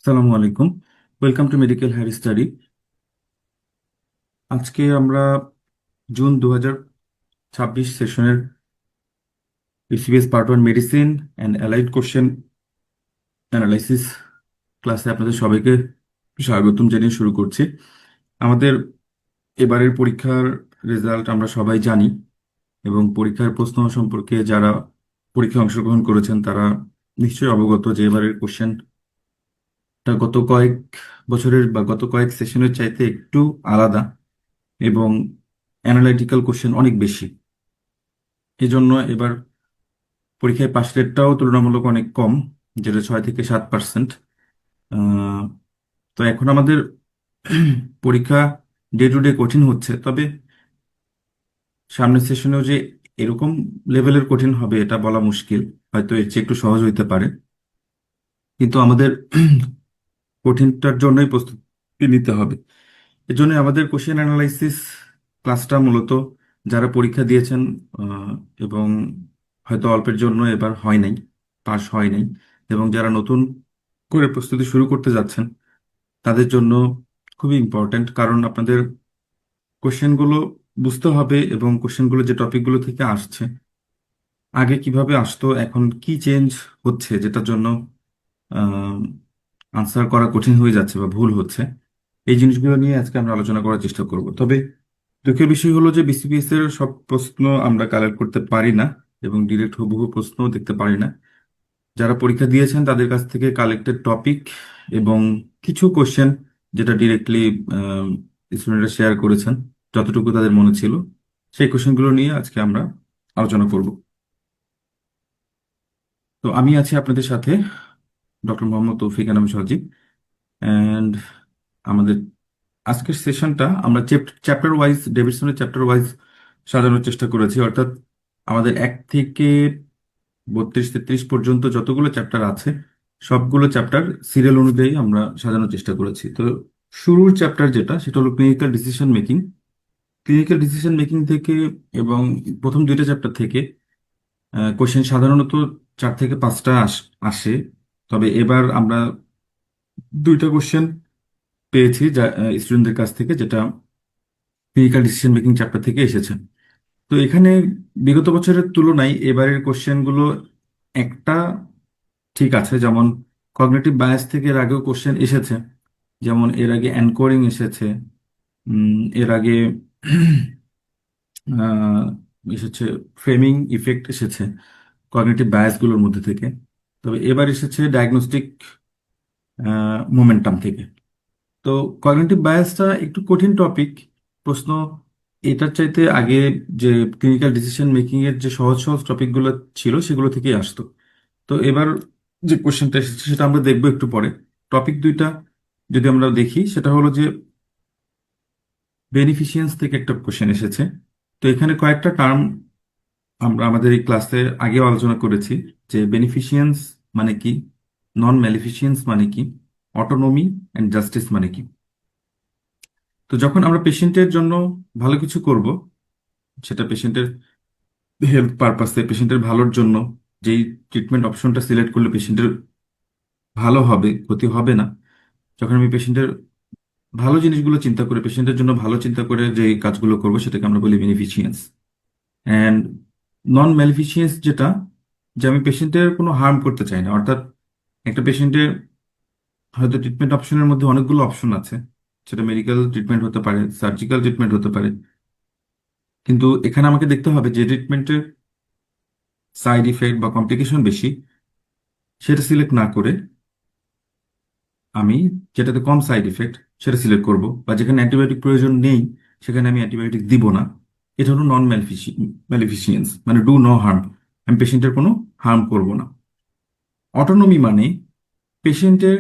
আসসালামু আলাইকুম। Welcome to medical higher study. আজকে আমরা জুন 2026 সেশনের BCPS part one medicine and allied question analysis ক্লাসে আপনাদের সবাইকে স্বাগতম জানিয়ে শুরু করছি। আমাদের এবারের পরীক্ষার রেজাল্ট আমরা সবাই জানি এবং পরীক্ষার প্রশ্ন সম্পর্কে যারা পরীক্ষায় অংশগ্রহণ করেছেন তারা নিশ্চয়ই অবগত যে এবারের কোশ্চেনটা গত কয়েক বছরের বা গত কয়েক সেশনের চাইতে একটু আলাদা এবং অ্যানালাইটিক্যাল কোশ্চেন অনেক বেশি। এজন্য এবার পরীক্ষায় পাশ রেটটাও তুলনামূলক অনেক কম, যেটা 6 থেকে 7%। তো এখন আমাদের পরীক্ষা ডে টু ডে কঠিন হচ্ছে, তবে সামনের সেশনেও যে এরকম লেভেলের কঠিন হবে এটা বলা মুশকিল। হয়তো এর চেয়ে একটু সহজ হইতে পারে, কিন্তু আমাদের কঠিনটার জন্যই প্রস্তুতি নিতে হবে। এজন্য আমাদের কোশ্চেন অ্যানালাইসিস ক্লাসটা মূলত যারা পরীক্ষা দিয়েছেন এবং হয়তো অল্পের জন্য এবার হয় নাই, পাস হয় নাই, এবং যারা নতুন করে প্রস্তুতি শুরু করতে যাচ্ছেন তাদের জন্য খুবই ইম্পর্ট্যান্ট। কারণ আপনাদের কোশ্চেনগুলো বুঝতে হবে এবং কোশ্চেনগুলো যে টপিকগুলো থেকে আসছে, আগে কিভাবে আসতো, এখন কি চেঞ্জ হচ্ছে যেটার জন্য আনসার করা কঠিন হয়ে যাচ্ছে বা ভুল হচ্ছে, এই জিনিসগুলো নিয়ে আজকে আমরা আলোচনা করার চেষ্টা করব। তবে দুঃখের বিষয় হলো যে বিসিবিএস এর সব প্রশ্ন আমরা কালেক্ট করতে পারি না এবং ডিরেক্ট হুবহু প্রশ্নও দেখতে পারি না। যারা পরীক্ষা দিয়েছেন তাদের কাছ থেকে কালেক্টেড টপিক এবং কিছু কোশ্চেন যেটা ডিরেক্টলি স্টুডেন্টরা শেয়ার করেছেন, যতটুকু তাদের মনে ছিল, সেই কোশ্চেনগুলো নিয়ে আজকে আমরা আলোচনা করব। তো আমি আছি আপনাদের সাথে, ডক্টর মোহাম্মদ তৌফিক আনাম সজীব। অ্যান্ড আমাদের আজকের সেশনটা আমরা চ্যাপ্টার ওয়াইজ, ডেভিডসনের চ্যাপ্টার ওয়াইজ সাজানোর চেষ্টা করেছি। অর্থাৎ আমাদের 1 থেকে 32 33 পর্যন্ত যতগুলো চ্যাপ্টার আছে সবগুলো চ্যাপ্টার সিরিয়াল অনুযায়ী আমরা সাজানোর চেষ্টা করেছি। তো শুরুর চ্যাপ্টার যেটা, সেটা হলো clinical decision making. Clinical decision making থেকে এবং প্রথম দুইটা চ্যাপ্টার থেকে কোশ্চেন সাধারণত 4 থেকে 5টা আসে। তবে এবার আমরা দুইটা কোশ্চেন পেয়েছি যা স্টুডেন্টদের কাছ থেকে, যেটা ক্লিনিক্যাল ডিসিশন মেকিং চ্যাপ্টার থেকে এসেছে। তো এখানে বিগত বছরের তুলনায় এবারের কোশ্চেনগুলো একটা ঠিক আছে। যেমন কগনিটিভ বায়াস থেকে এর আগেও কোশ্চেন এসেছে, যেমন এর আগে অ্যানকোরিং এসেছে, এর আগে আহ, এসেছে ফ্রেমিং ইফেক্ট এসেছে কগনিটিভ বায়াসগুলোর মধ্যে থেকে। তবে এবার এসেছে ডায়াগনস্টিক মোমেন্টাম থেকে। তো কগনিটিভ বায়াসটা একটু কঠিন টপিক প্রশ্ন। এটার চাইতে আগে যে ক্লিনিক্যাল ডিসিশন মেকিং এর যে সহজ সহজ টপিকগুলো ছিল সেগুলো থেকেই আসতো। তো এবার যে কোশ্চেনটা এসেছে সেটা আমরা দেখবো একটু পরে। টপিক দুইটা যদি আমরা দেখি, সেটা হলো যে বেনিফিশিয়েন্স থেকে একটা কোশ্চেন এসেছে। তো এখানে কয়েকটা টার্ম আমরা আমাদের এই ক্লাসে আগেও আলোচনা করেছি, যে বেনিফিশিয়েন্স মানে কি, নন ম্যালিফিশিয়েন্স মানে কি, অটোনমি অ্যান্ড জাস্টিস মানে কি। তো যখন আমরা পেশেন্টের জন্য ভালো কিছু করব, সেটা পেশেন্টের হেলথ পারপাসে, পেশেন্টের ভালোর জন্য, যেই ট্রিটমেন্ট অপশনটা সিলেক্ট করলে পেশেন্টের ভালো হবে, ক্ষতি হবে না, যখন আমি পেশেন্টের ভালো জিনিসগুলো চিন্তা করে, পেশেন্টের জন্য ভালো চিন্তা করে যে কাজগুলো করবো, সেটাকে আমরা বলি বেনিফিশিয়েন্স। অ্যান্ড নন ম্যালিফিশিয়েন্স যেটা, যে আমি পেশেন্টের কোনো হার্ম করতে চাই না। অর্থাৎ একটা পেশেন্টের হয়তো ট্রিটমেন্ট অপশনের মধ্যে অনেকগুলো অপশন আছে, সেটা মেডিকেল ট্রিটমেন্ট হতে পারে, সার্জিক্যাল ট্রিটমেন্ট হতে পারে, কিন্তু এখানে আমাকে দেখতে হবে যে ট্রিটমেন্টের সাইড ইফেক্ট বা কমপ্লিকেশন বেশি, সেটা সিলেক্ট না করে আমি যেটাতে কম সাইড ইফেক্ট সেটা সিলেক্ট করব, বা যেখানে অ্যান্টিবায়োটিক প্রয়োজন নেই সেখানে আমি অ্যান্টিবায়োটিক দিব না। এটা হলো নন ম্যালিফিশিয়েন্স, মানে ডু নো হার্ম, আমি পেশেন্টের কোনো হার্ম করব না। অটোনমি মানে পেশেন্টের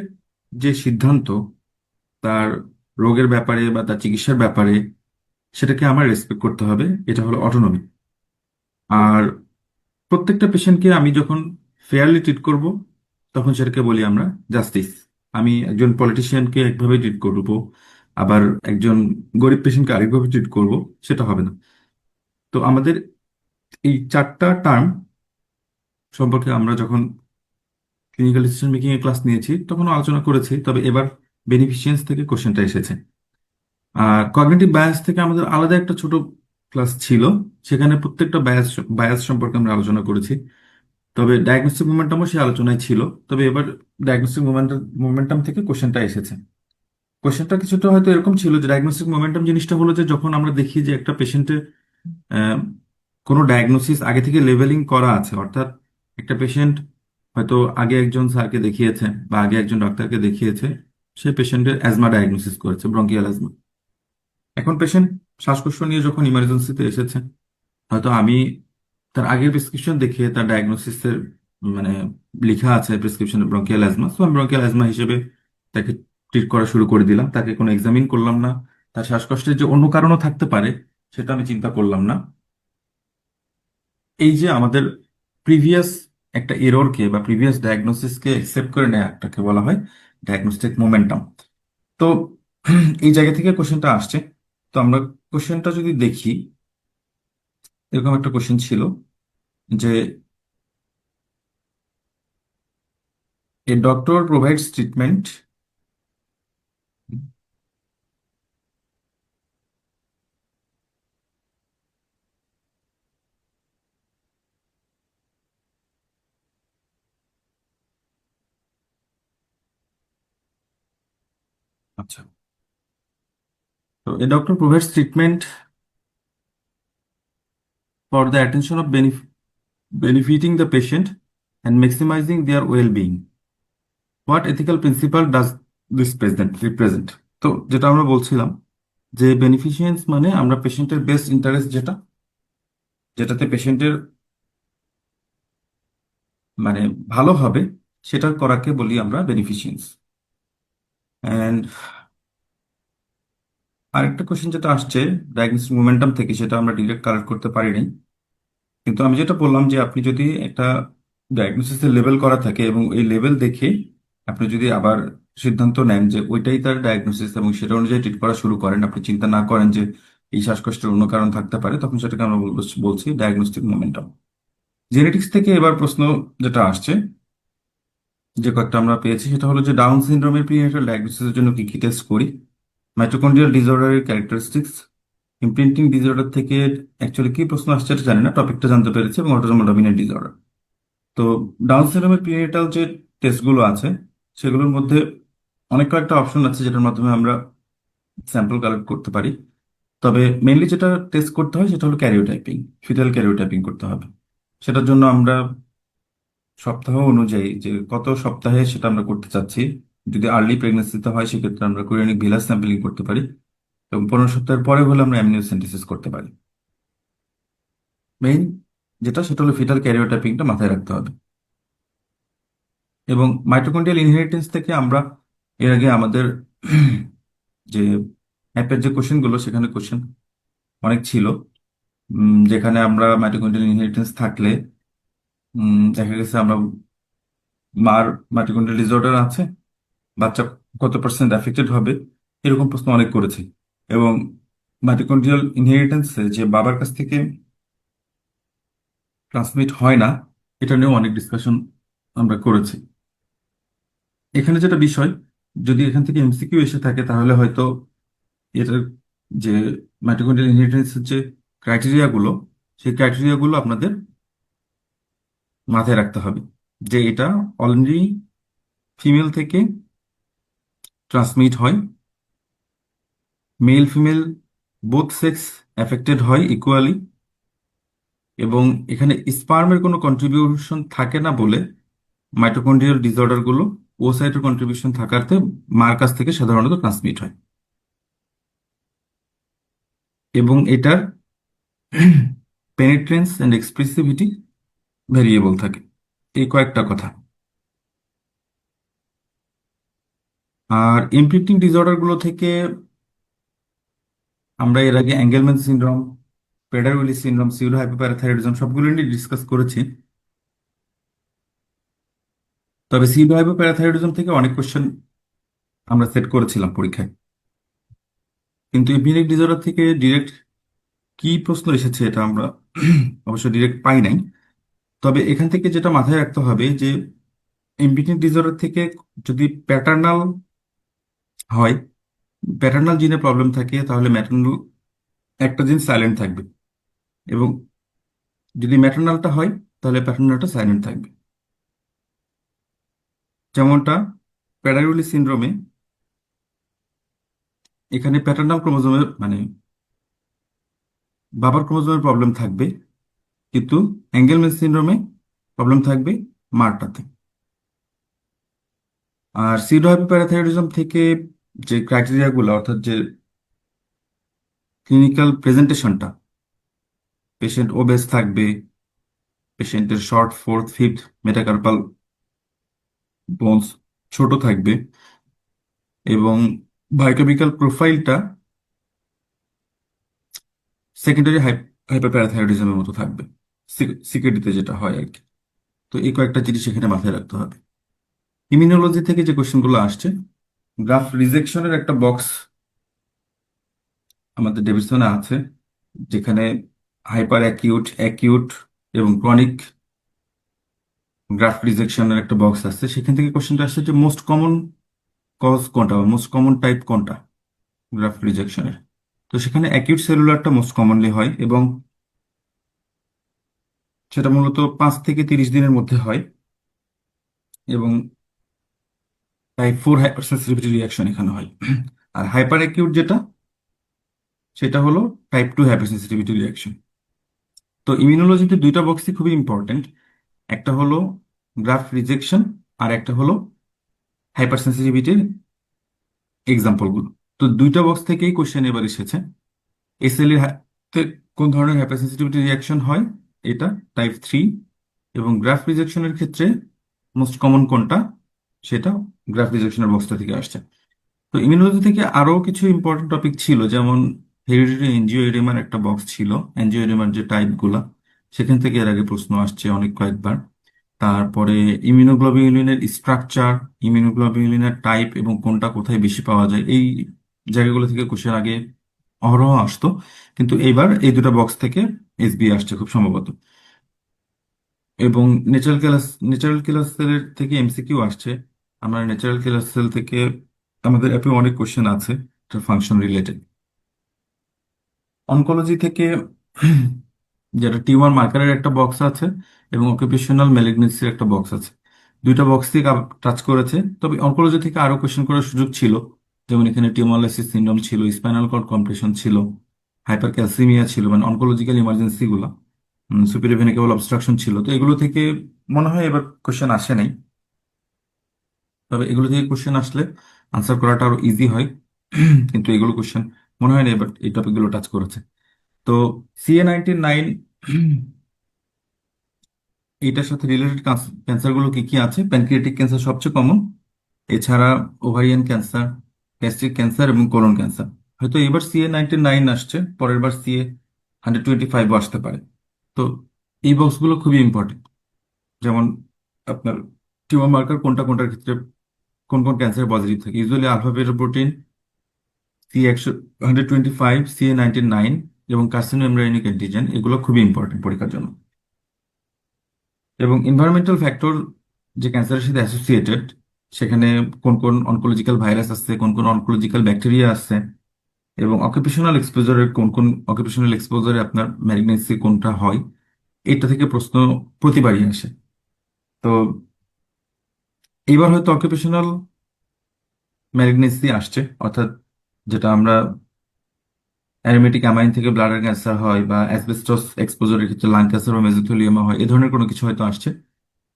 যে সিদ্ধান্ত তার রোগের ব্যাপারে বা তার চিকিৎসার ব্যাপারে, সেটাকে আমার রেসপেক্ট করতে হবে, এটা হলো অটোনমি। আর প্রত্যেকটা পেশেন্টকে আমি যখন ফেয়ারলি ট্রিট করব, তখন সেটাকে বলি আমরা জাস্টিস। আমি একজন পলিটিশিয়ানকে একভাবে ট্রিট করব, আবার একজন গরিব পেশেন্টকে আরেকভাবে ট্রিট করব, সেটা হবে না। তো আমাদের এই 4টা টার্ম সম্পর্কে আমরা যখন ক্লিনিক্যাল ডিসিশন মেকিং এর ক্লাস নিয়েছি তখন আলোচনা করেছি, তবে এবার বেনিফিশিয়েন্স থেকে কোশ্চেনটা এসেছে। আর কগনিটিভ বায়াস থেকে আমাদের আলাদা একটা ছোট ক্লাস ছিল, সেখানে প্রত্যেকটা বায়াস বায়াস সম্পর্কে আমরা আলোচনা করেছি। তবে ডায়াগনস্টিক মোমেন্টামও সেই আলোচনায় ছিল। তবে এবার ডায়াগনস্টিক মোমেন্টাম থেকে কোশ্চেনটা এসেছে। কোশ্চেনটা কিছুটা হয়তো এরকম ছিল যে ডায়াগনস্টিক মোমেন্টাম জিনিসটা হলো যে যখন আমরা দেখি যে একটা পেশেন্টের কোনো ডায়াগনোসিস আগে থেকে লেভেলিং করা আছে, অর্থাৎ একটা পেশেন্ট হয়তো আগে একজন স্যারকে দেখিয়েছে বা আগে একজন ডাক্তারকে দেখিয়েছে, সে পেশেন্টের অ্যাজমা ডায়াগনোসিস করেছে, ব্রঙ্কিয়াল অ্যাজমা। এখন পেশেন্ট শ্বাসকষ্ট নিয়ে যখন ইমার্জেন্সিতে এসেছে, হয়তো আমি তার আগের প্রেসক্রিপশন দেখে তার ডায়াগনোসিসের মানে লেখা আছে প্রেসক্রিপশনে ব্রঙ্কিয়াল অ্যাজমা, তো আমি ব্রঙ্কিয়াল অ্যাজমা হিসেবে তাকে ট্রিট করা শুরু করে দিলাম, তাকে কোনো এক্সামিন করলাম না। তার শ্বাসকষ্টের যে অন্য কারণও থাকতে পারে সেটা আমি চিন্তা করলাম না। এই যে আমাদের প্রিভিয়াস একটা এররকে বা প্রিভিয়াস ডায়াগনোসিসকে একসেপ্ট করে নেওয়াটাকে বলা হয় ডায়াগনস্টিক মোমেন্টাম। তো এই জায়গা থেকে কোশ্চেনটা আসছে। তো আমরা কোশ্চেনটা যদি দেখি, এরকম একটা কোশ্চেন ছিল যে এ ডক্টর প্রোভাইডস ট্রিটমেন্ট। আচ্ছা, তো a doctor provides treatment for the attention of benefiting the patient and maximizing their well-being. What ethical principle does this represent? তো যেটা আমরা বলছিলাম যে বেনিফিশিয়েন্স মানে আমরা পেশেন্টের বেস্ট ইন্টারেস্ট যেটাতে পেশেন্টের মানে ভালো হবে সেটা করাকে বলি আমরা বেনিফিশিয়েন্স। অ্যান্ড আরেকটা কোশ্চেন যেটা আসছে ডায়াগনস্টিক মোমেন্টাম থেকে, সেটা আমরা ডিরেক্ট কালেক্ট করতে পারিনি, কিন্তু আমি যেটা বললাম যে আপনি যদি একটা ডায়াগনোসিসের লেভেল করা থাকে এবং এই লেভেল দেখে আপনি যদি আবার সিদ্ধান্ত নেন যে ওইটাই তার ডায়াগনোসিস এবং সেটা অনুযায়ী ট্রিট করা শুরু করেন, আপনি চিন্তা না করেন যে এই শ্বাসকষ্টের অন্য কারণ থাকতে পারে, তখন সেটাকে আমরা বলছি ডায়াগনস্টিক মোমেন্টাম। জেনেটিক্স থেকে এবার প্রশ্ন যেটা আসছে, যে কয়েকটা আমরা পেয়েছি, সেটা হলো যে ডাউন সিনড্রোমের প্রিনেটাল ডায়াগনোসিসের জন্য কি কি টেস্ট করি, মাইটোকন্ড্রিয়াল ডিসঅর্ডারের ক্যারেক্টারিস্টিক্স, ইমপ্রিন্টিং ডিসঅর্ডার থেকে অ্যাকচুয়ালি কি প্রশ্ন আসছে এটা জানি না, টপিকটা জানতে পেরেছি, এবং অটোজোমাল ডমিনেন্ট ডিসঅর্ডার। তো ডাউন সিনড্রোমের প্রিনেটাল যে টেস্টগুলো আছে সেগুলোর মধ্যে অনেক কয়েকটা অপশন আছে যেটার মাধ্যমে আমরা স্যাম্পল কালেক্ট করতে পারি। তবে মেইনলি যেটা টেস্ট করতে হয় সেটা হলো ক্যারিওটাইপিং, ফিটাল ক্যারিওটাইপিং করতে হবে। সেটার জন্য আমরা সপ্তাহ অনুযায়ী যে কত সপ্তাহে সেটা আমরা করতে চাচ্ছি, যদি আর্লি প্রেগনেন্সিতে হয় সেক্ষেত্রে আমরা কোরিয়ানিক ভিলাস স্যাম্পলিং করতে পারি, এবং 15 সপ্তাহের পরে হলে আমরা অ্যামনিওসেন্টেসিস করতে পারি। মেইন যেটা সেটা হলো ফিটাল ক্যারিওটাইপিংটা মাথায় রাখতে হবে। এবং মাইটোকন্ড্রিয়াল ইনহেরিটেন্স থেকে আমরা এর আগে আমাদের যে অ্যাপের যে কোশ্চেনগুলো, সেখানে কোশ্চেন অনেক ছিল, যেখানে আমরা মাইটোকন্ড্রিয়াল ইনহেরিটেন্স থাকলে দেখা গেছে আমরা মার মাইটোকন্ড্রিয়াল ডিসঅর্ডার আছে, বাচ্চা কত পার্সেন্ট অ্যাফেক্টেড হবে, এরকম প্রশ্ন অনেক করেছি। এবং মাইটোকন্ড্রিয়াল ইনহেরিটেন্সে যে বাবার কাছ থেকে ট্রান্সমিট হয় না, এটা নিয়েও অনেক ডিসকাশন আমরা করেছি। এখানে যেটা বিষয়, যদি এখান থেকে এমসিকিউ এসে থাকে তাহলে হয়তো এটার যে মাইটোকন্ড্রিয়াল ইনহেরিটেন্সের যে ক্রাইটেরিয়াগুলো, সেই ক্রাইটেরিয়াগুলো আপনাদের মাথায় রাখতে হবে, যে এটা অলরেডি ফিমেল থেকে ট্রান্সমিট হয়, male female both sex affected হয় ইকুয়ালি, এবং এখানে স্পার্মের কোনো কন্ট্রিবিউশন থাকে না বলে মাইটোকন্ড্রিয়াল ডিসঅর্ডারগুলো ও সাইটের কন্ট্রিবিউশন থাকাতে মার কাছ থেকে সাধারণত ট্রান্সমিট হয়। এবং এটার পেনিট্রেন্স অ্যান্ড এক্সপ্রেসিভিটি ভেরিয়েবল থাকে। এই কয়েকটা কথা। আর ইমপ্রিন্টিং ডিসঅর্ডারগুলো থেকে আমরা এর আগে Angelman syndrome, Prader Willi syndrome, pseudo hypoparathyroidism সবগুলো নিয়ে ডিসকাস করেছি। তবে সিউডো হাইপোপ্যারাথাইরয়েডিজম থেকে অনেক কোশ্চেন আমরা সেট করেছিলাম পরীক্ষায়, কিন্তু ইমপ্রিন্টিং ডিসঅর্ডার থেকে ডিরেক্ট কি প্রশ্ন এসেছে এটা আমরা অবশ্য ডিরেক্ট পাই নাই। তবে এখান থেকে যেটা মাথায় রাখতে হবে যে ইনবিটুইন ডিসঅর্ডার থেকে যদি প্যাটার্নাল হয়, প্যাটার্নাল জিনে প্রবলেম থাকে, তাহলে ম্যাটার্নাল একটা জিন সাইলেন্ট থাকবে, এবং যদি ম্যাটার্নালটা হয় তাহলে প্যাটার্নালটা সাইলেন্ট থাকবে। যেমনটা প্যারাগুলি সিনড্রোমে, এখানে প্যাটার্নাল ক্রোমোজোমের মানে বাবার ক্রোমোজোমের প্রবলেম থাকবে, কিন্তু অ্যাঙ্গেলম্যান সিনড্রোমে প্রবলেম থাকবে মারটাতে। আর সিডোহাইপোপ্যারাথাইরয়েডিজম থেকে যে ক্রাইটেরিয়াগুলো, অর্থাৎ যে ক্লিনিক্যাল প্রেজেন্টেশনটা, পেশেন্ট ওবেস থাকবে, পেশেন্টের short fourth fifth metacarpal bones ছোট থাকবে, এবং বায়োকেমিক্যাল প্রোফাইলটা সেকেন্ডারি হাইপারপ্যারাথাইরয়েডিজমের মতো থাকবে, সিকেডিতে যেটা হয় আর কি। তো এই কয়েকটা জিনিস এখানে মাথায় রাখতে হবে। ইমিউনোলজি থেকে যে কোশ্চেনগুলো আসছে, গ্রাফ রিজেকশনের একটা বক্স আমাদের ডেভিডসনে আছে, যেখানে হাইপার অ্যাকিউট, অ্যাকিউট এবং ক্রনিক গ্রাফ রিজেকশনের একটা বক্স আছে। সেখান থেকে কোশ্চেনটা আসছে যে মোস্ট কমন কজ কোনটা বা মোস্ট কমন টাইপ কোনটা গ্রাফ রিজেকশনের। তো সেখানে অ্যাকিউট সেলুলারটা মোস্ট কমনলি হয়, এবং সেটা মূলত 5 থেকে 30 দিনের মধ্যে হয়, এবং টাইপ 4 হাইপার সেন্সিটিভিটি রিয়াকশন এখানে হয়। আর হাইপার অ্যাকিউট যেটা, সেটা হলো টাইপ 2 হাইপার সেন্সিটিভিটি রিয়াকশন। তো ইমিউনোলজিতে দুইটা বক্সই খুবই ইম্পর্টেন্ট, একটা হলো গ্রাফ রিজেকশন, আর একটা হলো হাইপার সেন্সিটিভিটির এক্সাম্পলগুলো। তো দুইটা বক্স থেকেই কোশ্চেন এবার এসেছে। এসএল এর কোন ধরনের হাইপার সেন্সিটিভিটি রিয়াকশন হয়, এটা টাইপ 3, এবং গ্রাফ রিজেকশনের ক্ষেত্রে মোস্ট কমন কোনটা, সেটা গ্রাফ রিজেকশনের বক্সটা থেকে আসছে। তো ইমিউনোলজি থেকে আরো কিছু ইম্পর্টেন্ট টপিক ছিল, যেমন হেরিডিটারি এনজিওএডেমার একটা বক্স ছিল, এনজিওএডেমার যে টাইপগুলা, সেখান থেকে এর আগে প্রশ্ন আসছে অনেক কয়েকবার। তারপরে ইমিউনোগ্লোবিউলিনের স্ট্রাকচার, ইমিউনোগ্লোবিউলিনের টাইপ এবং কোনটা কোথায় বেশি পাওয়া যায়, এই জায়গাগুলো থেকে কোশ্চেন আগে অহরহ আসতো, কিন্তু এইবার এই দুটো বক্স থেকে এসবি আসছে খুব সম্ভবত। এবং ন্যাচারাল কিলার সেলের থেকে এমসিকিউ আসছে। আমরা ন্যাচারাল কিলার সেল থেকে আমাদের অ্যাপে অনেক কোশ্চেন আছে ফাংশন রিলেটেড। অনকোলজি থেকে যেটা টিউমার মার্কারের একটা বক্স আছে, এবং অকুপেশনাল ম্যালিগনেন্সির একটা বক্স আছে। দুইটা বক্স থেকে টাচ করেছে, তবে অনকোলজি থেকে আরো কোশ্চেন করার সুযোগ ছিল। যেমন এখানে টিউমারলাইসিস সিনড্রোম ছিল, স্পাইনাল কর্ড কম্প্রেশন ছিল, হাইপার ক্যালসিমিয়া ছিল, মানে অনকোলজিক্যাল ইমার্জেন্সি গুলো, সুপিরিয়র ভেনা কেবল অবস্ট্রাকশন ছিল। তো এগুলো থেকে মনে হয় এবার কোশ্চেন আসে নাই, তবে এগুলো থেকে কোশ্চেন আসলে আনসার করাটা আরো ইজি হয়। কিন্তু এগুলো কোশ্চেন মনে হয় না এবার এই টপিকগুলো টাচ করেছে। তো CA 19-9 এইটার সাথে রিলেটেড ক্যান্সার গুলো কি কি আছে? প্যানক্রিয়াটিক ক্যান্সার সবচেয়ে কমন, এছাড়া ওভারিয়ান ক্যান্সার, গ্যাস্ট্রিক ক্যান্সার এবং কোলন ক্যান্সার। হয়তো এবার CA 19-9 আসছে, পরের বার CA 125 আসতে পারে। তো এই বক্সগুলো খুবই ইম্পর্টেন্ট। যেমন আপনার টিউমার মার্কার কোনটা কোনটার ক্ষেত্রে কোন কোন ক্যান্সার পজিটিভ থাকে, usually alpha beta protein, C 125, CA 19-9, এবং কার্সিনো এমব্রায়োনিক অ্যান্টিজেন, এগুলো খুবই ইম্পর্টেন্ট পরীক্ষার জন্য। এবং এনভায়রনমেন্টাল ফ্যাক্টর যে ক্যান্সারের সাথে অ্যাসোসিয়েটেড, সেখানে কোন কোন অনকোলজিক্যাল ভাইরাস আছে, কোন কোন অনকোলজিক্যাল ব্যাকটেরিয়া আছে, এবং অকুপেশনাল এক্সপোজারের কোন কোন অকুপেশনাল এক্সপোজারে আপনার ম্যালিগনেন্সি কোনটা হয়, এটা থেকে প্রশ্ন প্রতিবারই আসে। তো এইবার হয়তো অকুপেশনাল ম্যালিগনেন্সি আসছে, অর্থাৎ যেটা আমরা অ্যারোমেটিক অ্যামাইন থেকে ব্লাডার ক্যান্সার হয়, বা অ্যাসবেস্টস এক্সপোজারের ক্ষেত্রে লাং ক্যান্সার বা মেসোথেলিওমা হয়, এ ধরনের কোনো কিছু হয়তো আসছে।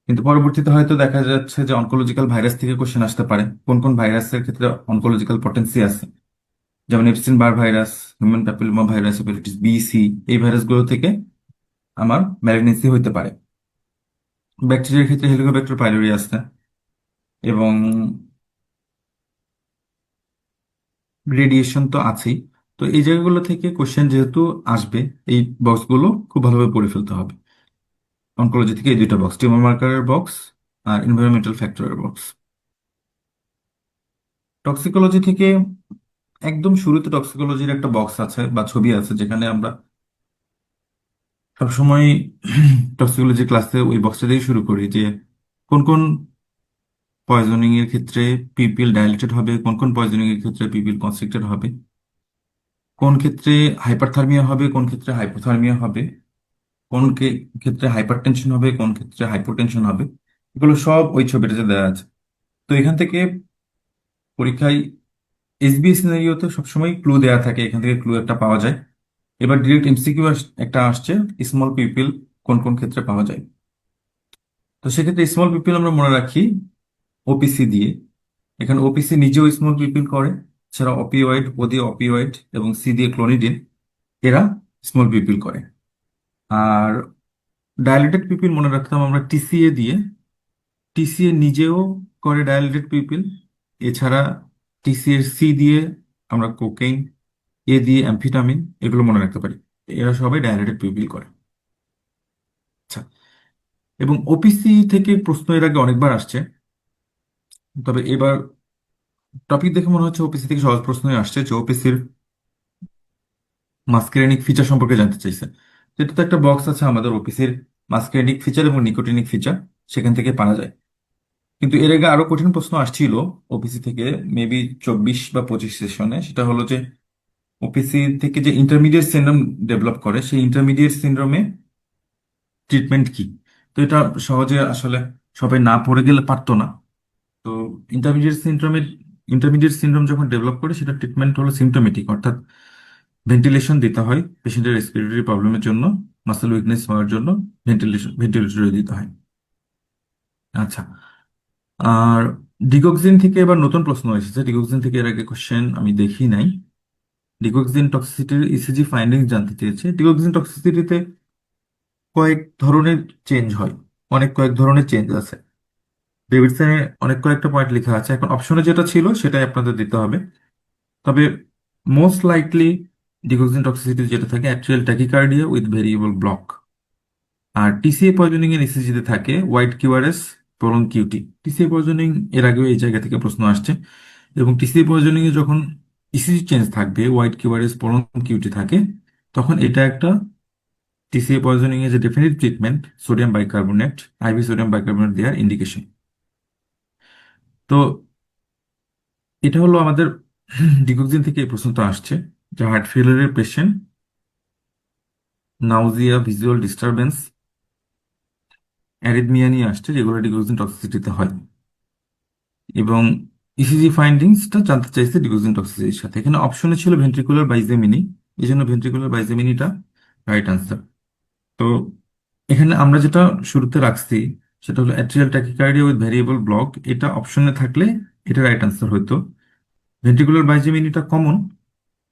কিন্তু পরবর্তীতে হয়তো দেখা যাচ্ছে যে অনকোলজিক্যাল ভাইরাস থেকে কোশ্চেন আসতে পারে, কোন কোন ভাইরাসের ক্ষেত্রে অনকোলজিক্যাল পটেন্সি আছে। যেমন এপস্টিন বার virus, human papilloma virus, hepatitis B, C, এই ভাইরাসগুলো থেকে আমার ম্যালিগনেন্সি হইতে পারে। ব্যাকটেরিয়ার ক্ষেত্রে হেলিকোব্যাক্টার পাইলোরি আছে, এবং রেডিয়েশন তো আছেই। তো এই জায়গাগুলো থেকে কোশ্চেন যেহেতু আসবে, এই বক্সগুলো খুব ভালোভাবে পড়ে ফেলতে হবে। অনকোলজি থেকে এই দুইটা বক্স, টিউমার মার্কারের বক্স আর এনভায়রনমেন্টাল ফ্যাক্টরের বক্স। টক্সিকোলজি থেকে একদম শুরুতে টক্সিকোলজির একটা বক্স আছে বা ছবি আছে, যেখানে আমরা সবসময় টক্সিকোলজি ক্লাসে ওই বক্সটা দিয়ে শুরু করি যে কোন কোন পয়জনিং এর ক্ষেত্রে পিপিল ডাইলেটেড হবে, কোন কোন পয়জনিং এর ক্ষেত্রে পিপিল কনস্ট্রিক্টেড হবে, কোন ক্ষেত্রে হাইপারথার্মিয়া হবে, কোন ক্ষেত্রে হাইপোথার্মিয়া হবে, ক্ষেত্রে হাইপারটেনশন হবে, কোন ক্ষেত্রে হাইপোটেনশন হবে, এগুলো সব ওই ছবিটাতে দেওয়া আছে। তো এখান থেকে পরীক্ষায় এসবিএস সিনারিওতে সবসময় ক্লু দেওয়া থাকে, এখান থেকে ক্লু একটা পাওয়া যায়। এবার ডিরেক্ট এমসিকিউ একটা আসছে, স্মল পিপিল কোন কোন ক্ষেত্রে পাওয়া যায়। তো সেক্ষেত্রে স্মল পিপিল আমরা মনে রাখি ওপিসি দিয়ে। এখানে ওপিসি নিজেও স্মল পিপিল করে, ছাড়া অপিওয়েড, ও দিয়ে অপিওয়েড এবং সি দিয়ে ক্লোনিডিন, এরা স্মল পিপিল করে। আর ডায়ালেটেড পিপিল মনে রাখতাম আমরা টিসিএ দিয়ে। টিসিএ নিজেও করে ডায়ালেটেড পিপিল, এছাড়া টিসিএর সি দিয়ে আমরা কোকেইন, এ দিয়ে অ্যাম্ফিটামিন, এগুলো মনে রাখতে পারি। এরা সবাই ডায়ালেটেড পিপিল করে। আচ্ছা, এবং ওপিসি থেকে প্রশ্ন এর আগে অনেকবার আসছে, তবে এবার টপিক দেখে মনে হচ্ছে ওপিসি থেকে সহজ প্রশ্নই আসছে, যে ওপিসির মাস্কারেনিক ফিচার সম্পর্কে জানতে চাইছে। যেটা তো একটা বক্স আছে আমাদের ওপিসির মাস্কারেনিক ফিচার এবং নিকোটিনিক ফিচার, সেখান থেকে পারা যায়। কিন্তু এর আগে আরো কঠিন প্রশ্ন আসছিল ওপিসি থেকে, মেবি 24 বা 25 সেশনে। সেটা হলো যে ওপিসি থেকে যে ইন্টারমিডিয়েট সিনড্রোম ডেভেলপ করে, সেই ইন্টারমিডিয়েট সিনড্রোমে ট্রিটমেন্ট কি। তো এটা সহজে আসলে সবাই না পড়ে গেলে পারতো না। তো ইন্টারমিডিয়েট সিনড্রোমে ইন্টারমিডিয়েট সিনড্রোম যখন ডেভেলপ করে, সেটা ট্রিটমেন্ট হলো সিমটোমেটিক, অর্থাৎ ভেন্টিলেশন দিতে হয় পেশেন্টের রেসপিরেটরি প্রবলেমের জন্য, মাসেল উইকনেস হওয়ার জন্য ভেন্টিলেটর দিতে হয়। আচ্ছা, আর ডিগক্সিন থেকে এবার নতুন প্রশ্ন এসেছে। ডিগক্সিন থেকে এর আগে কোশ্চেন আমি দেখি নাই। ডিগক্সিন টক্সিসিটির ইসিজি ফাইন্ডিংস জানতে চেয়েছে। ডিগক্সিন টক্সিসিটিতে কয়েক ধরনের চেঞ্জ হয়, কয়েক ধরনের চেঞ্জ আছে। ডেভিডসনে অনেক কয়েকটা পয়েন্ট লেখা আছে, এখন অপশনে যেটা ছিল সেটাই আপনাদের দিতে হবে। তবে মোস্ট লাইকলি ডিগক্সিন টক্সিসিটি যেটা থাকে atrial tachycardia with variable block. আর টিসিএ পয়জনিং এর ইসিজিতে থাকে wide QRS, prolong QT. TCA poisoning এর আগেও এই জায়গা থেকে প্রশ্ন আসছে, এবং টিসিএ পয়জনিং এ যখন ইসিজি চেঞ্জ থাকবে, হোয়াইট কিউআরএস প্রলং কিউটি থাকে, তখন এটা একটা টিসিএ পয়জনিং এর যে definite treatment, sodium bicarbonate, IV sodium bicarbonate দেওয়ার ইন্ডিকেশন। তো এটা হলো আমাদের ডিগক্সিন থেকে এই প্রশ্নটা আসছে, যে হার্ট ফেলিয়ারের patient nausea, visual disturbance, arrhythmia নিয়ে আসছে, যেগুলো ডিগক্সিন টক্সিসিটিতে হয়। এবং ইসিজি ফাইন্ডিংসটা জানতে চাইছে ডিগক্সিন টক্সিসিটির সাথে। এখানে অপশনে ছিল ভেন্ট্রিকুলার বাইজেমিনি, এই জন্য ভেন্ট্রিকুলার বাইজেমিনিটা রাইট আনসার। তো এখানে আমরা যেটা শুরুতে রাখছি, সেটা হলো atrial tachycardia with variable block, এটা অপশনে থাকলে এটা রাইট আনসার হতো। ভেন্ট্রিকুলার বাইজেমিনিটা কমন,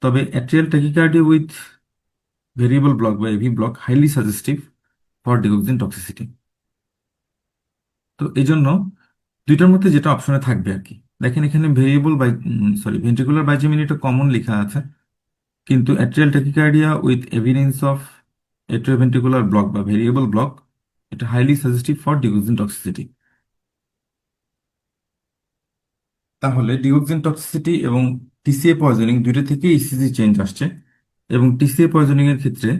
তবে atrial tachycardia with variable block বা AV block highly suggestive for digoxin toxicity. তো এই জন্য দুইটার মধ্যে যেটা অপশনে থাকবে আর কি। দেখেন এখানে ভেরিয়েবল বাই ভেন্ট্রিকুলার বাইজেমিনিটা কমন লেখা আছে, কিন্তু atrial tachycardia with evidence of atrioventricular block বা ভেরিয়েবল ব্লক, এটা highly suggestive for digoxin toxicity. তাহলে ডিগক্সিন টক্সিসিটি এবং টিসিএ পয়জনিং দুইটা থেকে ইসিজি চেঞ্জ আসছে। এবং টিসিএ পয়জনিং এর ক্ষেত্রে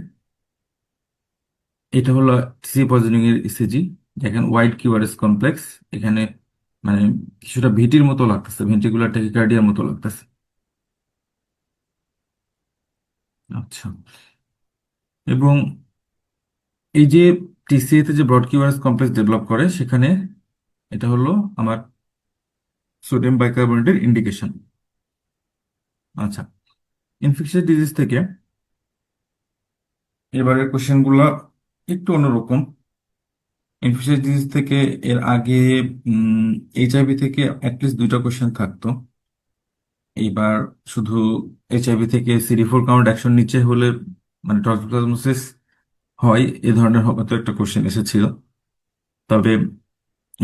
এটা হলো টিসিএ পয়জনিং এর ইসিজি। দেখেন হোয়াইট কিউআরএস কমপ্লেক্স, এখানে মানে কিছুটা ভিটির মতো লাগতেছে, ভেন্ট্রিকুলার ট্যাকিকার্ডিয়ার মতো লাগতেছে। আচ্ছা, এবং এই যে টিসিএ তে যে ব্রড কিউআরএস কমপ্লেক্স ডেভেলপ করে, সেখানে এটা হলো আমার সোডিয়াম বাইকার্বনেটের ইন্ডিকেশন। আচ্ছা, ইনফেকশন ডিজিজ থেকে এবারের কোশ্চেনগুলো একটু অন্যরকম। ইনফেকশন ডিজিজ থেকে এর আগে এইচআইভি থেকে অ্যাটলিস্ট দুইটা কোশ্চেন থাকতো। এইবার শুধু এইচআইভি থেকে CD4 কাউন্ট 100 নিচে হলে মানে টক্সিকোপ্লাজমোসিস হয়, এ ধরনের হয়তো একটা কোশ্চেন এসেছিল। তবে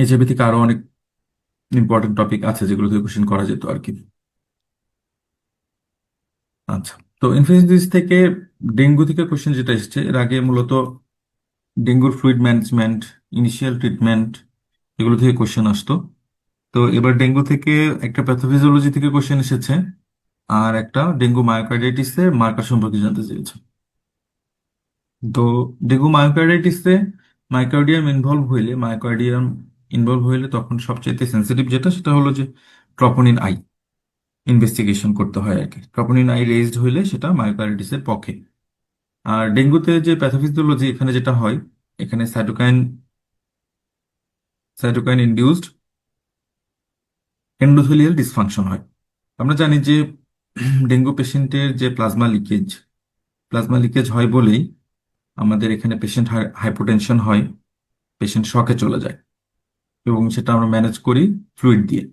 এইচআইভি থেকে আরো অনেক ইম্পর্টেন্ট টপিক আছে যেগুলো থেকে কোশ্চেন করা যেত আর কি। আচ্ছা, তো ইনফেকশন ডিজিজ থেকে ডেঙ্গু থেকে কোশ্চেন যেটা এসেছে, এর আগে মূলত ডেঙ্গুর ফ্লুইড ম্যানেজমেন্ট, ইনিশিয়াল ট্রিটমেন্ট, এগুলো থেকে কোশ্চেন আসতো। তো এবার ডেঙ্গু থেকে একটা প্যাথোফিজিওলজি থেকে কোশ্চেন এসেছে, আর একটা ডেঙ্গু মায়োকার্ডিটিসের মার্কার সম্পর্কে জানতে চেয়েছে। তো ডেঙ্গু মায়োকার্ডিটিসে মায়োকার্ডিয়াম ইনভলভ হইলে, মায়োকার্ডিয়াম ইনভলভ হইলে তখন সবচেয়ে সেন্সিটিভ যেটা সেটা হলো যে ট্রপোনিন আই ইনভেস্টিগেশন করতে হয় আর কি। ট্রপোনিন আই রেজড হইলে সেটা মায়োকার্ডিটিসের পক্ষে। আর ডেঙ্গুতে যে প্যাথোফিজিওলজি এখানে যেটা হয়, এখানে cytokine cytokine induced endothelial dysfunction হয়। আমরা জানি যে ডেঙ্গু পেশেন্টের যে প্লাজমা লিকেজ হয় বলেই আমাদের এখানে পেশেন্ট হাইপোটেনশন হয়, পেশেন্ট শকে চলে যায়, এবং সেটা আমরা ম্যানেজ করি ফ্লুইড দিয়ে।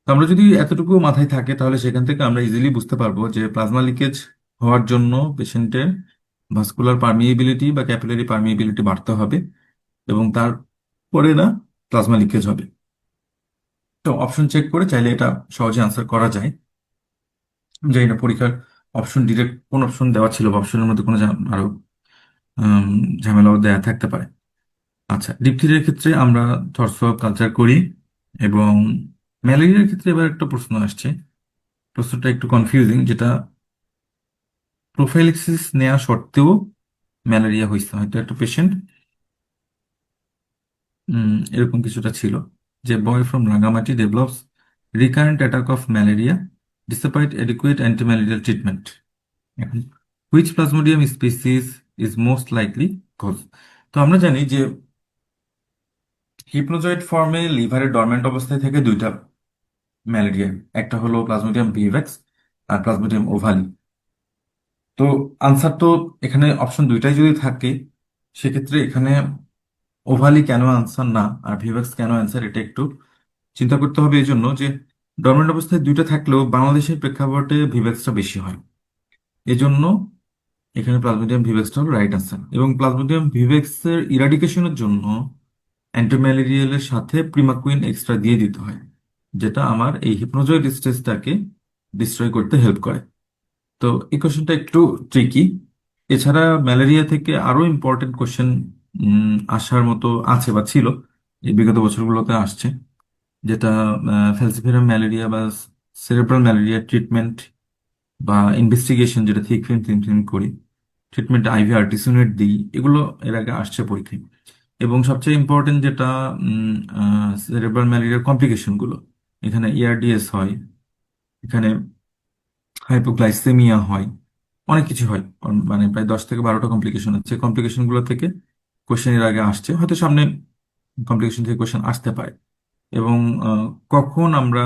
তো আমরা যদি এতটুকু মাথায় থাকে তাহলে সেখান থেকে আমরা ইজিলি বুঝতে পারবো যে প্লাজমা লিকেজ হওয়ার জন্য পেশেন্টের ভাস্কুলার পারমিয়েবিলিটি বা ক্যাপিলারি পারমিয়েবিলিটি বাড়তে হবে, এবং তারপরে না প্লাজমা লিকেজ হবে। তো অপশন চেক করে চাইলে এটা সহজে আনসার করা যায়। জানি না পরীক্ষার অপশন ডিরেক্ট কোন অপশন দেওয়া ছিল বা অপশনের মধ্যে কোনো আরো উম, ঝামেলাও দেয়া থাকতে পারে। আচ্ছা, ডিপথিরিয়ার ক্ষেত্রে আমরা থরস কালচার করি, এবং ম্যালেরিয়ার ক্ষেত্রে এবার একটা প্রশ্ন আসছে। প্রশ্নটা একটু কনফিউজিং, যেটা প্রোফাইলিক্সিস নেওয়া সত্ত্বেও ম্যালেরিয়া হয়েছে। হয়তো একটা পেশেন্ট এরকম কিছুটা ছিল যে boy from Rangamati develops recurrent attack of malaria despite adequate antimalarial treatment. এখন which plasmodium species is most likely cause? তো আমরা জানি যে হিপনোজয়েড ফর্মে লিভারের ডরমেন্ট অবস্থায় থেকে দুইটা ম্যালেরিয়া, একটা হলো প্লাজমোডিয়াম ভিভেক্স আর প্লাজমোডিয়াম ওভালি। তো আনসার তো এখানে অপশন দুইটাই যদি থাকে, সেক্ষেত্রে এখানে ওভালি কেন আনসার না আর ভিভেক্স কেন অ্যান্সার, এটা একটু চিন্তা করতে হবে। এই জন্য যে ডরমেন্ট অবস্থায় দুইটা থাকলেও বাংলাদেশের প্রেক্ষাপটে ভিভেক্সটা বেশি হয়, এজন্য এখানে প্লাজমোডিয়াম ভিভেক্সটা হলো রাইট আনসার। এবং প্লাজমোডিয়াম ভিভেক্সের ইরাডিকেশনের জন্য অ্যান্টিম্যালেরিয়ালের সাথে প্রিমাকুইন এক্সট্রা দিয়ে দিতে হয়, যেটা আমার এই হিপনোজয়েড স্টেজটাকে ডিস্ট্রয় করতে হেল্প করে। তো এই কোশ্চেনটা একটু ট্রিকি। এছাড়া ম্যালেরিয়া থেকে আরো ইম্পর্টেন্ট কোশ্চেন আসার মতো আছে বা ছিল, এই বিগত বছরগুলোতে আসছে, যেটা ফ্যালসিফেরাম ম্যালেরিয়া বা সেরেব্রাল ম্যালেরিয়া ট্রিটমেন্ট বা ইনভেস্টিগেশন, যেটা থিক ফিল্ম থিন ফিল্ম করি, ট্রিটমেন্ট আইভি আর্টিসুনেট দিই, এগুলো এর আগে আসছে পরীক্ষায়। এবং সবচেয়ে ইম্পর্টেন্ট যেটা সেরেব্রাল ম্যালেরিয়ার কমপ্লিকেশন গুলো, এখানে ইআরডিএস হয়, এখানে হাইপোগ্লাইসেমিয়া হয়, অনেক কিছু হয়। মানে প্রায় 10 থেকে 12টা কমপ্লিকেশন আছে। কমপ্লিকেশন গুলো থেকে কোশ্চেন এর আগে আসছে, হয়তো সামনে কমপ্লিকেশন থেকে কোশ্চেন আসতে পারে। এবং কখন আমরা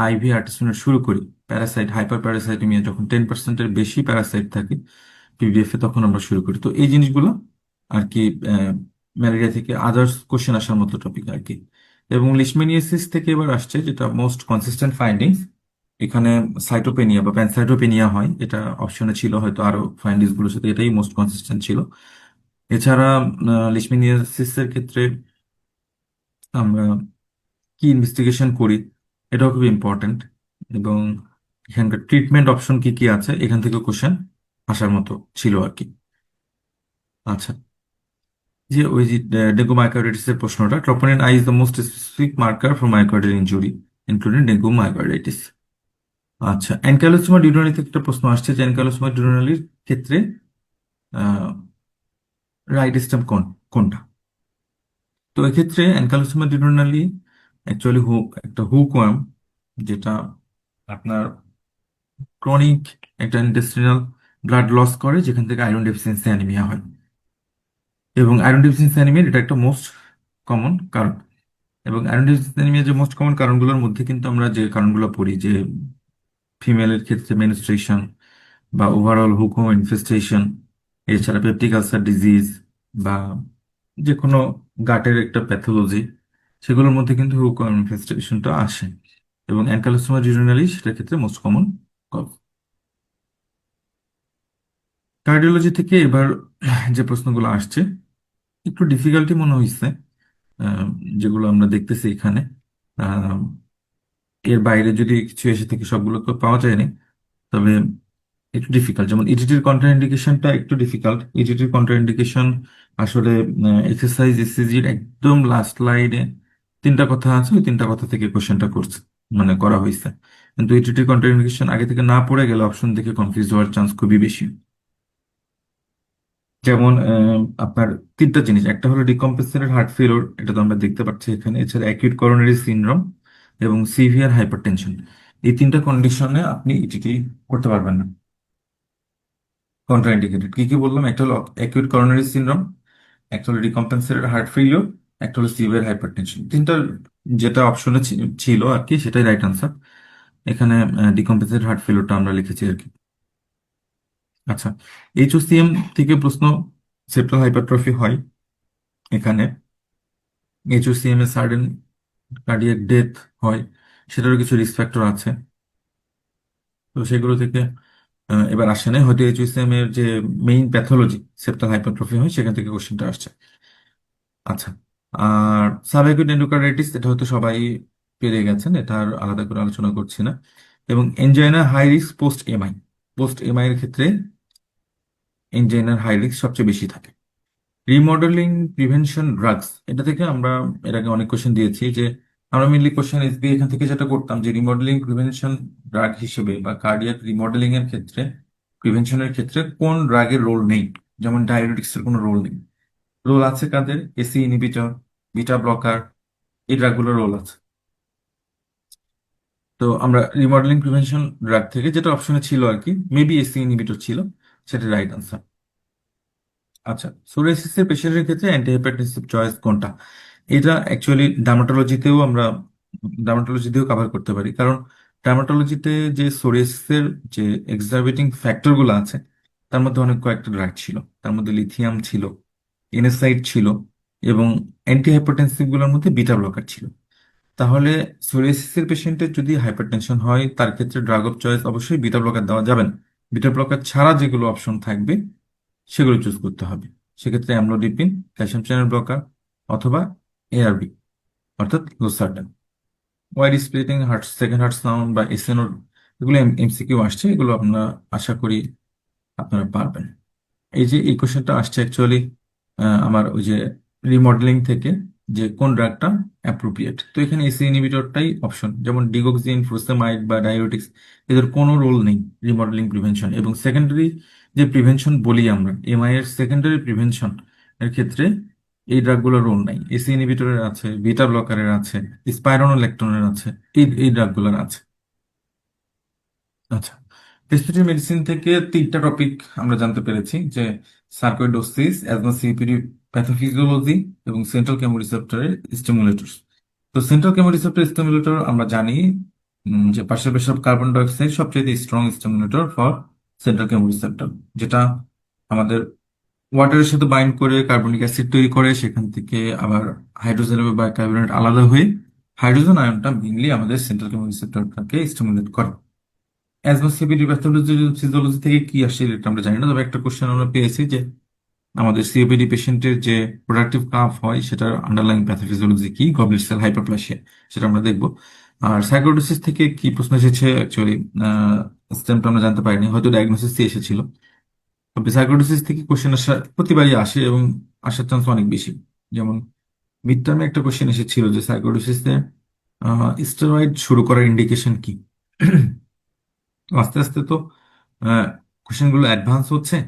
আইভি আর্টিসুনেট শুরু করি? প্যারাসাইট হাইপার প্যারাসাইটেমিয়া, যখন 10%-এর বেশি প্যারাসাইট থাকে পিভিএফ এ, তখন আমরা শুরু করি। তো এই জিনিসগুলো আর কি ম্যালেরিয়া থেকে আদার্স কোশ্চেন আসার মতো টপিক আর কি। এবং লিশমেনিয়াসিস থেকে এবার আসছে যেটা মোস্ট কনসিস্টেন্ট ফাইন্ডিংস, এখানে সাইটোপেনিয়া বা প্যানসাইটোপেনিয়া হয়। এটা অপশনে ছিল, হয়তো আরো ফাইন্ডিংস গুলোর সাথে এটাই মোস্ট কনসিস্টেন্ট ছিল। এছাড়া লিশমেনিয়াসিসের ক্ষেত্রে আমরা কি ইনভেস্টিগেশন করি, এটাও খুবই ইম্পর্টেন্ট। এবং এখানকার ট্রিটমেন্ট অপশন কি কি আছে, এখান থেকে কোশ্চেন আসার মতো ছিল আর কি। আচ্ছা, যে ওই যে ডেঙ্গু মায়োকার্ডিটিস এর প্রশ্নটা, troponin I is the most specific marker for myocardial injury including dengue myocarditis. আচ্ছা, অ্যানকাইলোসিমা ডিউডেনালি থেকে একটা প্রশ্ন আসছে যে অ্যানকাইলোসিমা ডিউডেনালির ক্ষেত্রে রাইট স্টেম কোনটা? তো এক্ষেত্রে অ্যানকাইলোসিমা ডিউডেনালি অ্যাকচুয়ালি একটা হুকওয়ার্ম, যেটা আপনার ক্রনিক একটা ইন্টেস্টিনাল ব্লাড লস করে, যেখান থেকে আয়রন ডেফিসিয়েন্সি অ্যানিমিয়া হয়। এবং আয়রন ডেফিসিয়েন্সি অ্যানিমিয়ার এটা একটা মোস্ট কমন কারণ। এবং আয়রন ডেফিসিয়েন্সি অ্যানিমিয়ার যে মোস্ট কমন কারণগুলোর মধ্যে কিন্তু আমরা যে কারণগুলো পড়ি, যে ফিমেলের ক্ষেত্রে মেনস্ট্রুয়েশন বা ওভারঅল হুকওয়ার্ম ইনফেস্টেশন, এছাড়া পেপটিক আলসার ডিজিজ বা যে কোনো গাটের একটা প্যাথোলজি, সেগুলোর মধ্যে কিন্তু হুকওয়ার্ম ইনফেস্টেশনটা আসে। এবং অ্যানকাইলোসিমা রিউডিনালি সেটার ক্ষেত্রে মোস্ট কমন কজ। কার্ডিওলজি থেকে এবার যে প্রশ্নগুলো আসছে একটু ডিফিকাল্টি মনে হয়েছে, আহ, যেগুলো আমরা দেখতেছি এখানে। আহ, এর বাইরে যদি কিছু এসে থাকে, সবগুলো তো পাওয়া যায়নি, তবে একটু ডিফিকাল্ট। যেমন ইজিটির কন্ট্রা ইন্ডিকেশনটা একটু ডিফিকাল্ট। ইজিটির কন্ট্রা ইন্ডিকেশন আসলে এক্সারসাইজ ইসিজির একদম লাস্ট লাইনে তিনটা কথা আছে, ওই তিনটা কথা থেকে কোশ্চেনটা করছে, মানে করা হয়েছে। কিন্তু ইজিটির কন্ট্রা ইন্ডিকেশন আগে থেকে না পড়ে গেলে অপশন দেখে কনফিউজ হওয়ার চান্স খুবই বেশি। যেমন আপনার তিনটা জিনিস, একটা হলো ডিকম্পেনসেটেড হার্ট ফেলিওর, এটা তো আমরা দেখতে পাচ্ছি এখানে, এছাড়া অ্যাকিউট করোনারি সিনড্রোম এবং সিভিয়ার হাইপারটেনশন। এই তিনটা কন্ডিশনে আপনি ইটিটি করতে পারবেন না, কন্ট্রাইন্ডিকেটেড। কি কি বললাম? একটা হলো অ্যাকিউট করোনারি সিনড্রোম, একটা হলো ডিকম্পেনসেটেড হার্ট ফেলিওর, একটা হলো সিভিয়ার হাইপারটেনশন। তিনটা যেটা অপশনে ছিল আর কি, সেটাই রাইট আনসার। এখানে ডিকম্পেনসেটেড হার্ট ফেলিওরটা আমরা লিখেছি আর কি। আচ্ছা, এইচওসিএম থেকে প্রশ্ন, সেপ্টাল হাইপারট্রফি হয় এখানে, এইচওসিএম এ সাডেন কার্ডিয়াক ডেথ হয়, সেটারও কিছু রিস্ক ফ্যাক্টর আছে। তো সেগুলো থেকে এবার আসে না, হয়তো এইচওসিএম এর যে মেইন প্যাথোলজি সেপ্টাল হাইপারট্রফি হয়, সেখান থেকে কোশ্চেনটা আসছে। আচ্ছা, আর সাবঅ্যাকুট এন্ডোকার্ডাইটিস, এটা হয়তো সবাই পেরে গেছেন, এটা আর আলাদা করে আলোচনা করছি না। এবং angina high risk post MI, post MI এর ক্ষেত্রে এনজাইনার হাই রিস্ক সবচেয়ে বেশি থাকে। রিমডেলিং প্রিভেনশন ড্রাগস, এটা থেকে আমরা এর আগে অনেক কোশ্চেন দিয়েছি যে আমরা মেনলি কোশ্চেন এসবি এখান থেকে যেটা করতাম, যে রিমডেলিং প্রিভেনশন ড্রাগ হিসেবে বা কার্ডিয়াক রিমডেলিং এর ক্ষেত্রে, প্রিভেনশনের ক্ষেত্রে কোন ড্রাগের রোল নেই। যেমন ডায়াবেটিক্স এর কোনো রোল নেই, রোল আছে কাদের? এসি ইনহিবিটর, বিটা ব্লকার, এই ড্রাগগুলোর রোল আছে। তো আমরা রিমডেলিং প্রিভেনশন ড্রাগ থেকে যেটা অপশনে ছিল আর কি, মেবি এসি ইনহিবিটর ছিল, সেটা রাইট আনসার। আচ্ছা, সোরিয়াসিসের পেশেন্টের ক্ষেত্রে অ্যান্টিহাইপারটেনসিভ চয়েস কোনটা? এটা অ্যাকচুয়ালি ডার্মাটোলজিতেও আমরা, ডার্মাটোলজিতেও কভার করতে পারি, কারণ ডার্মাটোলজিতে যে সোরিয়াসিসের যে এক্সারবেটিং ফ্যাক্টরগুলো আছে, তার মধ্যে অনেক কয়েকটা ড্রাগ ছিল, তার মধ্যে লিথিয়াম ছিল, এনএসাইড ছিল, এবং অ্যান্টিহাইপারটেনসিভ গুলোর মধ্যে বিটা ব্লকার ছিল। তাহলে সোরিয়াসিসের পেশেন্টের যদি হাইপারটেনশন হয়, তার ক্ষেত্রে ড্রাগ অফ চয়েস অবশ্যই বিটা ব্লকার দেওয়া যাবে না। বিটা ব্লকার ছাড়া যেগুলো অপশন থাকবে সেগুলো চুজ করতে হবে। সেক্ষেত্রে অ্যামলোডিপিন, ক্যালসিয়াম চ্যানেল ব্লকার, অথবা এআরবি অর্থাৎ losartan. Wide splitting heart, second heart sound বা এসএনও, এগুলো এমসিকিউ আসছে, এগুলো আপনারা আশা করি আপনারা পারবেন। এই যে এই কোশ্চেনটা আসছে অ্যাকচুয়ালি আমার ওই যে রিমডেলিং থেকে, যে কোন ড্রাগটা অ্যাপ্রোপ্রিয়েট। তো এখানে এসি ইনহিবিটরটাই অপশন, যেমন ডিগোক্সিন, ফুরোসেমাইড বা ডায়োটিক্স, এদের কোনো রোল নেই রিমডেলিং প্রিভেনশন। এবং সেকেন্ডারি যে প্রিভেনশন বলি আমরা, এমআই এর সেকেন্ডারি প্রিভেনশন এর ক্ষেত্রে এই ড্রাগগুলোর রোল নাই। এসি ইনহিবিটরের আছে, বিটা ব্লকারের আছে, স্পাইরোনোলেকটোনের আছে, এই ড্রাগগুলোর আছে। আচ্ছা, রেসপিরেটরি মেডিসিন থেকে তিনটা টপিক আমরা জানতে পেরেছি, যে সার্কোইডোসিস, অ্যাজমা সিপিডি প্যাথোফিজিওলজি, এবং সেন্ট্রাল কেমোরিসেপ্টরের স্টিমুলেটর। তো সেন্ট্রাল কেমোরিসেপ্টর স্টিমুলেটর আমরা জানি যে পার্শ্ব পেশাব কার্বন ডাই অক্সাইড সবচেয়ে strong stimulator for central chemoreceptor, যেটা আমাদের ওয়াটারের সাথে বাইন্ড করে কার্বনিক অ্যাসিড তৈরি করে, সেখান থেকে আবার হাইড্রোজেন এবং বাইকার্বনেট আলাদা হয়ে হাইড্রোজেন আয়নটা মেইনলি আমাদের সেন্ট্রাল কেমোরিসেপ্টরটাকে স্টিমুলেট করে। অ্যাজমা সিপিডি প্যাথোলজি থেকে কি আসে এটা আমরা জানি না, তবে একটা কোশ্চেন আমরা পেয়েছি যে আমাদের সিওপিডি পেশেন্টের যে প্রোডাক্টিভ কাফ হয়, সেটার আন্ডারলাইং প্যাথোফিজিওলজি কি, গবলেট সেল হাইপারপ্লাসিয়া, সেটা আমরা দেখবো। আর সাইকোডিসিস থেকে কি প্রশ্ন এসেছে অ্যাকচুয়ালি, স্টেমটা আমরা জানতে পারিনি, হয়তো ডায়াগনোসিস এসেছিল। তবে সাইকোডিসিস থেকে কোশ্চেন আসা প্রতিবারই আসে, এবং আসার চান্স অনেক বেশি। যেমন মিড টার্মে একটা কোশ্চেন এসেছিল যে সাইকোডিসিসে স্টেরয়েড শুরু করার ইন্ডিকেশন কি। তো আস্তে আস্তে তো কোশ্চেনগুলো অ্যাডভান্স হচ্ছে,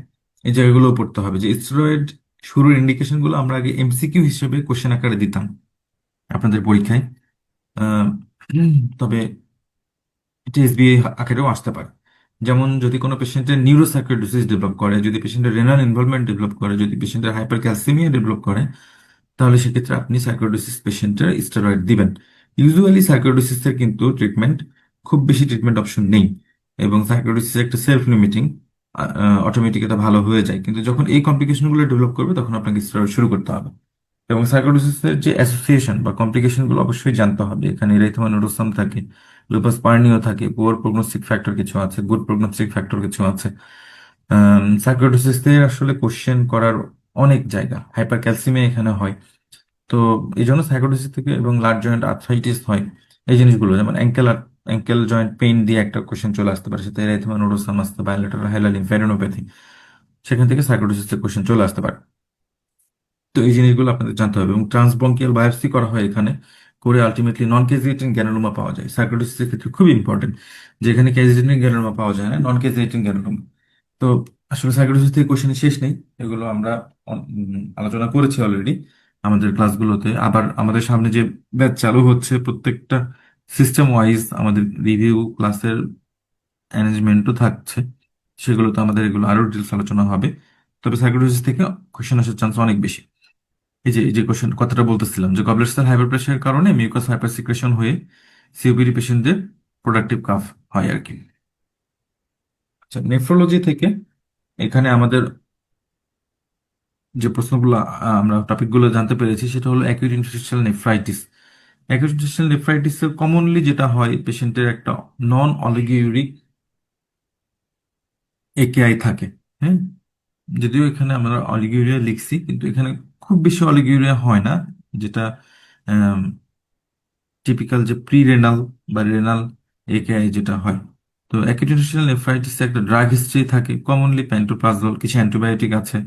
এই জায়গাগুলো পড়তে হবে, যে স্টেরয়েড শুরুর ইন্ডিকেশন গুলো আমরা আগে এমসিকিউ হিসেবে কোশ্চেন আকারে দিতাম আপনাদের পরীক্ষায়। আহ, তবে এটা এসবিআই আকারেও আসতে পারে। যেমন যদি কোনো পেশেন্টের নিউরোসাইকোডিসিস ডেভেলপ করে, যদি পেশেন্টের রেনাল ইনভলভমেন্ট ডেভেলপ করে, যদি পেশেন্টের হাইপার ক্যালসিমিয়া ডেভেলপ করে, তাহলে সেক্ষেত্রে আপনি সাইকোডিসিস পেশেন্টের স্টেরয়েড দিবেন। ইউজুয়ালি সাইকোডিসিসের কিন্তু ট্রিটমেন্ট, খুব বেশি ট্রিটমেন্ট অপশন নেই, এবং সাইকোডিসিস একটা সেলফ লিমিটিং, অটোমেটিক এটা ভালো হয়ে যায়। কিন্তু যখন এই কমপ্লিকেশনগুলো ডেভেলপ করবে, তখন আপনাকে স্টেরয়েড শুরু করতে হবে। এবং সাইকোডিসিসের যে অ্যাসোসিয়েশন বা কমপ্লিকেশন গুলো অবশ্যই জানতে হবে। এখানে ইরাইথোমানোডোসাম থাকে, লুপাস পার্নিও থাকে, পুয়ার প্রগনোস্টিক ফ্যাক্টর কিছু আছে, গুড প্রগনোস্টিক ফ্যাক্টর কিছু আছে। সাইকোডিসিসে আসলে কোশ্চেন করার অনেক জায়গা, হাইপার ক্যালসিমিয়া এখানে হয়। তো এই জন্য সাইকোডিসিস থেকে, এবং লার্জ জয়েন্ট আর্থ্রাইটিস হয়, এই জিনিসগুলো যেমন অ্যাঙ্কেল জয়েন্ট পেইন দিয়ে একটা কোশ্চেন চলে আসতে পারে, সেটা ইরাইথোমানোডোসাম আসতে, বায়োলেটারাল হাইলার লিম্ফ্যাডিনোপ্যাথি, সেখান থেকে সাইকোডিসিসের কোশ্চেন চলে আসতে পারে। তো এই জিনিসগুলো আপনাদের জানতে হবে। এবং ট্রান্সব্রঙ্কিয়াল বায়োপসি করা হয় এখানে, করে আলটিমেটলি নন কেজিয়েটিং গ্যানোলোমা পাওয়া যায়। সাইকোডিসিসের ক্ষেত্রে খুব ইম্পর্টেন্ট, যেখানে কেজিয়েটিং গ্যানোলোমা পাওয়া যায় না, নন কেজিয়েটিং গ্যানোলোমা। তো আসলে সাইকোলজি থেকে কোশ্চেন শেষ নেই, এগুলো আমরা আলোচনা করেছি অলরেডি আমাদের ক্লাসগুলোতে। আবার আমাদের সামনে যে ব্যাচ চালু হচ্ছে, প্রত্যেকটা সিস্টেম ওয়াইজ আমাদের রিভিউ ক্লাসের অ্যারেঞ্জমেন্টও থাকছে, সেগুলোতে আমাদের এগুলো আরো ডিটেলস আলোচনা হবে। তবে সাইকোলজি থেকে কোশ্চেন আসার চান্স অনেক বেশি। এই যে কোশ্চেন কথাটা বলতেছিলাম, যে গবলেট সেল হাইপার প্রেশারের কারণে মিউকাস হাইপার সিক্রেশন হয়ে সিওপিডি পেশেন্টদের প্রোডাক্টিভ কাফ হয় আর কি। আচ্ছা, নেফ্রোলজি থেকে এখানে আমাদের যে প্রশ্নগুলো আমরা টপিকগুলো জানতে পেরেছি, সেটা হলো acute interstitial nephritis. Acute interstitial নেফ্রাইটিসের কমনলি যেটা হয়, পেশেন্টের একটা নন অলিগোইউরিক একেআই থাকে। হ্যাঁ, যদিও এখানে আমরা অলিগোইউরিয়া লিখছি, কিন্তু এখানে খুব বেশি অলিগোইউরিয়া হয় না, যেটা টিপিক্যাল যে প্রি রেনাল বা রেনাল একেআই যেটা হয়। তো অ্যাকিউট ইন্টারস্টিশিয়াল নেফ্রাইটিসে একটা ড্রাগ হিস্ট্রি থাকে, কমনলি প্যান্টোপ্রাজোল, কিছু অ্যান্টিবায়োটিক আছে,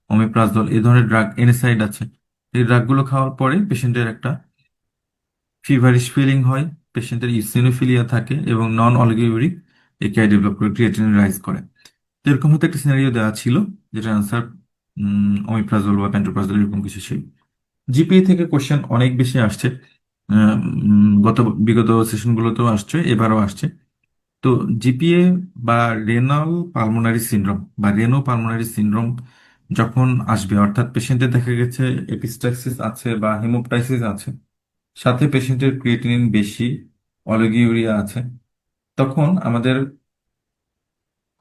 ওমিপ্রাজোল, এই ধরনের ড্রাগ, এনএসআইড আছে। এই ড্রাগগুলো খাওয়ার পরে পেশেন্টের একটা ফিভারিশ ফিলিং হয়, পেশেন্টের ইসিনোফিলিয়া থাকে এবং নন অলিগোইউরিক একেআই ডেভেলপ করে, ক্রিয়েটিনিন রাইজ করে। তো এরকম হয়তো একটা সিনারিও দেওয়া ছিল, যেটা আনসার ওমিপ্রাজোল বা প্যান্টোপ্রাজোল এরকম কিছু ছিল। জিপিএ থেকে কোশ্চেন অনেক বেশি আসছে, বিগত সেশনগুলোতেও আসছে, এবারও আসছে। তো জিপিএ বা রেনাল পালমোনারি সিনড্রোম বা রেনো পালমোনারি সিনড্রোম যখন আসবে, অর্থাৎ পেশেন্টের দেখা গেছে এপিস্টাক্সিস আছে বা হেমোপটাইসিস আছে, সাথে পেশেন্টের ক্রিয়েটিনিন বেশি, অলিগিউরিয়া আছে, তখন আমাদের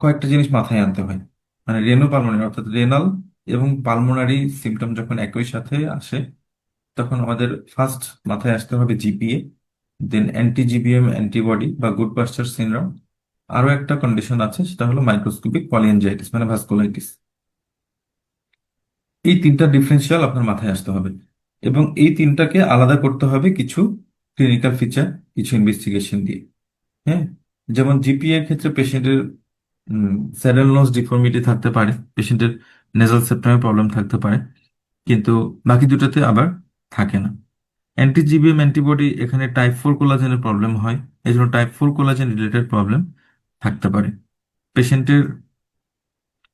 কয়েকটা জিনিস মাথায় আনতে হয়। মানে রেনো পালমোনারি অর্থাৎ রেনাল এবং পালমোনারি সিমটম যখন একই সাথে আসে, তখন আমাদের ফার্স্ট মাথায় আসতে হবে জিপিএ, দেন অ্যান্টি জিবিএম অ্যান্টিবডি বা গুড পাস্টার সিনড্রোম। আরো একটা কন্ডিশন আছে, সেটা হলো মাইক্রোস্কোপিক পলিএনজাইটিস মানে ভাস্কুলাইটিস। এই তিনটা ডিফারেন্সিয়াল আপনার মাথায় আসতে হবে, এবং এই তিনটাকে আলাদা করতে হবে কিছু ক্লিনিক্যাল ফিচার, কিছু ইনভেস্টিগেশন দিয়ে। হ্যাঁ, যেমন জিপিএ এর ক্ষেত্রে পেশেন্টের স্যাডেল নোজ ডিফর্মিটি থাকতে পারে, পেশেন্টের নেজাল সেপ্টামে প্রবলেম থাকতে পারে, কিন্তু বাকি দুটাতে আবার থাকে না। অ্যান্টি জিবিএম অ্যান্টিবডি এখানে টাইপ 4 কোলাজেনের প্রবলেম হয়, এই জন্য টাইপ 4 কোলাজেন রিলেটেড প্রবলেম থাকতে পারে। পেশেন্টের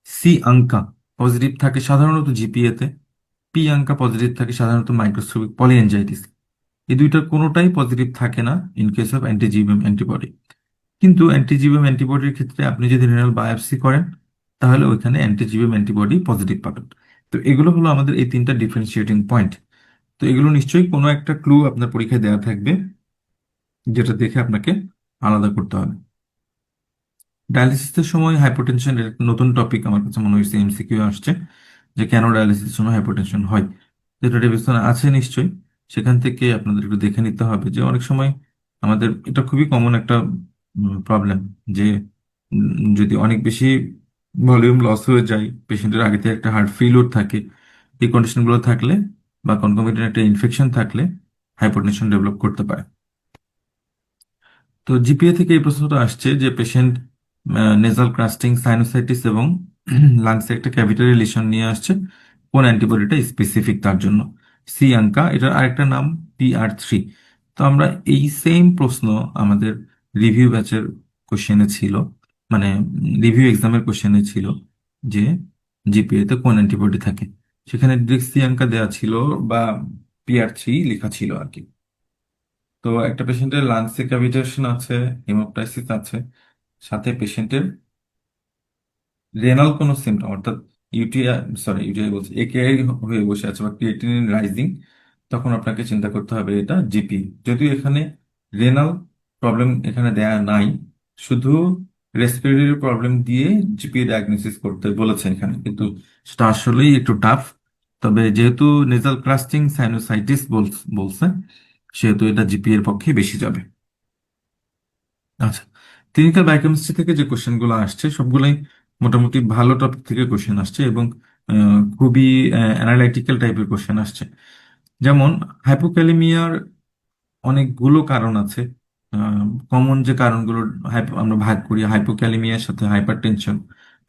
সি আঙ্কা পজিটিভ থাকে সাধারণত জিপিএ তে, পি আঙ্কা পজিটিভ থাকে সাধারণত মাইক্রোস্কোপিক পলিএনজাইটিস। এই দুইটার কোনোটাই পজিটিভ থাকে না ইন কেস অফ অ্যান্টিজিবিএম অ্যান্টিবডি। কিন্তু অ্যান্টিজিবিএম অ্যান্টিবডির ক্ষেত্রে আপনি যদি রেনাল বায়োপসি করেন, তাহলে ওইখানে অ্যান্টিজিবিএম অ্যান্টিবডি পজিটিভ পাবেন। তো এগুলো হলো আমাদের এই তিনটা ডিফারেন্সিয়েটিং পয়েন্ট। তো এগুলো নিশ্চয়ই কোনো একটা ক্লু আপনার পরীক্ষায় দেওয়া থাকবে, যেটা দেখে আপনাকে আলাদা করতে হবে। ডায়ালিসিসের সময় হাইপোটেনশন নতুন টপিক আমার কাছে মনে হয়েছে, এমসিকিউ আসছে যে কেন ডায়ালিসিসের সময় হাইপোটেনশন হয়। যেটা ডেভিশনে আছে নিশ্চয়ই, সেখান থেকে আপনাদের একটু দেখে নিতে হবে যে অনেক সময় আমাদের এটা খুবই কমন একটা প্রবলেম, যে যদি অনেক বেশি ভলিউম লস হয়ে যায়, পেশেন্টের আগে থেকে একটা হার্ট ফেলিওর থাকে, এই কন্ডিশনগুলো থাকলে বা কনকমিটেন্ট একটা ইনফেকশন থাকলে হাইপোটেনশন ডেভেলপ করতে পারে। তো জিপিএ থেকে এই প্রশ্নটা আসছে যে পেশেন্ট নেজাল ক্রাস্টিং, সাইনোসাইটিস এবং লাংসে একটা ক্যাভিটারি লিশন নিয়ে আসছে, কোন অ্যান্টিবডিটা স্পেসিফিক তার জন্য? সি আঙ্কা, এটার আরেকটা নাম PR3। তো আমরা এই সেম প্রশ্ন আমাদের রিভিউ ব্যাচের কোশ্চেনে ছিল, মানে রিভিউ এক্সামের কোশ্চেনে ছিল যে জিপিএ তে কোন অ্যান্টিবডি থাকে, সেখানে ডিরেক্ট সি আঙ্কা দেওয়া ছিল বা PR3 লেখা ছিল আর কি। তো একটা পেশেন্টের লাংসে ক্যাভিটেশন আছে, হেমোপটাইসিস আছে, সাথে পেশেন্টের রেনাল কোনো সিমটম অর্থাৎ ইউটিআই, সরি ইউটিআই বলছি, একেআই হয়ে বসে আছে বা ক্রিয়েটিনিন রাইজিং, তখন আপনাকে চিন্তা করতে হবে এটা জিপি। যদিও এখানে রেনাল প্রবলেম এখানে দেয়া নাই, শুধু রেসপিরেটরি প্রবলেম দিয়ে জিপি ডায়াগনোসিস করতে বলেছে এখানে, কিন্তু সেটা আসলেই একটু টাফ। তবে যেহেতু নেজাল ক্রাস্টিং সাইনোসাইটিস বলছে, সেহেতু এটা জিপি এর পক্ষে বেশি যাবে। আচ্ছা, ক্লিনিক্যাল বায়োকেমিস্ট্রি থেকে যে কোশ্চেনগুলো আসছে, সবগুলাই মোটামুটি ভালো টপিক থেকে কোশ্চেন আসছে এবং খুবই অ্যানালাইটিক্যাল টাইপের কোশ্চেন আসছে। যেমন হাইপোক্যালিমিয়ার অনেকগুলো কারণ আছে। কমন যে কারণগুলো আমরা ভাগ করি, হাইপোক্যালিমিয়ার সাথে হাইপারটেনশন,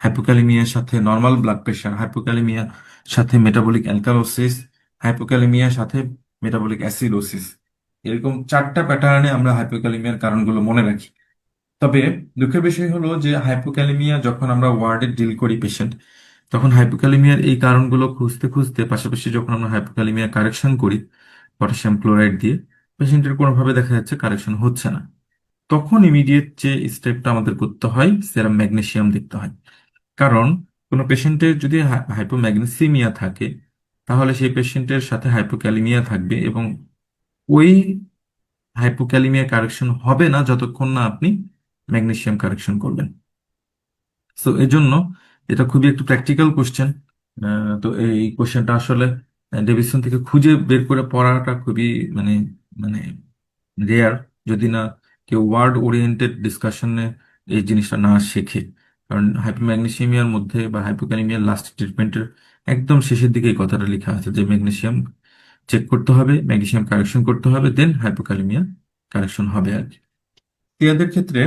হাইপোক্যালিমিয়ার সাথে নর্মাল ব্লাড প্রেশার, হাইপোক্যালিমিয়ার সাথে মেটাবলিক অ্যালকালোসিস, হাইপোক্যালিমিয়ার সাথে মেটাবলিক অ্যাসিডোসিস। এরকম 4টা প্যাটার্নে আমরা হাইপোক্যালিমিয়ার কারণগুলো মনে রাখি। তবে দুঃখের বিষয় হলো যে হাইপোক্যালেমিয়া যখন আমরা ওয়ার্ডে ডিল করি পেশেন্ট, তখন হাইপোক্যালেমিয়ার এই কারণগুলো খুঁজতে খুঁজতে পাশাপাশি যখন আমরা হাইপোক্যালেমিয়া কারেকশন করি পটাশিয়াম ক্লোরাইড দিয়ে, পেশেন্টের কোনোভাবে দেখা যাচ্ছে কারেকশন হচ্ছে না। তখন ইমিডিয়েট যে স্টেপটা আমাদের করতে হয়, সেরাম ম্যাগনেসিয়াম দেখতে হয়। কারণ কোনো পেশেন্টের যদি হাইপোম্যাগনেসিমিয়া থাকে, তাহলে সেই পেশেন্টের সাথে হাইপোক্যালিমিয়া থাকবে, এবং ওই হাইপোক্যালিমিয়া কারেকশন হবে না যতক্ষণ না আপনি ম্যাগনেসিয়াম কারেকশন করবেন। তো এই জন্য এটা খুবই একটু প্র্যাকটিক্যাল কোশ্চেন। তো এই কোশ্চেনটা আসলে ডেভিসন থেকে খুঁজে বের করে পড়াটা খুবই মানে মানে রেয়ার, যদি না কেউ ওয়ার্ড ওরিয়েন্টেড ডিসকাশনে এই জিনিসটা না শেখে। কারণ হাইপোম্যাগনেসিয়ামিয়ার মধ্যে বা হাইপোক্যালিমিয়ার লাস্ট ট্রিটমেন্টের একদম শেষের দিকে এই কথাটা লেখা আছে যে ম্যাগনেসিয়াম চেক করতে হবে, ম্যাগনেসিয়াম কারেকশন করতে হবে, দেন হাইপোক্যালিমিয়া কারেকশন হবে আর কি। এদের ক্ষেত্রে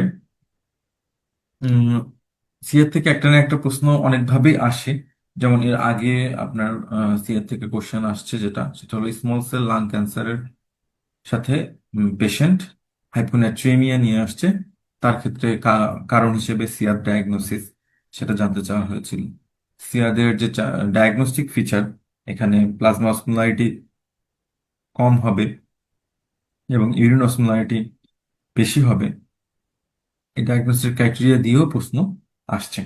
সিএর থেকে একটা না একটা প্রশ্ন অনেকভাবেই আসে। যেমন এর আগে আপনার সিএর থেকে কোশ্চেন আসছে, সেটা হলো স্মল সেল লাং ক্যান্সারের সাথে পেশেন্ট হাইপোনাট্রিমিয়া নিয়ে আসছে, তার ক্ষেত্রে কারণ হিসেবে সিয়ার ডায়াগনোসিস সেটা জানতে চাওয়া হয়েছিল। সিয়াদের যে ডায়াগনস্টিক ফিচার, এখানে প্লাজমা অসমোলারিটি কম হবে এবং ইউরিন অসমোলারিটি বেশি হবে, এই ডায়াগনস্টিক ক্রাইটেরিয়া দিয়েও প্রশ্ন আসছে।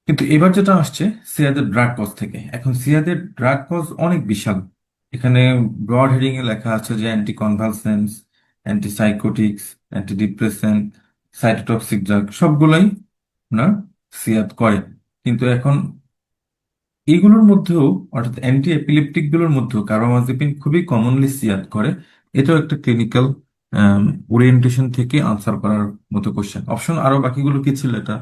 কিন্তু এবার যেটা আসছে সিয়াদের ড্রাগ কজ থেকে। এখন সিয়াদের ড্রাগ কজ অনেক বিশাল। এখানে ব্রড হেডিং এ লেখা আছে যে anticonvulsants, antipsychotics, antidepressant, cytotoxic drug সবগুলাই আপনার সিয়াদ করে। কিন্তু এখন এইগুলোর মধ্যেও, অর্থাৎ অ্যান্টি এপিলেপটিক গুলোর মধ্যেও কার্বামাজিপিন খুবই কমনলি সিয়াদ করে। এটাও একটা ক্লিনিক্যাল ওরিয়েন্টেশন থেকে আনসার করার মতো কোশ্চেন। অপশন আরো বাকিগুলো কি ছিল এটা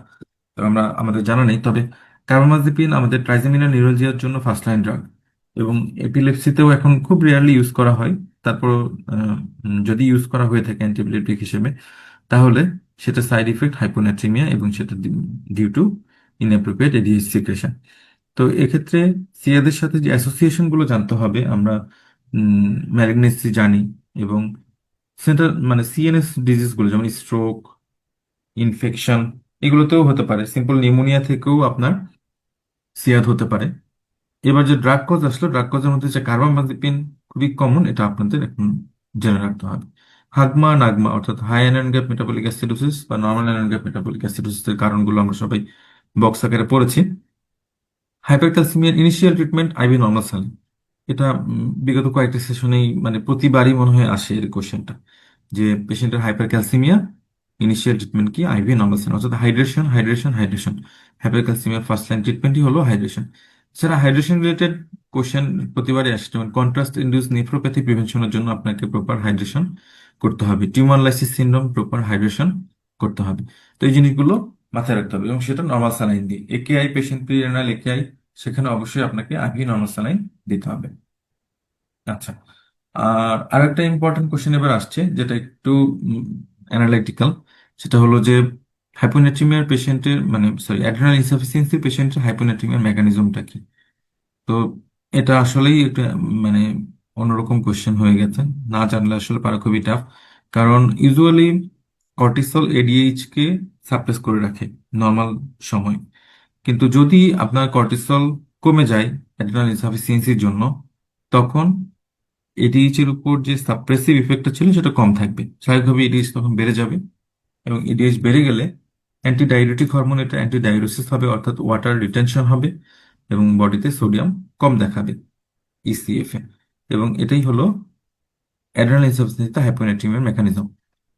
তো আমাদের জানা নেই। তবে কার্বামাজিপিন আমাদের ট্রাইজেমিনাল নিউরোলজিয়ার জন্য ফার্স্ট লাইন ড্রাগ, এবং এপিলেপসিতেও এখন খুব রেয়ারলি ইউজ করা হয়। তারপর যদি ইউজ করা হয়ে থাকে অ্যান্টিএপিলেপটিক হিসেবে, তাহলে সেটা সাইড ইফেক্ট হাইপোনাট্রিমিয়া, এবং সেটা due to inappropriate ADH secretion. তো এক্ষেত্রে সিয়াদের সাথে যে অ্যাসোসিয়েশন গুলো জানতে হবে। আমরা ম্যালিগনেন্সি জানি, এবং সেন্টার মানে সিএনএস ডিজিজ গুলো যেমন স্ট্রোক, ইনফেকশন, এগুলোতেও হতে পারে। সিম্পল নিউমোনিয়া থেকেও আপনার সিয়াদ হতে পারে। এবার যে ড্রাগ কজ আসলো, ড্রাগ কজের মধ্যে যে কার্বামাজিপিন খুবই কমন, এটা আপনাদের এখন জেনে রাখতে হবে। হাগমা নাগমা অর্থাৎ high anion gap metabolic acidosis বা নর্মাল এনএন গ্যাপ মেটাবলিক অ্যাসিডোসিসের কারণগুলো আমরা সবাই বক্স আকারে পড়েছি। হাইপারক্যালসিমিয়ার initial treatment IV normal saline. এটা বিগত কয়েকটা সেশনেই মানে প্রতিবারই মনে হয় আসে এর কোশ্চেনটা, যে পেশেন্টের হাইপারক্যালসিমিয়া ইনিশিয়াল ট্রিটমেন্ট কি, আইভি নর্মাল স্যালাইন, অর্থাৎ হাইড্রেশন হাইড্রেশন হাইড্রেশন। হাইপারক্যালসিমিয়ার ফার্স্ট লাইন ট্রিটমেন্টই হলো হাইড্রেশন। এছাড়া হাইড্রেশন রিলেটেড কোশ্চেন প্রতিবারই আসে, যেমন কন্ট্রাস্ট ইনডিউস নেফ্রোপ্যাথি প্রিভেনশনের জন্য আপনাকে প্রপার হাইড্রেশন করতে হবে, tumour lysis syndrome proper hydration করতে হবে। তো এই জিনিসগুলো মাথায় রাখতে হবে, এবং সেটা নর্মাল স্যালাইন দিয়ে। একেআই পেশেন্ট প্রি রেনাল একেআই, সেখানে অবশ্যই আপনাকে আইভি নর্মাল স্যালাইন দিতে হবে। আচ্ছা, আর আরেকটা ইম্পর্টেন্ট কোশ্চেন এবার আসছে, যেটা একটু অ্যানালাইটিক্যাল। সেটা হলো যে হাইপোনাট্রিমিয়ার পেশেন্টের মানে সরি অ্যাড্রেনাল ইনসাফিসিয়েন্সি পেশেন্টের হাইপোনাট্রিমিয়ার মেকানিজমটা কি। তো এটা আসলেই একটা মানে অন্যরকম কোশ্চেন হয়ে গেছে, না জানলে আসলে পারা খুবই টাফ। কারণ ইউজুয়ালি কর্টিসল এডিএইচ কে সাপ্রেস করে রাখে নর্মাল সময়। কিন্তু যদি আপনার কর্টিসল কমে যায় অ্যাড্রিনাল ইনসাফিসিয়েন্সির জন্য, তখন এডিএইচ এর উপর যে সাপ্রেসিভ ইফেক্টটা ছিল সেটা কম থাকবে, স্বাভাবিকভাবে এডিএইচ তখন বেড়ে যাবে। এবং এডিএইচ বেড়ে গেলে অ্যান্টি ডাইউরেটিক হরমোন, এটা অ্যান্টি ডাইউরেসিস হবে, অর্থাৎ ওয়াটার রিটেনশন হবে, এবং বডিতে সোডিয়াম কম দেখাবে ইসিএফ এ। এবং এটাই হলো অ্যাড্রিনাল ইনসাফিসিয়েন্সিতে হাইপোনাট্রিমিয়ার মেকানিজম।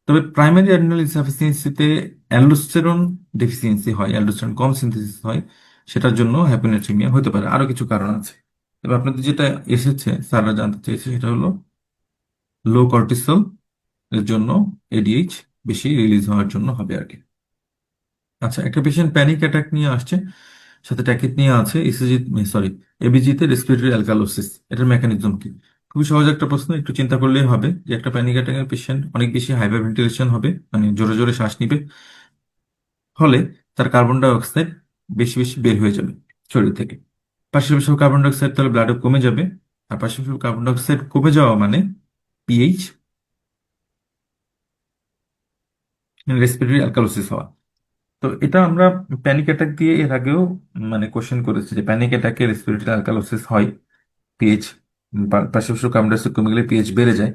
তবে প্রাইমারি অ্যাড্রিনাল ইনসাফিসিয়েন্সিতে অ্যালডোস্টেরন ডেফিসিয়েন্সি হয়, অ্যালডোস্টেরন কম সিনথেসিস হয়, সেটার জন্য হাইপোনাট্রিমিয়া হতে পারে। আরো কিছু কারণ আছে। তবে আপনাদের যেটা এসেছে, স্যাররা জানতে চেয়েছে, সেটা হলো লো কর্টিসল এর জন্য এডিএইচ বেশি রিলিজ হওয়ার জন্য হবে আর কি। আচ্ছা, একটা পেশেন্ট প্যানিক অ্যাটাক নিয়ে আসছে, সাথে ট্যাকিট নিয়ে আছে, ইসিজি সরি এবিজিতে রেসপিরেটরি অ্যালকালোসিস, এটার মেকানিজম কি। খুবই সহজ একটা প্রশ্ন, একটু চিন্তা করলেই হবে যে একটা প্যানিক অ্যাটাকের পেশেন্ট অনেক বেশি হাইপার ভেন্টিলেশন হবে, মানে জোরে জোরে শ্বাস নিবে, ফলে তার কার্বন ডাই অক্সাইড বেশি বেশি বের হয়ে যাবে শরীর থেকে। পাশাপাশি কার্বন ডাই অক্সাইড তাহলে ব্লাডে কমে যাবে, আর পাশাপাশি কার্বন ডাই অক্সাইড কমে যাওয়া মানে পিএইচ রেসপিরেটরি অ্যালকালোসিস হওয়া। তো এটা আমরা প্যানিক অ্যাটাক দিয়ে এর আগেও মানে কোশ্চেন করেছি যে প্যানিক অ্যাটাকে রেসপিরেটরি অ্যালকালোসিস হয়, পিএইচ পার্শ্ববর্তী কার্বন ডাই অক্সাইড কমে গেলে পিএইচ বেড়ে যায়।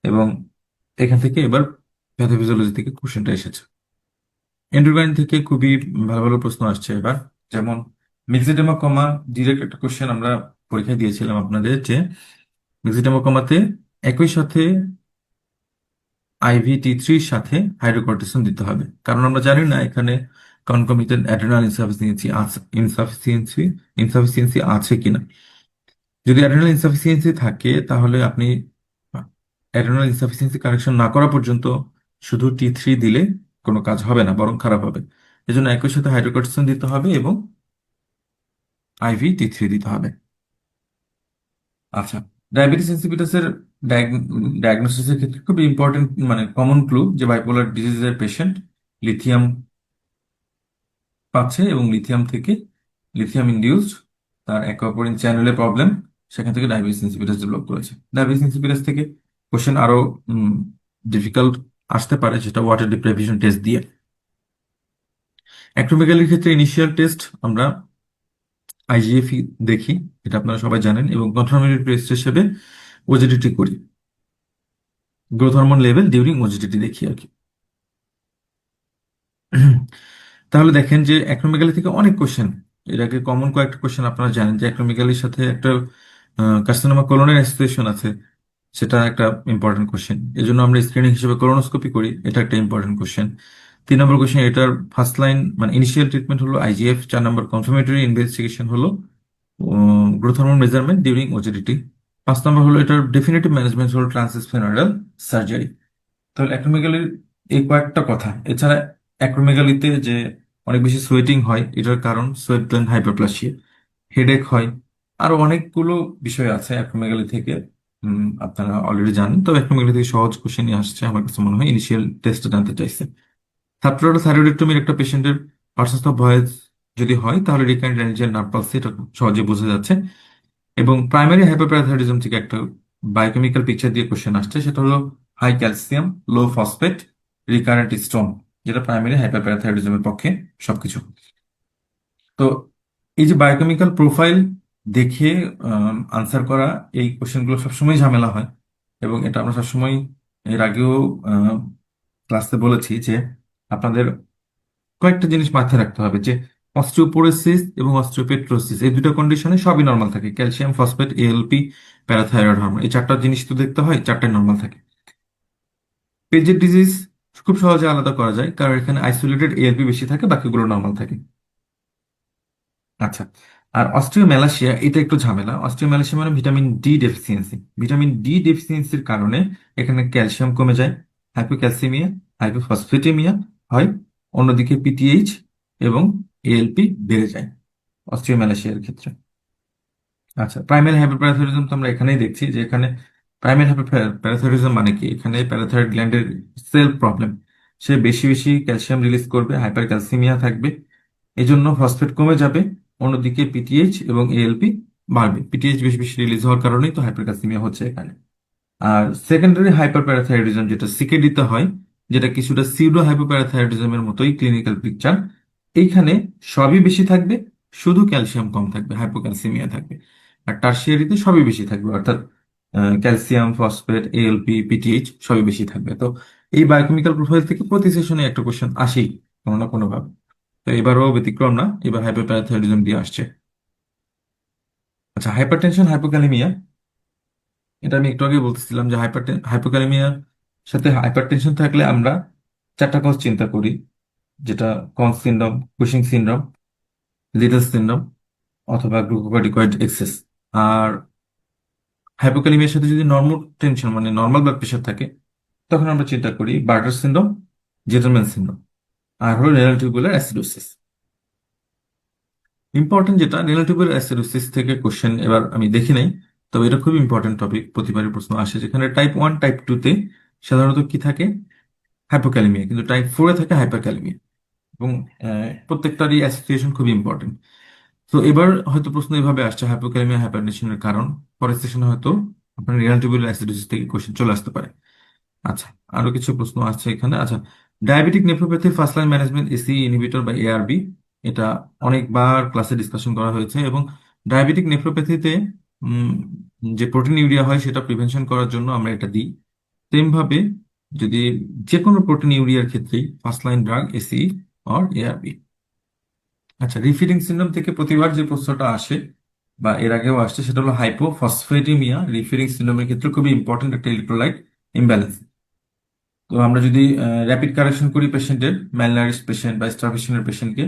এবং এখান থেকে এবার প্যাথোফিজিওলজি থেকে কোশ্চেনটা এসেছে। এন্ডোক্রাইন থেকে খুবই ভালো ভালো প্রশ্ন আসছে এবার। যেমন মিক্সিডেমা কমা, ডিরেক্ট একটা কোশ্চেন আমরা পরীক্ষায় দিয়েছিলাম আপনাদের, যে মিক্সিডেমা কমাতে একই সাথে আইভি T3 সাথে হাইড্রোকর্টিসন দিতে হবে, কারণ আমরা জানি না এখানে কনকমিটেন্ট অ্যাড্রেনাল ইনসাফিসিয়েন্সি আছে কিনা। যদি অ্যাড্রেনাল ইনসাফিসিয়েন্সি থাকে তাহলে আপনি অ্যাড্রেনাল ইনসাফিসিয়েন্সি কারেকশন না করা পর্যন্ত শুধু T3 দিলে কোনো কাজ হবে না, বরং খারাপ হবে। এজন্য একই সাথে হাইড্রোকর্টিসন দিতে হবে এবং IV T3 দিতে হবে। আচ্ছা, ডায়াবেটিস ইনসিপিটাসের ডায়াগনোসিসের ক্ষেত্রে খুবই ইম্পর্টেন্ট মানে কমন ক্লু যে বাইপোলার ডিজিজের পেশেন্ট লিথিয়াম পাচ্ছে এবং লিথিয়াম থেকে লিথিয়াম ইনডিউসড তার অ্যাকোয়াপোরিন চ্যানেলে প্রবলেম, সেখান থেকে ডায়াবেটিস ইনসিপিটাস ডেভেলপ করেছে। ডায়াবেটিস ইনসিপিটাস থেকে কোশ্চেন আরো ডিফিকাল্ট আসতে পারে, যেটা ওয়াটার ডিপ্রাইভেশন টেস্ট দিয়ে। অ্যাক্রোমেগালির ক্ষেত্রে ইনিশিয়াল টেস্ট আমরা IGF দেখি, এটা আপনারা সবাই জানেন, এবং কনফার্মেটরি টেস্ট হিসেবে ওজিডিটি করি, গ্রোথ হরমোন লেভেল ডিউরিং ওজিডিটি দেখি আর কি। তাহলে দেখেন যে অ্যাক্রোমেগালি থেকে অনেক কোশ্চেন, এর আগে কমন কয়েকটা কোশ্চেন আপনারা জানেন যে অ্যাক্রোমেগালির সাথে একটা কার্সিনোমা কোলনের অ্যাসোসিয়েশন আছে, সেটা একটা ইম্পর্টেন্ট কোশ্চেন। এই জন্য আমরা স্ক্রিনিং হিসেবে কোলোনোস্কোপি করি, এটা একটা ইম্পর্টেন্ট কোশ্চেন। 3 নম্বর কোশ্চেন, এটার ফার্স্ট লাইন মানে ইনিশিয়াল ট্রিটমেন্ট হলো IGF। 4 নম্বর কনফার্মেটরি ইনভেস্টিগেশন হলো গ্রোথ হরমোন মেজারমেন্ট ডিউরিং ওজিডিটি। 5 নম্বর হলো এটার ডেফিনেটিভ ম্যানেজমেন্ট হলো ট্রান্সস্ফেনরাল সার্জারি। তাহলে অ্যাক্রোমেগালির এই কয়েকটা কথা। এছাড়া অ্যাক্রোমেগালিতে যে অনেক বেশি সোয়েটিং হয়, এটার কারণ সোয়েট গ্ল্যান্ড হাইপারপ্লাসিয়া, হেডেক হয়, আরো অনেকগুলো বিষয় আছে অ্যাক্রোমেগালি থেকে। আপনারা অলরেডি জানেন, তবে অ্যাক্রোমেগালি থেকে সহজ কোশ্চেনই আসছে আমার কাছে মনে হয়, ইনিশিয়াল টেস্টে জানতে চাইছে। সাবক্লিনিক্যাল থাইরয়েডেক্টমির একটা পেশেন্টের পার্সেন্স অফ ভয়েস যদি হয় তাহলে রিকারেন্ট রেনিজের নার্ভ পালসে এটা খুব সহজে বোঝা যাচ্ছে। এবং প্রাইমারি হাইপারপ্যারাথাইরয়েডিজম থেকে একটা বায়োকেমিক্যাল পিকচার দিয়ে কোশ্চেন আসছে, সেটা হলো হাই ক্যালসিয়াম, লো ফসফেট, রিকারেন্ট স্টোন, যেটা প্রাইমারি হাইপারপ্যারাথাইরয়েডিজমের পক্ষে সবকিছু। তো এই যে বায়োকেমিক্যাল প্রোফাইল দেখে আনসার করা, এই কোশ্চেনগুলো সবসময় ঝামেলা হয়। এবং এটা আমরা সবসময় এর আগেও ক্লাসে বলেছি যে আপনাদের কয়েকটা জিনিস মাথায় রাখতে হবে, যে অস্টিওপোরোসিস এবং অস্টিওপেট্রোসিস এই দুটো কন্ডিশনে সবই নর্মাল থাকে, calcium, phosphate, ALP, parathyroid hormone, এই চারটা জিনিস তো দেখতে হয়, চারটাই নর্মাল থাকে। পেজের ডিজিজ খুব সহজে আলাদা করা যায়, কারণ এখানে আইসোলেটেড ALP বেশি থাকে, বাকিগুলো নর্মাল থাকে। আচ্ছা, আর অস্টিওম্যালাসিয়া এটা একটু ঝামেলা। অস্টিওম্যালাসিয়া মানে vitamin D deficiency. Vitamin D ডেফিসিয়েন্সির কারণে এখানে ক্যালসিয়াম কমে যায়, হাইপোক্যালসিমিয়া, হাইপোফসফেটেমিয়া হয়, অন্যদিকে PTH এবং ALP বেড়ে যায় অস্টিওম্যালাসিয়ার ক্ষেত্রে। আচ্ছা, প্রাইমারি হাইপারপ্যারাথাইরয়েডিজম তো আমরা এখানেই দেখছি যে এখানে প্রাইমারি হাইপারপ্যারাথাইরয়েডিজম মানে কি, এখানে প্যারাথাইরয়েড গ্ল্যান্ডের সেল প্রবলেম, সে বেশি বেশি ক্যালসিয়াম রিলিজ করবে, হাইপার ক্যালসিমিয়া থাকবে, এজন্য ফসফেট কমে যাবে। অন্যদিকে PTH এবং ALP বাড়বে, PTH বেশি বেশি রিলিজ হওয়ার কারণেই তো হাইপার ক্যালসিমিয়া হচ্ছে এখানে। আর সেকেন্ডারি হাইপারপ্যারাথাইরয়েডিজম যেটা CKD-তে হয়, যেটা কিছুটা সিউডো হাইপোপ্যারাথাইরয়েডিজমের মতোই ক্লিনিক্যাল পিকচার, এইখানে সবই বেশি থাকবে, শুধু ক্যালসিয়াম কম থাকবে, হাইপোক্যালসিমিয়া থাকবে। আর টারশিয়ারিতে সবই বেশি থাকবে, অর্থাৎ ক্যালসিয়াম, ফসফেট, ALP, PTH সবই বেশি থাকবে। তো এই বায়োকেমিক্যাল প্রোফাইল থেকে প্রতি সেশনে একটা কোশ্চেন আসেই কোনো না কোনো ভাবে। তো এবারও ব্যতিক্রম না, এবার হাইপারপ্যারাথাইরয়েডিজম দিয়ে আসছে। আচ্ছা, হাইপারটেনশন, হাইপোক্যালেমিয়া, এটা আমি একটু আগে বলতেছিলাম যে হাইপোক্যালেমিয়ার সাথে হাইপারটেনশন থাকলে আমরা চারটা কজ চিন্তা করি, যেটা cons syndrome, Cushing syndrome, little syndrome, অথবা গ্লুকোকর্টিকয়েড এক্সেস। আর হাইপোক্যালেমিয়ার সাথে যদি নর্মাল টেনশন মানে নর্মাল ব্লাড প্রেশার থাকে, তখন আমরা চিন্তা করি বার্টার সিনড্রোম, জেন্টলম্যান সিনড্রোম, আর হলো রেনাল টিউবুলার অ্যাসিডোসিস। ইম্পর্টেন্ট যেটা রেনাল টিউবুলার অ্যাসিডোসিস থেকে কোশ্চেন এবার আমি দেখি নাই, তবে এটা খুব ইম্পর্টেন্ট টপিক, প্রতিবারই প্রশ্ন আসে, যেখানে টাইপ 1 টাইপ 2-তে সাধারণত কি থাকে, হাইপোক্যালেমিয়া, কিন্তু টাইপ 4-এ থাকে হাইপারক্যালেমিয়া। এবং প্রত্যেকটারই অ্যাসোসিয়েশন খুবই ইম্পর্টেন্ট। তো এবার হয়তো প্রশ্ন এভাবে আসছে হাইপোক্যালেমিয়া হাইপারটেনশনের কারণ, পরের সেশনে হয়তো আপনার রিনাল টিউবুলার অ্যাসিডোসিস থেকে কোশ্চেন চলে আসতে পারে। আচ্ছা, আরো কিছু প্রশ্ন আছে এখানে। আচ্ছা, diabetic nephropathy first line management, AC inhibitor বা এআরবি, এটা অনেকবার ক্লাসে ডিসকাশন করা হয়েছে। এবং ডায়াবেটিক নেফ্রোপ্যাথিতে যে প্রোটিন ইউরিয়া হয় সেটা প্রিভেনশন করার জন্য আমরা এটা দিই। সেম ভাবে যদি যে কোনো প্রোটিন ইউরিয়ার ক্ষেত্রেই first line drug AC or ARB. আচ্ছা, রিফিডিং সিন্ড্রোম থেকে প্রতিবার যে প্রশ্নটা আসে বা এর আগেও আসছে সেটা হলো হাইপোফসফেটিমিয়া। রিফিডিং সিন্ড্রোমের ক্ষেত্রে খুবই ইম্পর্টেন্ট একটা ইলেক্ট্রোলাইট ইমব্যালেন্স। তো আমরা যদি র্যাপিড কারেকশন করি পেশেন্টের, ম্যালনারিশ পেশেন্ট বা স্টারভেশনের পেশেন্টকে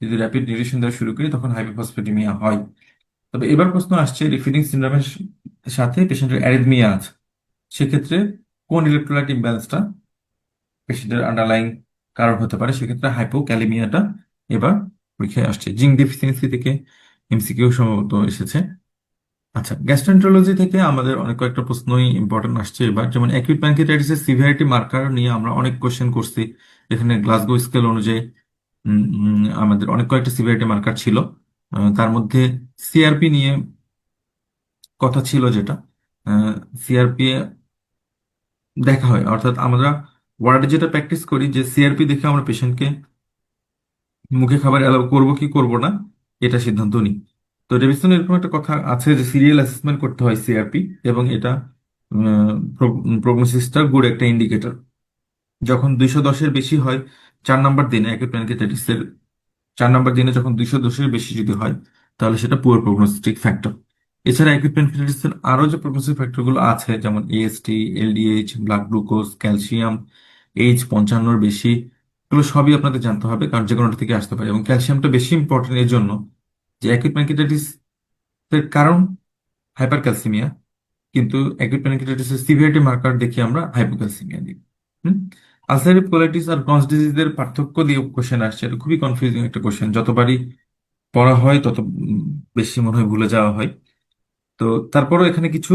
যদি র্যাপিড নিউট্রিশন দেওয়া শুরু করি তখন হাইপোফসফেটিমিয়া হয়। তবে এবার প্রশ্ন আসছে রিফিডিং সিন্ড্রোমের সাথে পেশেন্টের অ্যারিথমিয়া আছে, সেক্ষেত্রে কোন ইলেকট্রোলাইট ইমব্যালেন্সটা পেশেন্টের আন্ডারলাইং কারণ হতে পারে? সেক্ষেত্রে হাইপোক্যালেমিয়াটা এবার পরীক্ষায় আসছে। জিঙ্ক ডেফিসিয়েন্সি থেকে এমসিকিউ সম্ভবত এসেছে। আচ্ছা, গ্যাস্ট্রোএন্টারোলজি থেকে আমাদের অনেক কয়েকটা প্রশ্নই ইম্পর্টেন্ট আসছে এবার, যেমন অ্যাকিউট প্যানক্রিয়াটাইটিসের সিভিয়ারিটি মার্কার নিয়ে আমরা অনেক কোশ্চেন করছি। এখানে গ্লাসগো স্কেল অনুযায়ী আমাদের অনেক কয়েকটা সিভিয়ারিটি মার্কার ছিল। তার মধ্যে সিআরপি নিয়ে কথা ছিল, যেটা সিআরপি দেখা হয়, অর্থাৎ আমরা ওয়ার্ডে যেটা প্র্যাকটিস করি যে সিআরপি দেখে আমরা পেশেন্টকে মুখে খাবার অ্যালাউ করবো কি করব না এটা সিদ্ধান্ত নিই। তো রেভিশনে এরকম একটা কথা আছে যে সিরিয়াল অ্যাসেসমেন্ট করতে হয় সিআরপি, এবং এটা প্রগনোসিসটার গুড একটা ইন্ডিকেটর। যখন 210-এর বেশি হয় 4 নম্বর দিনে, অ্যাকিউট প্যানক্রিয়াটাইটিসের 4 নম্বর দিনে যখন 210-এর বেশি যদি হয় তাহলে সেটা পুয়ার প্রগনোস্টিক ফ্যাক্টর। এছাড়া অ্যাকিউট প্যানক্রিয়াটাইটিসের আরো যে প্রগনোস্টিক ফ্যাক্টরগুলো আছে, যেমন AST, LDH, blood glucose, calcium, age 55-এর বেশি, এগুলো সবই আপনাদের জানতে হবে, কারণ যে কোনোটা থেকে আসতে পারে। এবং ক্যালসিয়ামটা বেশি ইম্পর্টেন্ট এর জন্য যে অ্যাকিউট প্যানক্রিয়াটাইটিস এর কারণ হাইপার ক্যালসিমিয়া, কিন্তু অ্যাকিউট প্যানক্রিয়াটাইটিসের সিভিয়ারিটি মার্কার দেখি আমরা হাইপোক্যালসিমিয়া দিই। আলসারেটিভ কোলাইটিস আর ক্রন্স ডিজিজের পার্থক্য দিয়ে কোশ্চেন আসছে, এটা খুবই কনফিউজিং একটা কোশ্চেন। যতবারই পড়া হয় তত বেশি মনে হয় ভুলে যাওয়া হয়। তো তারপরও এখানে কিছু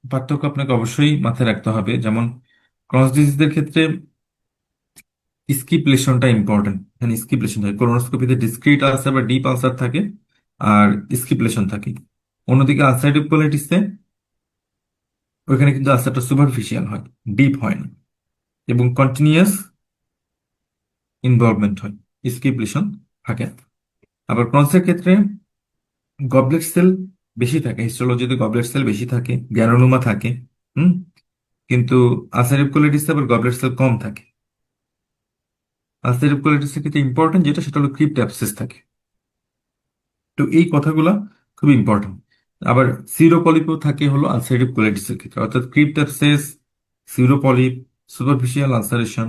পার্থক্য আপনাকে অবশ্যই মাথায় রাখতে হবে, যেমন ক্রস ডিজিজের ক্ষেত্রে স্কিপ লেশনটা ইম্পর্টেন্ট। এখানে স্কিপ লেশন থাকে, কোলোনোস্কোপিতে ডিসক্রিট আলসার বা ডিপ আলসার থাকে, আর স্কিপ লেশন থাকে। অন্যদিকে আলসারেটিভ কোলাইটিসে ওইখানে কিন্তু আলসারটা সুপারফিশিয়াল হয়, ডিপ হয় না, এবং কন্টিনিউয়াস ইনভলভমেন্ট হয়, স্কিপ লেশন থাকে না। আবার ক্রন্সের ক্ষেত্রে গবলেট সেল বেশি থাকে, হিস্টোলজিতে গবলেট সেল বেশি থাকে, গ্যানোলোমা থাকে। হুম কিন্তু আলসারেটিভ কোলাইটিসে আবার গবলেট সেল কম থাকে। আলসারেটিভ কোলাইটিসের ক্ষেত্রে ইম্পর্টেন্ট যেটা, সেটা হলো ক্রিপ্ট অ্যাবসেস থাকে। তো এই কথাগুলো খুব ইম্পর্টেন্ট। আবার সিরোপলিপও থাকে হলো আলসারেটিভ কোলাইটিসের ক্ষেত্রে, অর্থাৎ ক্রিপ্ট অ্যাবসেস, সিরোপলিপ, সুপারফিশিয়াল আলসারেশন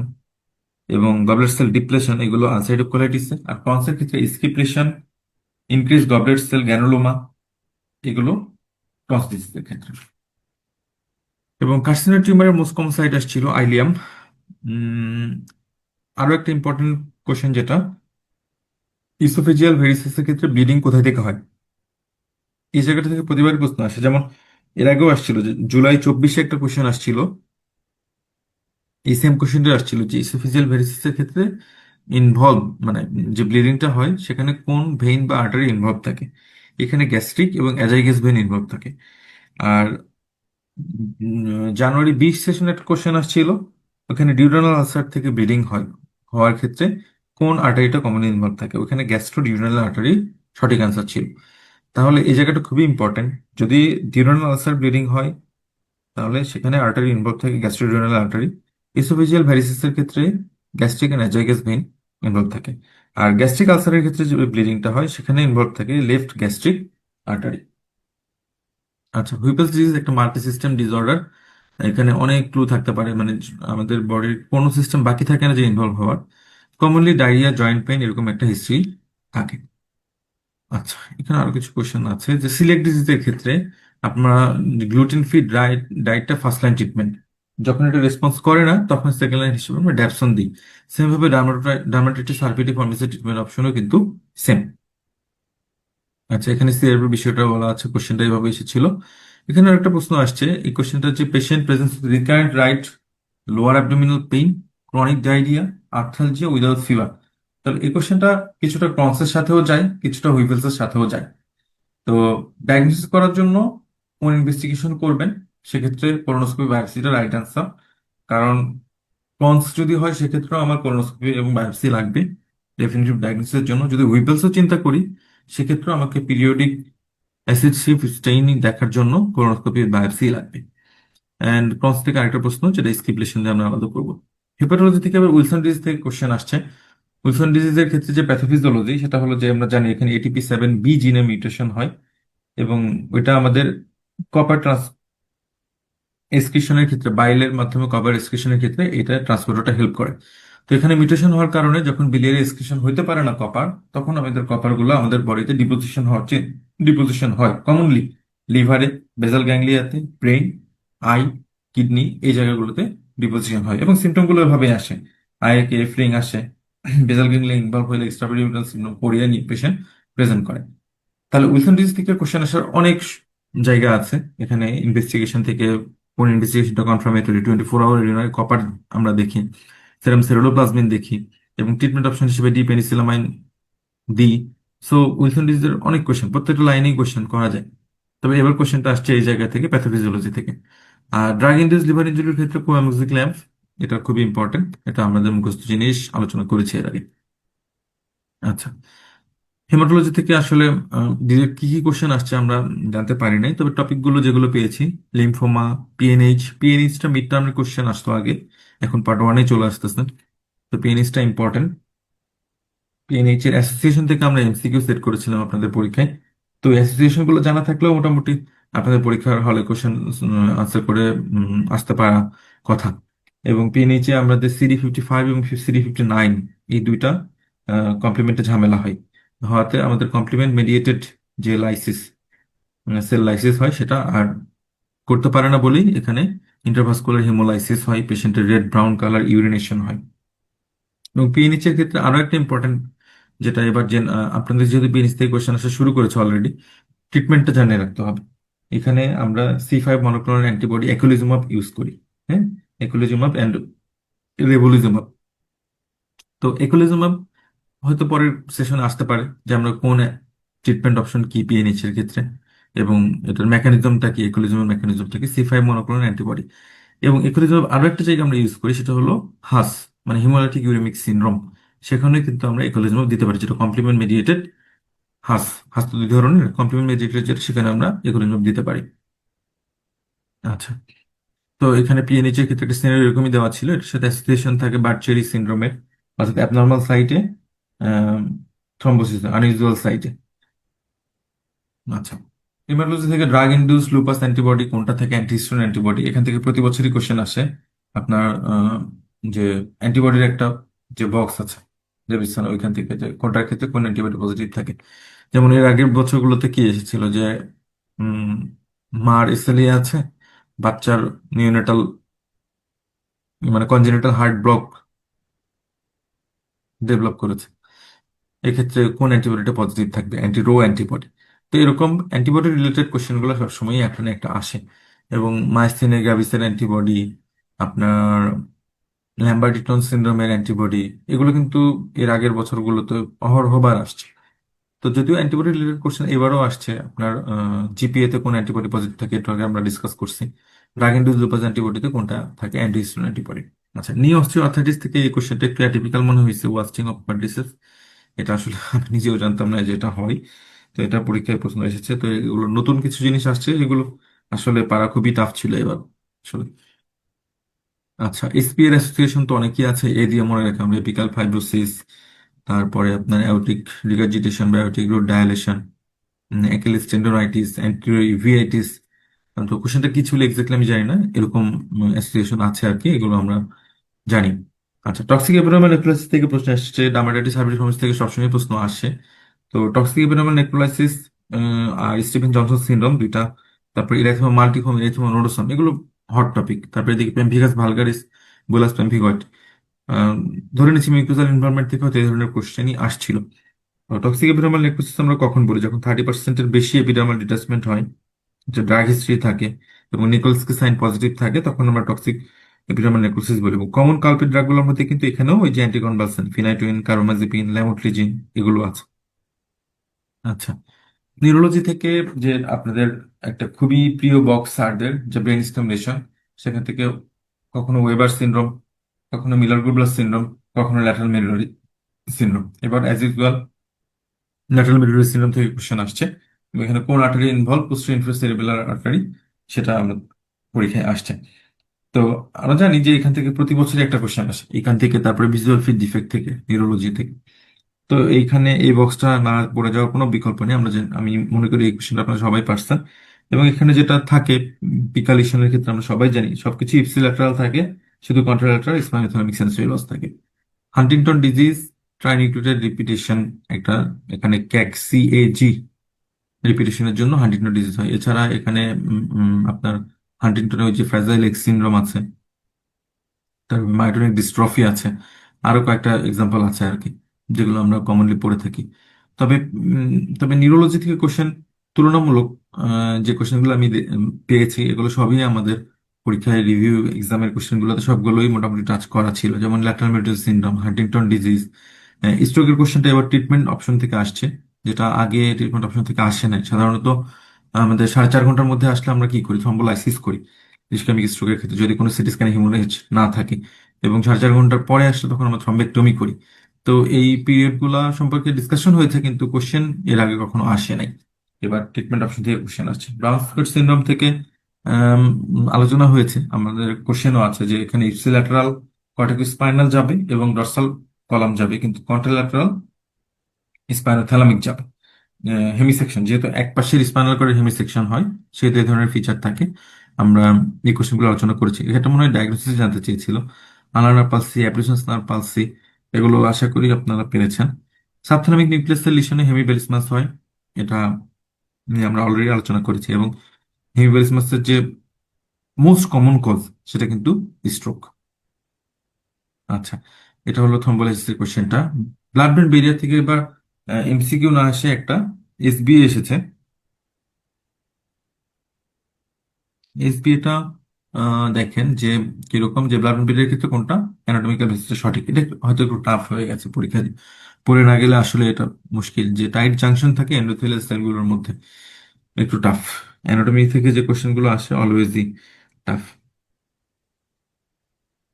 এবং গবলেট সেল ডিপ্লেশন, এগুলো আলসারেটিভ কোলাইটিসে। আর ক্রন্সের ক্ষেত্রে স্কিপ্রেশন, ইনক্রিজ গবলেট সেল, গ্যানোলোমা, এগুলো ক্রস ডিজিজের ক্ষেত্রে। এবং কার্সিনোর টিউমারের মোস্ট কমন সাইট আসছিল আইলিয়াম। উম, আরো একটা ইম্পর্টেন্ট কোশ্চেন যেটা, ইসোফেজিয়াল ভেরিসিসের ক্ষেত্রে ব্লিডিং কোথায় থেকে হয়? এই জায়গাটা থেকে প্রতিবারই প্রশ্ন আসে। যেমন এর আগেও আসছিল, যে জুলাই 24-এ একটা কোশ্চেন আসছিল, এই সেম কোশ্চেনটা আসছিল যে ইসোফেজিয়াল ভেরিসিসের ক্ষেত্রে ইনভলভ, মানে যে ব্লিডিংটা হয় সেখানে কোন ভেইন বা আর্টারি ইনভলভ থাকে? এখানে গ্যাস্ট্রিক এবং অ্যাজাইগাস ভেইন ইনভলভ থাকে। আর জানুয়ারি 20 সেশনে একটা কোশ্চেন আসছিল, ওখানে ডিউডেনাল আলসার থেকে ব্লিডিং হয়, হওয়ার ক্ষেত্রে কোন আর্টারিটা কমন ইনভলভ থাকে? ওখানে গ্যাস্ট্রো ডিউডেনাল আর্টারি সঠিক আনসার ছিল। তাহলে এই জায়গাটা খুবই ইম্পর্টেন্ট। যদি ডিউডেনাল আলসার ব্লিডিং হয় তাহলে সেখানে আর্টারি ইনভলভ থাকে, গ্যাস্ট্রো ডিউডেনাল আর্টারি। ইসোফেজিয়াল ভ্যারিসিসের ক্ষেত্রে গ্যাস্ট্রিক এন্ড অ্যাজাইগাস ভেইন ইনভলভ থাকে। আর গ্যাস্ট্রিক আলসারের ক্ষেত্রে যে ব্লিডিংটা হয় সেখানে ইনভলভ থাকে লেফট গ্যাস্ট্রিক আর্টারি। আচ্ছা, হুইপলস ডিজিজ একটা মাল্টি সিস্টেম ডিসঅর্ডার। এখানে অনেক ক্লু থাকতে পারে, মানে আমাদের বডির কোনো সিস্টেম বাকি থাকে না যে ইনভলভ হওয়ার। কমনলি ডায়রিয়া, জয়েন্ট পেইন, এরকম একটা হিস্ট্রি থাকে। আচ্ছা, এখানে আরো কিছু কোশ্চেন আছে যে সিলিয়াক ডিজিজের ক্ষেত্রে আপনারা গ্লুটেন ফ্রি ডায়েটটা ফার্স্ট লাইন ট্রিটমেন্ট, যখন এটা রেসপন্স করে না তখন সেকেন্ড লাইন হিসেবে আমরা ড্যাপসন দিই। সেম ভাবে ডার্মাটাইটিস সার্পিটিফর্মিসের ট্রিটমেন্ট অপশনও কিন্তু সেম। আচ্ছা, এখানে সিআরপি বিষয়টা বলা আছে, কোশ্চেনটা এইভাবে এসেছিল। এখানে একটা প্রশ্ন আসছে, এই কোশ্চেনটা যে patient presence recurrent right lower abdominal pain, chronic diarrhoea, arthralgia without fever. তাহলে এই কোশ্চেনটা কিছুটা ক্রন্সের সাথেও যায়, কিছুটা হুইপলসের সাথেও যায়। তো ডায়াগনোসিস করার জন্য কোন ইনভেস্টিগেশন করবেন? সেক্ষেত্রে কোলোনোস্কোপি বায়োপসিটা রাইট অ্যান্সার। কারণ কনস যদি হয় সেক্ষেত্রেও আমার কোলোনোস্কোপি এবং বায়োপসি লাগবে ডেফিনিটিভ ডায়াগনোসিসের জন্য। যদি হুইপেলসও চিন্তা করি সেক্ষেত্রেও আমাকে পিরিয়ডিক অ্যাসিড শিফট স্টেইনিং দেখার জন্য কোলোনোস্কোপি বায়োপসি লাগবে। অ্যান্ড ক্রস থেকে আরেকটা প্রশ্ন, যেটা স্কিপলেশন দিয়ে আমরা আলাদা করবো। হেপাটোলজি থেকে আবার উইলসন ডিজিজ থেকে কোশ্চেন আসছে। উইলসন ডিজিজের ক্ষেত্রে যে প্যাথোফিজিওলজি, সেটা হলো যে আমরা জানি এখানে ATP7B জিনে মিউটেশন হয়, এবং ওইটা আমাদের কপার এক্সক্রিশনের ক্ষেত্রে, বাইলের মাধ্যমে কপার এক্সক্রিশনের ক্ষেত্রে এটা ট্রান্সপোর্টারটা হেল্প করে। তো এখানে মিউটেশন হওয়ার কারণে যখন বিলিয়ারি এক্সক্রিশন হইতে পারে না কপার, তখন আমাদের কপার গুলো আমাদের বডিতে ডিপোজিশন হয় কমনলি লিভারে, বেসাল গ্যাংলিয়াতে, ব্রেইন, আই, কিডনি, এই জায়গাগুলোতে ডিপোজিশন হয়, এবং সিমটম গুলো এভাবে আসে। আইকে কে ফ্রিং আসে, বেসাল গ্যাংলিয়া ইনভলভ হলে এক্সট্রাপিরিয়ডাল সিনড্রোম কোরিয়া নিয়ে পেশেন্ট প্রেজেন্ট করে। তাহলে উইলসন ডিজিজ থেকে কোশ্চেন আসার অনেক জায়গা আছে। এখানে ইনভেস্টিগেশন থেকে কোন ইনভেস্টিগেশনটা কনফার্মেটরি, 24 আওয়ার ইউরিনারি কপার আমরা দেখি, সেরাম সেরোলোপ্লাজমিন দেখি, এবং ট্রিটমেন্ট অপশন হিসেবে পেনিসিলামাইন দিই। সো উইলসন ডিজিজের অনেক কোশ্চেন, প্রত্যেকটা লাইনেই কোশ্চেন করা যায়। তবে এবার কোশ্চেনটা আসছে এই জায়গা থেকে, প্যাথোফিজিওলজি থেকে। আর ড্রাগ ইনডিউসড লিভার ইনজুরির ক্ষেত্রে কোয়ামোক্সিক্ল্যাম্প, এটা খুবই ইম্পর্টেন্ট, এটা আমাদের মুখস্থ জিনিস, আলোচনা করেছি এর আগে। আচ্ছা, হেমাটোলজি থেকে আসলে ডিরেক্ট কি কি কোশ্চেন আসছে আমরা জানতে পারি নাই, তবে টপিকগুলো যেগুলো পেয়েছি, লিম্ফোমা, পিএনএইচটা মিড টার্মের কোশ্চেন আসতো আগে, এখন পার্ট 1-এ চলে আসতেছে। তো পিএনএইচটা ইম্পর্টেন্ট। পিএনএইচ এর অ্যাসোসিয়েশন থেকে আমরা এমসিকিউ সেট করেছিলাম আপনাদের পরীক্ষায়। তো অ্যাসোসিয়েশন গুলো জানা থাকলেও মোটামুটি আপনাদের পরীক্ষার হলে কোশ্চেন আনসার করে আসতে পারা কথা। এবং পিএনএইচ এ আমাদের CD55 এবং CD59, এই দুইটা কমপ্লিমেন্টে ঝামেলা হয়, হওয়াতে আমাদের কমপ্লিমেন্ট মেডিয়েটেড যে লাইসিস, সেল লাইসিস হয়, সেটা আর করতে পারে না বলেই এখানে ইন্টারভাস্কুলার হিমোলাইসিস হয়, পেশেন্টের রেড ব্রাউন কালার ইউরিনেশন হয়। এবং পিএনএইচ এর ক্ষেত্রে আরো একটা ইম্পর্টেন্ট, যেটা এবার যে আপনাদের যেহেতু পিএনএইচ থেকে কোশ্চেন আসা শুরু করেছে অলরেডি, ট্রিটমেন্টটা জানিয়ে রাখতে হবে। এখানে আমরা C5 মনোক্লোনাল অ্যান্টিবডি একুলিজুমাব ইউজ করি। হ্যাঁ, একুলিজুমাব অ্যান্ড রেবুলিজুমাব। তো একুলিজুমাব হয়তো পরের সেশনে আসতে পারে যে আমরা কোন ট্রিটমেন্ট অপশন কি পিএনএইচ এর ক্ষেত্রে, এবং এটার মেকানিজমটা কি, একুলিজুমের মেকানিজমটা কি, C5 মনোক্লোনাল অ্যান্টিবডি। এবং একুলিজুমাব আরো একটা জায়গায় আমরা ইউজ করি, সেটা হলো হাস, মানে হিমোলাইটিক ইউরেমিক সিনড্রোম। সেখানে কিন্তু আমরা একুলিজুমাব দিতে পারি, যেটা কমপ্লিমেন্ট মেডিয়েটেড হাস। হাস তো দুই ধরনের, কমপ্লিমেন্ট মেডিয়েটেড যেটা, সেখানে আমরা একুলিজুমাব দিতে পারি। আচ্ছা, তো এখানে পিএনএইচ এর ক্ষেত্রে একটা সিনারিও এরকমই দেওয়া ছিল, এটার সাথে অ্যাসোসিয়েশন থাকে বার্চেরি সিনড্রোমের, অর্থাৎ অ্যাবনর্মাল সাইটে থ্রম্বোসিস, আনইউজুয়াল সাইটে। আচ্ছা, ইমারোলজি থেকে ড্রাগ ইনডিউস লুপাস অ্যান্টিবডি কোনটা থেকে, অ্যান্টিহিস্টোন অ্যান্টিবডি, এখান থেকে প্রতি বছরই কোশ্চেন আসে। আপনার যে অ্যান্টিবডির একটা যে বক্স আছে, যে বিছানা, ওইখান থেকে যে কোনটার ক্ষেত্রে কোন অ্যান্টিবডি পজিটিভ থাকে। যেমন এর আগের বছরগুলোতে কি এসেছিল যে উম, মার এসএলএ আছে, বাচ্চার নিওনেটাল মানে কনজেনিটাল হার্ট ব্লক ডেভেলপ করেছে, এক্ষেত্রে কোন অ্যান্টিবডিটা পজিটিভ থাকবে, অ্যান্টি অ্যান্টিবডি। তো এরকম অ্যান্টিবডি রিলেটেড কোশ্চেনগুলো সবসময় একটা না একটা আসে। এবং মাইসথিনিয়া গ্রাভিসের অ্যান্টিবডি, আপনার ল্যাম্বার্টিটন সিনড্রোমের অ্যান্টিবডি, এগুলো কিন্তু এর আগের বছরগুলোতে অহরহবার আসছে। তো যদিও অ্যান্টিবডি রিলেটেড কোশ্চেন এবারও আসছে, আপনার জিপিএ তে কোন অ্যান্টিবডি পজিটিভ থাকে, এটা আগে আমরা ডিসকাস করছি। ড্রাগ ইনডিউসড লুপাস অ্যান্টিবডিতে কোনটা থাকে, অ্যান্টিহিস্টোন অ্যান্টিবডি। আচ্ছা, নি অস্টিওআর্থ্রাইটিস থেকে এই কোশ্চেনটা একটু অ্যাটিপিক্যাল মনে হয়েছে, ওয়াস্টিং অফ পার্ডিসেস। এটা আসলে আমি নিজেও জানতাম না যে এটা হয়। তো এটা পরীক্ষায় প্রশ্ন এসেছে, তো এগুলো নতুন কিছু জিনিস আসছে, এগুলো আসলে পারা খুবই টাফ ছিল এবার আসলে। আচ্ছা, এসপি এর অ্যাসোসিয়েশন তো অনেকই আছে, এ দিয়ে মনে রাখা আমরা, এপিকাল ফাইব্রোসিস, তারপরে আপনার অ্যাওর্টিক রিগার্জিটেশন বা aortic root dilation, Achilles tendonitis, anterior uveitis. তো কোশ্চেনটা কি ছিল এক্স্যাক্টলি আমি জানি না, এরকম অ্যাসোসিয়েশন আছে আর কি, এগুলো আমরা জানি। আচ্ছা, টক্সিক এপিডার্মাল নেক্রোলাইসিস থেকে প্রশ্ন আসছে, ডার্মাটাইটিস হার্পিটিস থেকে সবসময় প্রশ্ন আসে। তো টক্সিক এপিডার্মাল নেক্রোলাইসিস আর স্টিফেন জনসন সিনড্রোম দুইটা, তারপর ইরাইথিমা মাল্টিফর্ম, ইরাইথিমা নোডোসাম, এগুলো হট টপিক। তারপরে এদিকে পেমফিগাস ভালগারিস, বুলাস পেমফিগয়েড। ধরে নিচ্ছি মিউকোজাল এনভায়রনমেন্ট থেকে হয়তো এই ধরনের কোশ্চেনই আসছিল। টক্সিক এপিডার্মাল নেক্রোসিস আমরা কখন বলি, যখন 30%-এর বেশি এপিডার্মাল ডিটাচমেন্ট হয়, যে ড্রাগ হিস্ট্রি থাকে, এবং নিকোলসকি সাইন পজিটিভ থাকে, তখন আমরা টক্সিক এপিডার্মাল নেক্রোসিস বলি। কমন কালপিট ড্রাগগুলোর মধ্যে কিন্তু এখানেও ওই যে অ্যান্টিকনভালসেন্ট, ফিনাইটোইন, কার্বামাজিপিন, ল্যামোট্রিজিন, এগুলো আছে। আচ্ছা, নিউরোলজি থেকে যে আপনাদের একটা খুবই প্রিয় বক্স স্যারদের যে ব্রেন স্টিমুলেশন, সেখান থেকে কখনো ওয়েবার সিনড্রোম, কখনো মিলার গুডলাস সিনড্রোম, কখনো ল্যাটারাল মেরুরি সিনড্রোম। এবার অ্যাজ ইউজুয়াল ল্যাটারাল মেরুরি সিনড্রোম থেকে কোশ্চেন আসছে, এবং এখানে কোন artery involve, posterior inferior cerebellar artery, সেটা আমরা পরীক্ষায় আসছে। তো আমরা জানি যে এখান থেকে প্রতি বছরই একটা কোশ্চেন আসে এখান থেকে, তারপরে ভিজুয়াল ফিড ডিফেক্ট থেকে, নিউরোলজি থেকে। তো এইখানে এই বক্সটা না পড়ে যাওয়ার কোনো বিকল্প নেই। আমি মনে করি এই কোশ্চেনটা আপনারা সবাই পারছেন। এবং এখানে যেটা থাকে, পিকালিশনের ক্ষেত্রে আমরা সবাই জানি সবকিছু ইপসিল্যাটারাল থাকে, শুধু কন্ট্রাল্যাটারাল স্পাইনোথ্যালামিক সেন্সরি লস থাকে। হান্টিংটন ডিজিজ ট্রাইনিউক্লিওটাইড রিপিটেশন একটা, এখানে ক্যাক সিএজি রিপিটেশনের জন্য হান্টিংটন ডিজিজ হয়। এছাড়া এখানে আপনার হান্টিংটনের ওই যে ফ্রাজাইল এক্স সিনড্রোম আছে, তারপর মায়োটনিক ডিস্ট্রফি আছে, আরো কয়েকটা এক্সাম্পল আছে আর কি, যেগুলো আমরা কমনলি পড়ে থাকি। তবে তবে নিউরোলজি থেকে কোশ্চেন তুলনামূলক, যে কোশ্চেনগুলো আমি পেয়েছি এগুলো সবই আমাদের পরীক্ষায় রিভিউ এক্সামের কোশ্চেনগুলোতে সবগুলোই মোটামুটি টাচ করা ছিল, যেমন ল্যাটারাল মেরুরিয়াল সিনড্রোম, হান্টিংটন ডিজিজ। স্ট্রোকের কোশ্চেনটা এবার ট্রিটমেন্ট অপশন থেকে আসছে, যেটা আগে ট্রিটমেন্ট অপশন থেকে আসে নাই সাধারণত। আমাদের 4.5 ঘন্টার মধ্যে আসলে আমরা কি করি, থ্রম্বোলাইসিস করি ইসকেমিক স্ট্রোকের ক্ষেত্রে, যদি কোনো সিটি স্ক্যানে হিমোরেজ না থাকে। এবং 4.5 ঘন্টার পরে আসলে তখন আমরা থ্রম্বেক্টমি করি। তো এই পিরিয়ড গুলা সম্পর্কে ডিসকাশন হয়েছে, কিন্তু কোশ্চেন এর আগে কখনো আসে নাই। এবার ট্রিটমেন্ট অপশন থেকে কোশ্চেন আসছে। ব্রাউন স্পট সিনড্রোম থেকে আম, আলোচনা হয়েছে, আমাদের কোশ্চেনও আছে যে এখানে ইপসিল্যাটারাল কর্টিকোস্পাইনাল যাবে এবং ডর্সাল কলাম যাবে, কিন্তু কন্ট্রাল্যাটারাল স্পাইনোথ্যালামিক যাবে। হেমিসেকশন, যেহেতু এক পাশের স্পাইনাল কর্ডের হেমিসেকশন হয়, সেহেতু এই ধরনের ফিচার থাকে। আমরা এই কোশ্চেনগুলো আলোচনা করেছি। এটা মনে হয় ডায়াগনোসিস জানতে চেয়েছিল। আলানার পালসি, অ্যাপ্লিকেশনাল পালসি, এগুলো আশা করি আপনারা পেরেছেন। সাবথ্যালামিক নিউক্লিয়াসের লিশনে হেমিবেলিসমাস হয়, এটা নিয়ে আমরা অলরেডি আলোচনা করেছি। এবং হেমিবেলিসমাসের যে মোস্ট কমন কজ, সেটা কিন্তু স্ট্রোক। আচ্ছা, এটা হলো থ্রম্বোলাইসিসের কোশ্চেনটা। ব্লাড ব্রেন ব্যারিয়ার থেকে এবার এমসিকিউ না আসে একটা এসবি এসেছে। এসবিএটা দেখেন যে কিরকম, যে ব্লাড ব্রেনের ক্ষেত্রে কোনটা অ্যানাটমিক্যাল বেসিসটা সঠিক, এটা হয়তো একটু টাফ হয়ে গেছে পরীক্ষা দিয়ে পড়ে না গেলে আসলে এটা মুশকিল, যে টাইট জাংশন থাকে এন্ডোথেলিয়াল সেলগুলোর মধ্যে, একটু টাফ। অ্যানাটমি থেকে যে কোশ্চেন গুলো আসে অলওয়েজই টাফ।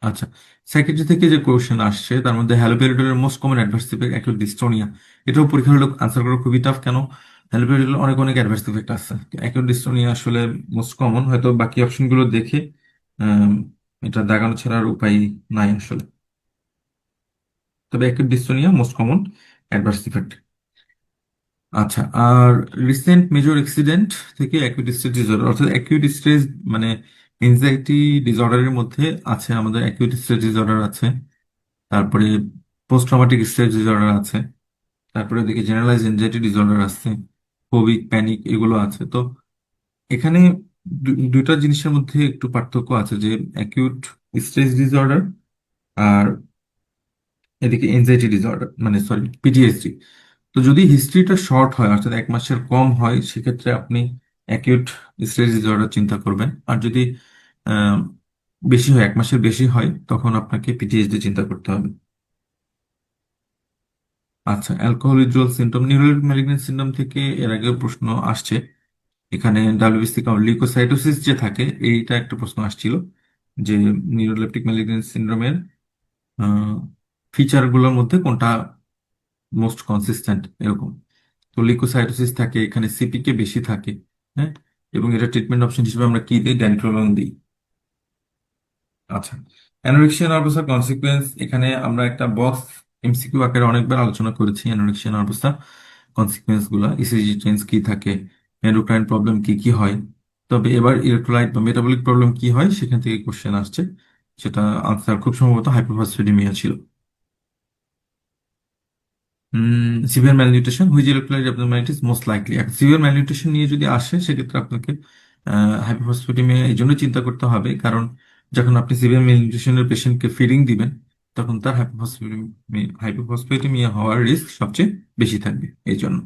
আচ্ছা, সাইকিয়াট্রি থেকে যে কোশ্চেন আসছে তার মধ্যে হ্যালোপেরিডোলের most common adverse effect acute dystonia, এটাও পরীক্ষার হলো আনসার করা খুবই টাফ। কেন? হ্যালোপেরিডোলের অনেক অনেক অ্যাডভার্স ইফেক্ট আছে, অ্যাকিউট ডিস্টোনিয়া আসলে মোস্ট কমন, হয়তো বাকি অপশনগুলো দেখে আম, এটা দাগানো ছাড়ার উপায় নাই আসলে। তবে acute dystonia most common adverse effect. আচ্ছা, আর রিসেন্ট মেজর অ্যাক্সিডেন্ট থেকে অ্যাকিউট স্ট্রেস ডিসঅর্ডার, অর্থাৎ অ্যাকিউট স্ট্রেস মানে এনজাইটি ডিসঅর্ডারের মধ্যে আছে আমাদের অ্যাকিউট স্ট্রেস ডিসঅর্ডার আছে, তারপরে পোস্ট ট্রমাটিক স্ট্রেস ডিসঅর্ডার আছে, তারপরে ওদিকে জেনারেলাইজ এনজাইটি ডিসঅর্ডার আছে, ফোবিক প্যানিক এগুলো আছে। তো এখানে দুইটা জিনিসের মধ্যে একটু পার্থক্য আছে, যে অ্যাকিউট স্ট্রেস ডিসঅর্ডার আর এদিকে এনজাইটি ডিসঅর্ডার, মানে সরি পিটিএসডি। তো যদি হিস্ট্রিটা শর্ট হয়, অর্থাৎ 1 মাসের কম হয়, সেক্ষেত্রে আপনি অ্যাকিউট স্ট্রেস ডিসঅর্ডার চিন্তা করবেন। আর যদি আহ, বেশি হয়, 1 মাসের বেশি হয়, তখন আপনাকে পিটিএসডি চিন্তা করতে হবে। আচ্ছা, alcohol withdrawal syndrome, neuroleptic malignant syndrome থেকে এর আগে প্রশ্ন আসছে। এখানে ডাব্লিউবিসি কাউন্ট লিউকোসাইটোসিস যে থাকে, এইটা একটা প্রশ্ন আসছিল, যে নিউরোলেপটিক ম্যালিগন্যান্ট সিনড্রোমের ফিচার গুলোর মধ্যে কোনটা মোস্ট কনসিস্টেন্ট, এরকম। তো লিউকোসাইটোসিস থাকে, এখানে সিপিকে বেশি থাকে। হ্যাঁ, এবং এটা ট্রিটমেন্ট অপশন হিসেবে আমরা কি দিই, ড্যানিক্লোরন দিই। আচ্ছা, অ্যানোরেক্সিয়া নার্ভাসার কনসিকুয়েন্স, এখানে আমরা একটা বক্স এমসিকিউ আকারে অনেকবার আলোচনা করেছি অ্যানোরেক্সিয়া নার্ভাসা কনসিকুয়েন্স গুলা, ইসিজি চেঞ্জ কি থাকে, এন্ডোক্রাইন প্রবলেম কি কি হয়। তবে এবার ইলেকট্রোলাইট বা মেটাবলিক প্রবলেম কি হয় সেখান থেকে কোশ্চেন আসছে, সেটা আনসার খুব সম্ভবত হাইপোফসফেডিমিয়া ছিল। Severe malnutrition, which electrolyte abnormalities most likely. Severe malnutrition নিয়ে যদি আসে, সেক্ষেত্রে আপনাকে হাইপোফসফেটিমিয়া এই জন্য চিন্তা করতে হবে, কারণ যখন আপনি সিভিয়ার ম্যালনিউট্রিশনের পেশেন্টকে ফিডিং দিবেন, তখন তার হাইপোফসফেটিমিয়া হওয়ার রিস্ক সবচেয়ে বেশি থাকবে এই জন্য।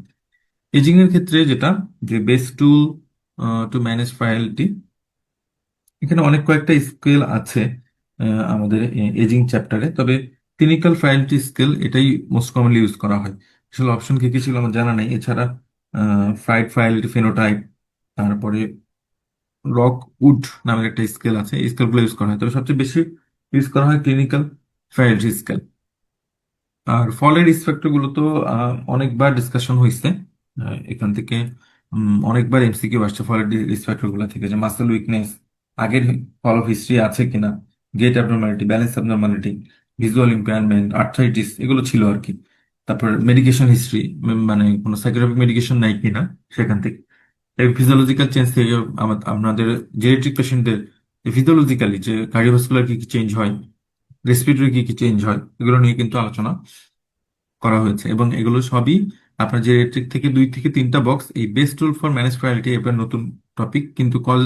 এজিং এর ক্ষেত্রে যেটা, যে বেস্ট টুল টু ম্যানেজ ফ্রাইলিটি, এখানে অনেক কয়েকটা স্কেল আছে আমাদের এজিং চ্যাপ্টারে। তবে ক্লিনিক্যাল ফ্রাইলিটি স্কেল এটাই মোস্ট কমনলি ইউজ করা হয়। আসলে অপশন কি কি ছিল আমার জানা নেই। এছাড়া ফ্রাইড ফ্রাইলিটি ফেনোটাইপ, তারপরে রক উড নামের একটা স্কেল আছে, এই স্কেলগুলো ইউজ করা হয়। তবে সবচেয়ে বেশি ইউজ করা হয় ক্লিনিক্যাল ফ্যারাডে স্কেল। আর ফলের রিস্ক গুলো তো অনেকবার ডিসকাশন হয়েছে। এখান থেকে অনেকবার এমসিকিউ আসছে ফলের রিস্ক গুলো থেকে, যে মাসেল উইকনেস, আগের ফল অফ হিস্ট্রি আছে কিনা, gait abnormality, balance abnormality, visual impairment, arthritis, এগুলো ছিল আর কি। তারপর মেডিকেশন হিস্ট্রি, মানে কোনো সাইকোট্রপিক মেডিকেশন নাই কিনা সেখান থেকে, ফিজিওলজিক্যাল চেঞ্জ থেকে আপনাদের জেনেটিক পেশেন্টদের ফিজিওলজিক্যালি যে কার্ডিওভাস্কুলার কি কি চেঞ্জ হয়, রেসপিরেটরি কি কি চেঞ্জ হয়, এগুলো নিয়ে কিন্তু আলোচনা করা হয়েছে। এবং এগুলো সবই আপনার যে রেট্রিক থেকে 2 থেকে 3টা বক্স, এই best tool for manage priority এবার নতুন টপিক কিন্তু call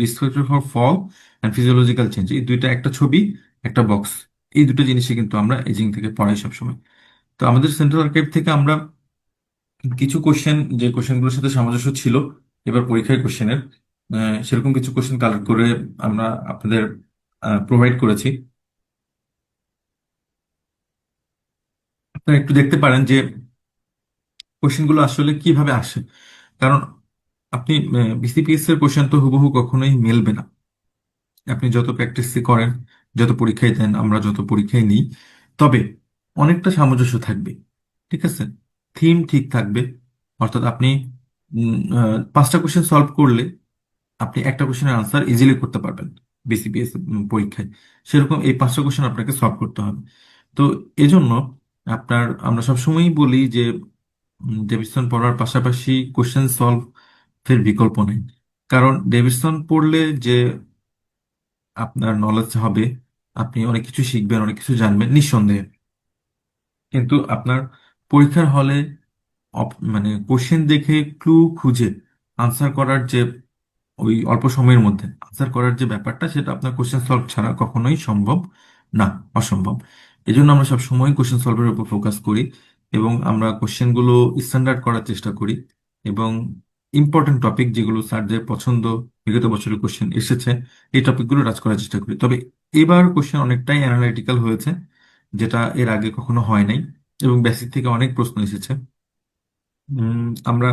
risk factor for fall and physiological change, এই দুইটা একটা ছবি একটা বক্স, এই দুটো জিনিসই কিন্তু আমরা এজিং থেকে পড়াই সবসময়। তো আমাদের সেন্ট্রাল আর্কাইভ থেকে আমরা কিছু কোশ্চেন, যে কোশ্চেনগুলোর সাথে সামঞ্জস্য ছিল এবার পরীক্ষায় কোশ্চেনের, সেরকম কিছু কোশ্চেন কালেক্ট করে আমরা আপনাদের প্রোভাইড করেছি। আপনারা একটু দেখতে পারেন যে কোশ্চেনগুলো আসলে কিভাবে আসে। কারণ আপনি বিসিপিএস এর কোশ্চেন তো হুবহু কখনোই মেলবে না। আপনি যত প্র্যাকটিস করেন, যত পরীক্ষায় দেন, আমরা যত পরীক্ষায় নিই, তবে অনেকটা সামঞ্জস্য থাকবে। ঠিক আছে, থিম ঠিক থাকবে। অর্থাৎ আপনি 5টা কোশ্চেন সলভ করলে আপনি একটা কোশ্চেনের আনসার ইজিলি করতে পারবেন বিসিপিএস পরীক্ষায়। সেরকম এই 5টা কোশ্চেন আপনাকে সলভ করতে হবে। তো এজন্য আমরা সবসময়ই বলি যে ডেভিডসন পড়ার পাশাপাশি কোশ্চেন সলভ এর বিকল্প নেই। কারণ ডেভিডসন পড়লে যে আপনার নলেজ হবে, আপনি অনেক কিছু শিখবেন, অনেক কিছু জানবেন নিঃসন্দেহে। কিন্তু আপনার পরীক্ষার হলে মানে কোশ্চেন দেখে ক্লু খুঁজে আনসার করার যে, ওই অল্প সময়ের মধ্যে আনসার করার যে ব্যাপারটা, সেটা আপনার কোশ্চেন সলভ ছাড়া কখনোই সম্ভব না, অসম্ভব। এই জন্য আমরা সব সময় কোশ্চেন সলভের উপর ফোকাস করি এবং আমরা কোশ্চেনগুলো স্ট্যান্ডার্ড করার চেষ্টা করি এবং ইম্পর্টেন্ট টপিক যেগুলো স্যারদের পছন্দ, বিগত বছরের কোশ্চেন এসেছে, এই টপিকগুলো রাজ করার চেষ্টা করি। তবে এবার কোশ্চেন অনেকটাই অ্যানালাইটিক্যাল হয়েছে, যেটা এর আগে কখনো হয় নাই, এবং বেসিক থেকে অনেক প্রশ্ন এসেছে। আমরা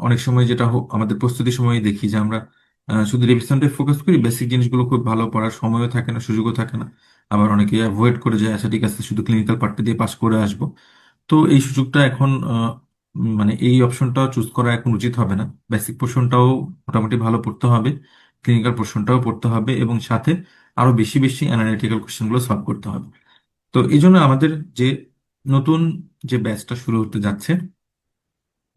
অনেক সময় যেটা আমাদের প্রস্তুতির সময় দেখি যে আমরা শুধু রিভিশনটাই ফোকাস করি, বেসিক জিনিসগুলো খুব ভালো পড়ার সময়ও থাকে না, সুযোগও থাকে না। আবার অনেকে অ্যাভয়েড করে যায়, আচ্ছা ঠিক আছে শুধু ক্লিনিক্যাল পার্টটা দিয়ে পাস করে আসবো। তো এই সুযোগটা এখন মানে এই অপশনটা চুজ করা এখন উচিত হবে না। বেসিক পোর্শনটাও মোটামুটি ভালো পড়তে হবে, ক্লিনিক্যাল পোর্শনটাও পড়তে হবে, এবং সাথে আরো বেশি বেশি অ্যানালিটিক্যাল কোশ্চেনগুলো সলভ করতে হবে। তো এই জন্য আমাদের যে নতুন যে ব্যাচটা শুরু হতে যাচ্ছে,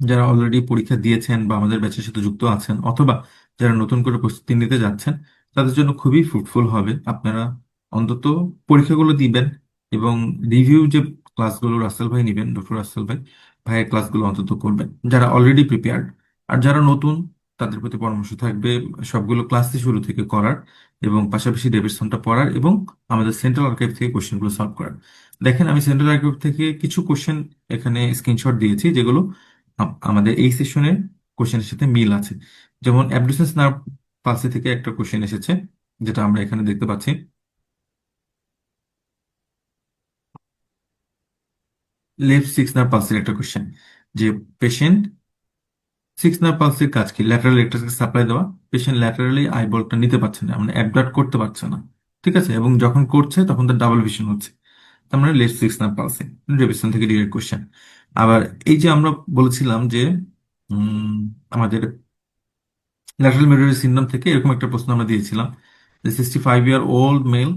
যারা অলরেডি পরীক্ষা দিয়েছেন বা আমাদের ব্যাচের সাথে যুক্ত আছেন, অথবা যারা নতুন করে প্রস্তুতি নিতে যাচ্ছেন, তাদের জন্য খুবই ফ্রুটফুল হবে। আপনারা অন্তত পরীক্ষাগুলো দিবেন এবং রিভিউ যে ক্লাসগুলো রাসেল ভাই নেবেন, ডক্টর রাসেল ভাই, ভাইয়ের ক্লাসগুলো অন্তত করবেন যারা অলরেডি প্রিপেয়ার্ড। আর যারা নতুন, তাদের প্রতি পরামর্শ থাকবে সবগুলো ক্লাসই শুরু থেকে করার, এবং পাশাপাশি ডেভিডসনটা পড়ার, এবং আমাদের সেন্ট্রাল আর্কাইভ থেকে কোশ্চেনগুলো সলভ করার। দেখেন, আমি সেন্ট্রাল আর্কাইভ থেকে কিছু কোশ্চেন এখানে স্ক্রিনশট দিয়েছি, যেগুলো আমাদের এই সেশনের কোশ্চেনের সাথে মিল আছে। যেমন অ্যাবডিউসেন্স নার্ভ পালসি থেকে একটা কোশ্চেন এসেছে, যেটা আমরা এখানে দেখতে পাচ্ছি। লেফট সিক্স নার্ভ পালসির একটা কোশ্চেন, যে পেশেন্ট সিক্স নার্ভ পালসির কাজ কি, ল্যাটারাল ইলেকট্রিক সাপ্লাই দেওয়া। পেশেন্ট ল্যাটারালি আইবলটা নিতে পারছে না, মানে অ্যাবডাক্ট করতে পারছে না। ঠিক আছে, এবং যখন করছে তখন তার ডাবল ভিশন হচ্ছে। তার মানে left six nerve palsy, Davidson থেকে ডিরেক্ট কোশ্চেন। আবার এই যে আমরা বলেছিলাম যে আমাদের ল্যাটারাল মেরুরি সিনড্রোম থেকে এরকম একটা প্রশ্ন আমরা দিয়েছিলাম, যে 65-year-old male,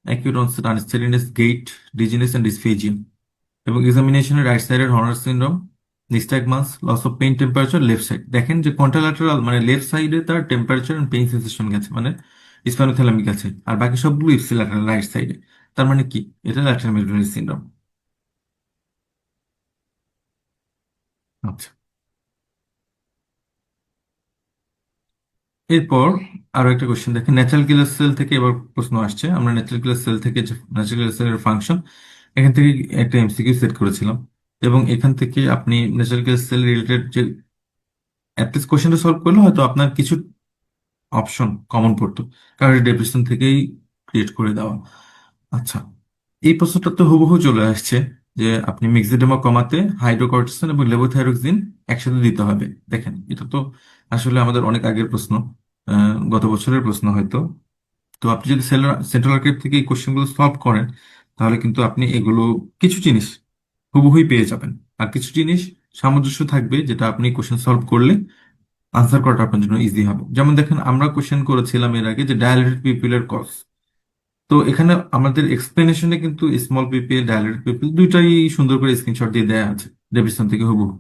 acute onset unsteadiness, gait dizziness and dysphagia, এবং এক্সামিনেশনের রাইট সাইডের Horner syndrome, nystagmus, loss of pain temperature left side. দেখেন যে কন্ট্রাল্যাটারাল মানে লেফট সাইডে তার টেম্পারেচার এন্ড পেইন সেন্সেশন গেছে, মানে স্পাইনোথ্যালামিক আছে, আর বাকি সবগুলো ইপসিল্যাটারাল রাইট সাইডে। তার মানে কি, এটা ল্যাটারাল মেরুরি সিনড্রোম। আচ্ছা, এরপর আরো একটা কোশ্চেন দেখেন, ন্যাচারাল কিলার সেল থেকে এবার প্রশ্ন আসছে। আমরা ন্যাচারাল কিলার সেল থেকে, ন্যাচারাল কিলার সেলের ফাংশন, এখান থেকে একটা এমসিকিউ সেট করেছিলাম, এবং এখান থেকে আপনি ন্যাচারাল কিলার সেল রিলেটেড যে অ্যাটলিস্ট কোশ্চেনটা সলভ করলে হয়তো আপনার কিছু অপশন কমন পড়তো, কারণ ডেফিনেশন থেকেই ক্রিয়েট করে দেওয়া। আচ্ছা, এই প্রশ্নটা তো হুবহু চলে আসছে, যে আপনি মিক্সিডেমা কমাতে হাইড্রোকর্টিসন এবং লেভোথাইরক্সিন একসাথে দিতে হবে। দেখেন, এটা তো আসলে আমাদের অনেক আগের প্রশ্ন, গত বছরের প্রশ্ন হয়তো। তো আপনি যদি সেন্ট্রাল আর্কাইভ থেকে এই কোশ্চেনগুলো সলভ করেন, তাহলে কিন্তু আপনি এগুলো কিছু জিনিস হুবহুই পেয়ে যাবেন, আর কিছু জিনিস সামঞ্জস্য থাকবে যেটা আপনি কোশ্চেন সলভ করলে আনসার করাটা আপনার জন্য ইজি হবে। যেমন দেখেন, আমরা কোশ্চেন করেছিলাম এর আগে যে ডায়ালেটেড পিপলের কজ। তো এখানে আমাদের এক্সপ্লেনেশনে কিন্তু স্মল পিপল, ডাইলেটেড পিপল দুইটাই সুন্দর করে স্ক্রিনশট দিয়ে দেওয়া আছে ডেভিডসন থেকে হুবহু।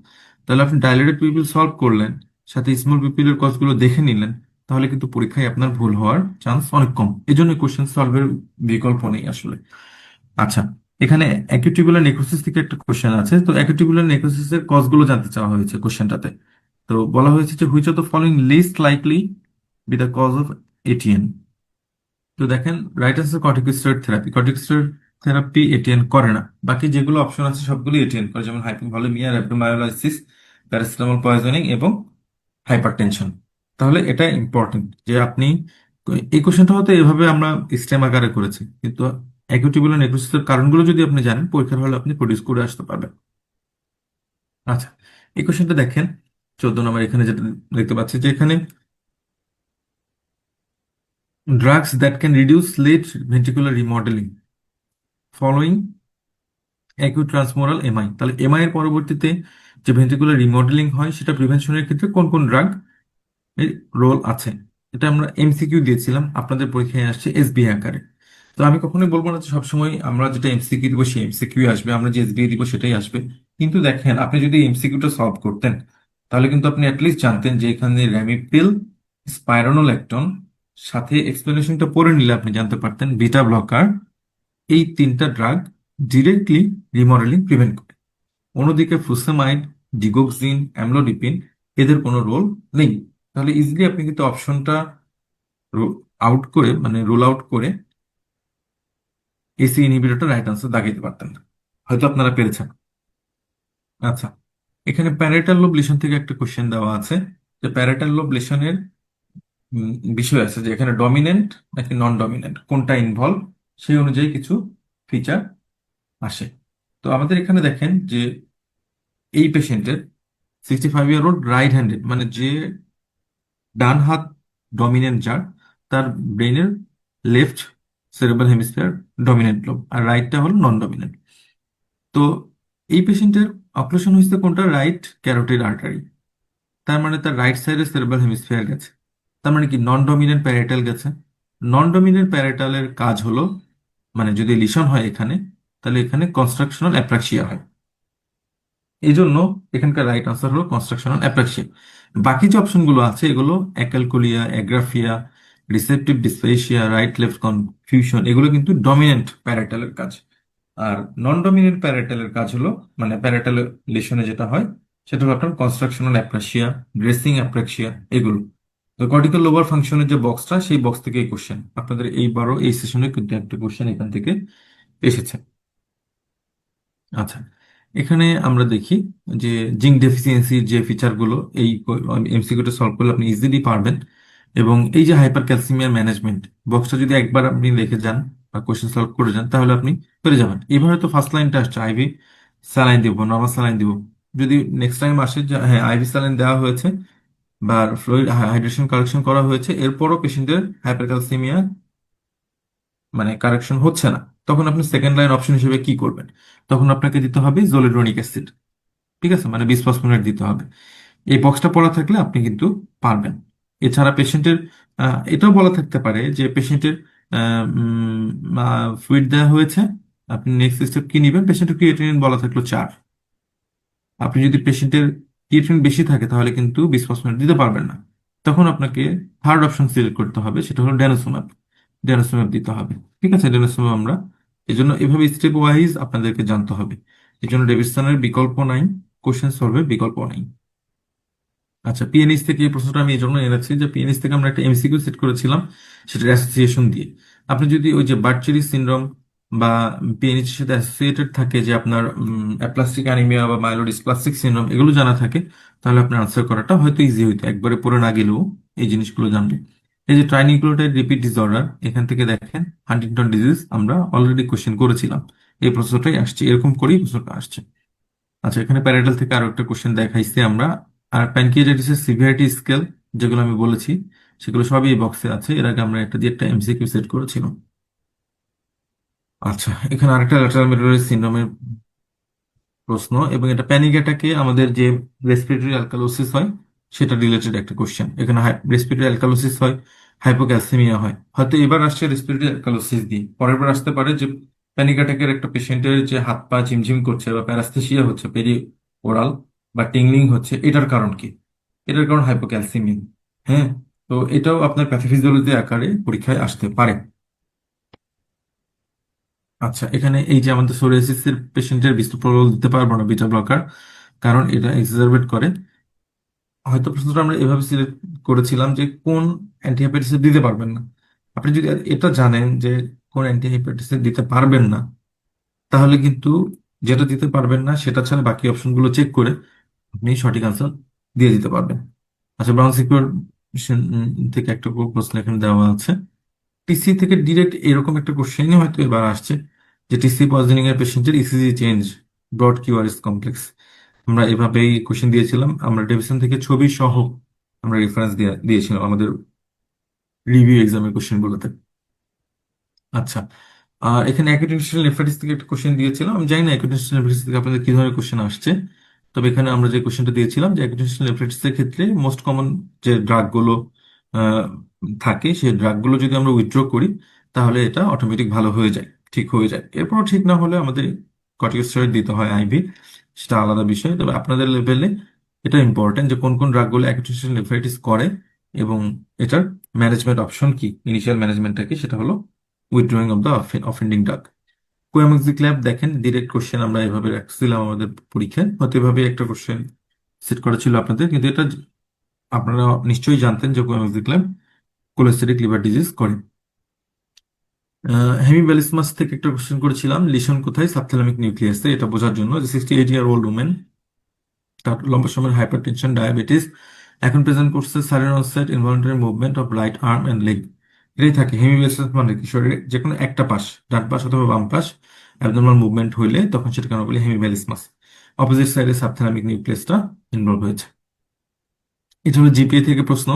তাহলে আপনি ডাইলেটেড পিপল সলভ করলেন, সাথে স্মল পিপলের কজগুলো দেখে নিলেন, তাহলে কিন্তু পরীক্ষায় আপনার ভুল হওয়ার চান্স অনেক কম। এই জন্য কোশ্চেন সলভের বিকল্প নেই আসলে। আচ্ছা, এখানে অ্যাকিউটিবুলার নেক্রোসিস থেকে একটা কোশ্চেন আছে। তো অ্যাকিউটিবুলার নেক্রোসিসের কজগুলো জানতে চাওয়া হয়েছে কোশ্চেনটাতে। তো বলা হয়েছে যে which of the following list likely be the cause of ATN. তো দেখেন, right answer corticosteroid therapy. Corticosteroid therapy ATN করে না, বাকি যেগুলো অপশন আছে সবগুলো এটিএন করে, যেমন হাইপোভলিমিয়া, র্যাপিডোমায়োলাইসিস, প্যারাসিটামল পয়জনিং এবং হাইপারটেনশন। তাহলে এটা ইম্পর্টেন্ট যে আপনি এই কোশ্চেনটা হয়তো এভাবে আমরা স্টেম আকারে করেছি, কিন্তু অ্যাকিউটিবুলার নেক্রোসিসের কারণগুলো যদি আপনি জানেন, পরীক্ষার হলে আপনি প্রডিউস করে আসতে পারবেন। আচ্ছা, এই কোশ্চেনটা দেখেন, 14 নম্বর, এখানে যেটা দেখতে পাচ্ছি যে এখানে drugs that can reduce late ventricular remodelling following acute transmural MI. তাহলে এমআই এর পরবর্তীতে যে ভেন্ট্রিকুলার রিমডেলিং হয়, সেটা প্রিভেনশনের ক্ষেত্রে কোন কোন ড্রাগ এর রোল আছে? এটা আমরা এমসিকিউ দিয়েছিলাম, আপনাদের পরীক্ষায় আসছে এসবি আকারে। তো আমি কখনোই বলবো না যে সবসময় আমরা যেটা এমসিকিউ দিব সেই এমসিকিউ আসবে, আমরা যে এসবি দিব সেটাই আসবে। কিন্তু দেখেন, আপনি যদি এমসিকিউটা সলভ করতেন, তাহলে কিন্তু আপনি অ্যাটলিস্ট জানতেন যে এখানে র্যামিপিল, স্পাইরোনোলেকটন, সাথে এক্সপ্লেনেশনটা পড়ে নিলে আপনি জানতে পারতেন বিটা ব্লকার, এই তিনটা ড্রাগ ডিরেক্টলি রিমডেলিং প্রিভেন্ট করে। অন্যদিকে ফুসেমাইড, ডিগোক্সিন, অ্যামলোডিপিন, এদের কোনো রোল নেই। তাহলে ইজিলি আপনি কিন্তু অপশনটা আউট করে, মানে রুল আউট করে এসি ইনহিবিটরটা রাইট আনসার দাগাইতে পারতেন না। হয়তো আপনারা পেরেছেন। আচ্ছা, এখানে প্যারেটাল লোব লিশন থেকে একটা কোশ্চেন দেওয়া আছে, যে প্যারেটাল লোব লিশনের বিষয় আছে যে এখানে ডমিনেন্ট নাকি নন ডমিনেন্ট, কোনটা ইনভলভ, সেই অনুযায়ী কিছু ফিচার আসে। তো আমাদের এখানে দেখেন যে এই পেশেন্টের 65 ইয়ার ওল্ড, রাইট হ্যান্ডেড, মানে যে ডান হাত ডমিনেন্ট, যার তার ব্রেনের left cerebral hemisphere dominant lobe, আর রাইটটা হলো নন ডমিনেন্ট। তো এই পেশেন্টের অপারেশন হয়েছে কোনটা? Right carotid artery. তার মানে তার রাইট সাইডে সেরেব্রাল হেমিস্ফিয়ার গেছে। তার মানে কি নন ডমিনেন্ট প্যারাইটাল গেছে। নন ডমিনেন্ট প্যারাইটালের কাজ হলো, মানে যদি লিশন হয় এখানে, তাহলে এখানে কনস্ট্রাকশনাল অ্যাপ্রাক্সিয়া হয়। এই জন্য এখানকার রাইট আনসার হলো কনস্ট্রাকশনাল অ্যাপ্রাক্সিয়া। বাকি যে অপশনগুলো আছে এগুলো acalculia, agraphia, receptive dysplasia, right left confusion, এগুলো কিন্তু ডমিনেন্ট প্যারাটালের কাজ। আর নন ডমিনেন্ট প্যারাটালের কাজ হলো, মানে প্যারাটাল লেশনে যেটা হয় সেটা হলো আপনার কনস্ট্রাকশনাল অ্যাপ্রাক্সিয়া, ড্রেসিং অ্যাপ্রাক্সিয়া, এগুলো। তো কর্টিক্যাল লোবার ফাংশনের যে বক্সটা, সেই বক্স থেকে এই কোশ্চেন আপনাদের এইবারও এই সেশনে কিন্তু একটা কোশ্চেন এখান থেকে এসেছে। আচ্ছা, এখানে আমরা দেখি যে জিঙ্ক ডেফিসিয়েন্সির যে ফিচারগুলো, এই এমসিকিউটা সলভ করলে আপনি ইজিলি পারবেন। এবং এই যে হাইপার ক্যালসিমিয়ার ম্যানেজমেন্ট বক্সটা যদি একবার আপনি দেখে যান বা কোশ্চেন সলভ করে যান, তাহলে আপনি পেরে যাবেন। এভাবে তো ফার্স্ট লাইনটা আসছে আইভি স্যালাইন দিব, নর্মাল স্যালাইন দিব। যদি নেক্সট টাইম আসে যে হ্যাঁ আইভি স্যালাইন দেওয়া হয়েছে বা ফ্লুইড হাইড্রেশন কারেকশন করা হয়েছে, এরপরও পেশেন্টের হাইপার ক্যালসিমিয়া মানে কারেকশন হচ্ছে না, তখন আপনি সেকেন্ড লাইন অপশন হিসেবে কি করবেন? তখন আপনাকে দিতে হবে জোলিড্রোনিক অ্যাসিড। ঠিক আছে, মানে বিসফসফোনেট দিতে হবে। এই বক্সটা পড়া থাকলে আপনি কিন্তু পারবেন। এছাড়া পেশেন্টের এটাও বলা থাকতে পারে যে পেশেন্টের ফ্লুইড দেওয়া হয়েছে, আপনি নেক্সট স্টেপ কি নেবেন? পেশেন্টের ক্রিয়েটিনিন বলা থাকলো 4। আপনি যদি পেশেন্টের ক্রিয়েটিনিন বেশি থাকে তাহলে কিন্তু বিসফসফোনেট দিতে পারবেন না। তখন আপনাকে থার্ড অপশন সিলেক্ট করতে হবে, সেটা হলো ড্যানোসোম্যাব। ড্যানোসোম্যাব দিতে হবে। ঠিক আছে, ড্যানোসোম্যাব আমরা এই জন্য এভাবে স্টেপ ওয়াইজ আপনাদেরকে জানতে হবে। এই জন্য ডেভিডসনের বিকল্প নাই, কোশ্চেন সলভের বিকল্প নাই। আচ্ছা, পিএনএস থেকে এই প্রশ্নটা আমি এই জন্য এনেছি যে পিএনএস থেকে আমরা একটা এমসিকিউ সেট করেছিলাম, সেটার অ্যাসোসিয়েশন দিয়ে। আপনি যদি ওই যে বার্চিরি সিনড্রোম বা পিএনএস এর সাথে অ্যাসোসিয়েটেড থাকে যে আপনার অ্যাপ্লাস্টিক অ্যানিমিয়া বা মাইলোডিসপ্লাস্টিক সিনড্রোম, এগুলো জানা থাকে, তাহলে আপনার আনসার করাটা হয়তো ইজি হইতো একবারে পড়ে না গেলেও এই জিনিসগুলো জানলে। এই যে ট্রাইনিউক্লিওটাইড রিপিট ডিসঅর্ডার, এখান থেকে দেখেন হান্টিংটন ডিজিজ আমরা অলরেডি কোশ্চেন করেছিলাম, এই প্রশ্নটাই আসছে, এরকম করেই প্রশ্নটা আসছে। আচ্ছা, এখানে প্যারাডাল থেকে আরো একটা কোশ্চেন দেখাইছি আমরা। আর প্যানক্রিয়াটাইটিসের সিভিয়ারিটি স্কেল, যেগুলো আমি বলেছি, সেগুলো সবই এই বক্সে আছে। এর আগে আমরা একটা দিয়ে একটা এমসিকিউ সেট করেছিলাম। আচ্ছা, এখানে আরেকটা ল্যাটারাল মেরুলার সিনড্রোমের প্রশ্ন, এবং এটা প্যানিক অ্যাটাকে আমাদের যে রেসপিরেটরি অ্যালকালোসিস হয় সেটা রিলেটেড একটা কোশ্চেন। এখানে রেসপিরেটরি অ্যালকালোসিস হয়, হাইপোক্যালসেমিয়া হয়, হয়তো এবার আসছে রেসপিরেটরি অ্যালকালোসিস দিয়ে, পরের বার আসতে পারে যে প্যানিক অ্যাটাকের একটা পেশেন্টের যে হাত পা ঝিমঝিম করছে বা প্যারাস্থেসিয়া হচ্ছে পেরি ওরাল বা টিংলিং হচ্ছে, এটার কারণ কি? এটার কারণ হাইপোক্যালসেমিয়া। হ্যাঁ, তো এটাও আপনার প্যাথোফিজিওলজি আকারে পরীক্ষায় আসতে পারে। আচ্ছা, এখানে এই যে আমাদের সোরিয়াসিস এর পেশেন্টের বিস্তর প্রবল দিতে পারবো না বিটা ব্লকার, কারণ এটা এক্সাজারবেট করে। হয়তো প্রশ্নটা আমরা এভাবে সিলেক্ট করেছিলাম যে কোন অ্যান্টিহাইপারটেনসিভ দিতে পারবেন না। আপনি যদি এটা জানেন যে কোন অ্যান্টিহাইপারটেনসিভ দিতে পারবেন না, তাহলে কিন্তু যেটা দিতে পারবেন না সেটা ছাড়া বাকি অপশনগুলো চেক করে আপনি সঠিক আনসার দিয়ে দিতে পারবেন। আচ্ছা, ব্রাউন সিকিউর থেকে একটা প্রশ্ন এখানে দেওয়া আছে। টিসি থেকে ডিরেক্ট এরকম একটা কোশ্চেনই হয়তো এবার আসছে যে টিসি পয়জনিং এর পেশেন্টের ECG change broad QRS complex. আমরা এভাবেই কোশ্চেন দিয়েছিলাম, আমরা ডেভিসন থেকে ছবি সহ আমরা রেফারেন্স দিয়েছিলাম আমাদের রিভিউ এক্সামের কোশ্চেনগুলোতে। আচ্ছা, আর এখানে অ্যাকুটেন্সিয়াল নেফ্রাইটিস থেকে একটা কোশ্চেন দিয়েছিলাম। আমি জানি না অ্যাকুটেন্সিয়াল নেফ্রাইটিস থেকে আপনাদের কি ধরনের কোশ্চেন আসছে, তবে এখানে আমরা যে কোশ্চেনটা দিয়েছিলাম যে অ্যাকুটেন্সিয়াল নেফ্রাইটিসের ক্ষেত্রে মোস্ট কমন যে ড্রাগগুলো থাকে, সেই ড্রাগগুলো যদি আমরা উইথড্র করি তাহলে এটা অটোমেটিক ভালো হয়ে যায়, ঠিক হয়ে যায়। এরপর ঠিক না হলে আমাদের কর্টিকোস্টেরয়েড দিতে হয় আইভি, সেটা আলাদা বিষয়। তবে আপনাদের লেভেলে এটা ইম্পর্টেন্ট যে কোন কোন ড্রাগগুলো অ্যাকুটেন্সিয়াল নেফ্রাইটিস করে এবং এটার ম্যানেজমেন্ট অপশন কি, ইনিশিয়াল ম্যানেজমেন্টটা কি, সেটা হলো withdrawing of the offending drug. Coamoxiclav দেখেন ডিরেক্ট কোশ্চেন আমরা এভাবে রাখছিলাম আমাদের পরীক্ষায়, হয়তো এভাবে একটা কোশ্চেন সেট করা ছিল আপনাদের, কিন্তু এটা আপনারা নিশ্চয়ই জানতেন যে কোয়ামোক্সিক্ল্যাব কোলেস্টেরিক লিভার ডিজিজ করে। হেমিব্যালিসমাস থেকে একটা কোশ্চেন করেছিলাম, লিশন কোথায় সাবথ্যালামিক নিউক্লিয়াসে, এটা বোঝার জন্য যে 68-year-old উমেন, তার লম্বা সময়ের হাইপার টেনশন, ডায়াবেটিস, এখন প্রেজেন্ট করছে sudden onset involuntary movement of right arm and leg. এটাই থাকে হেমিপ্লেসিস, মানে কি শরীরে যে কোনো একটা পাশ, ডান পাশ অথবা বাম পাশ অ্যাবনর্মাল মুভমেন্ট হইলে তখন সেটাকে আমরা বলি হেমিপ্যালিসমাস। অপোজিট সাইডে সাবথ্যালামিক নিউক্লিয়াসটা ইনভলভ হয়েছে। এটা হলো জিপিএ থেকে প্রশ্ন।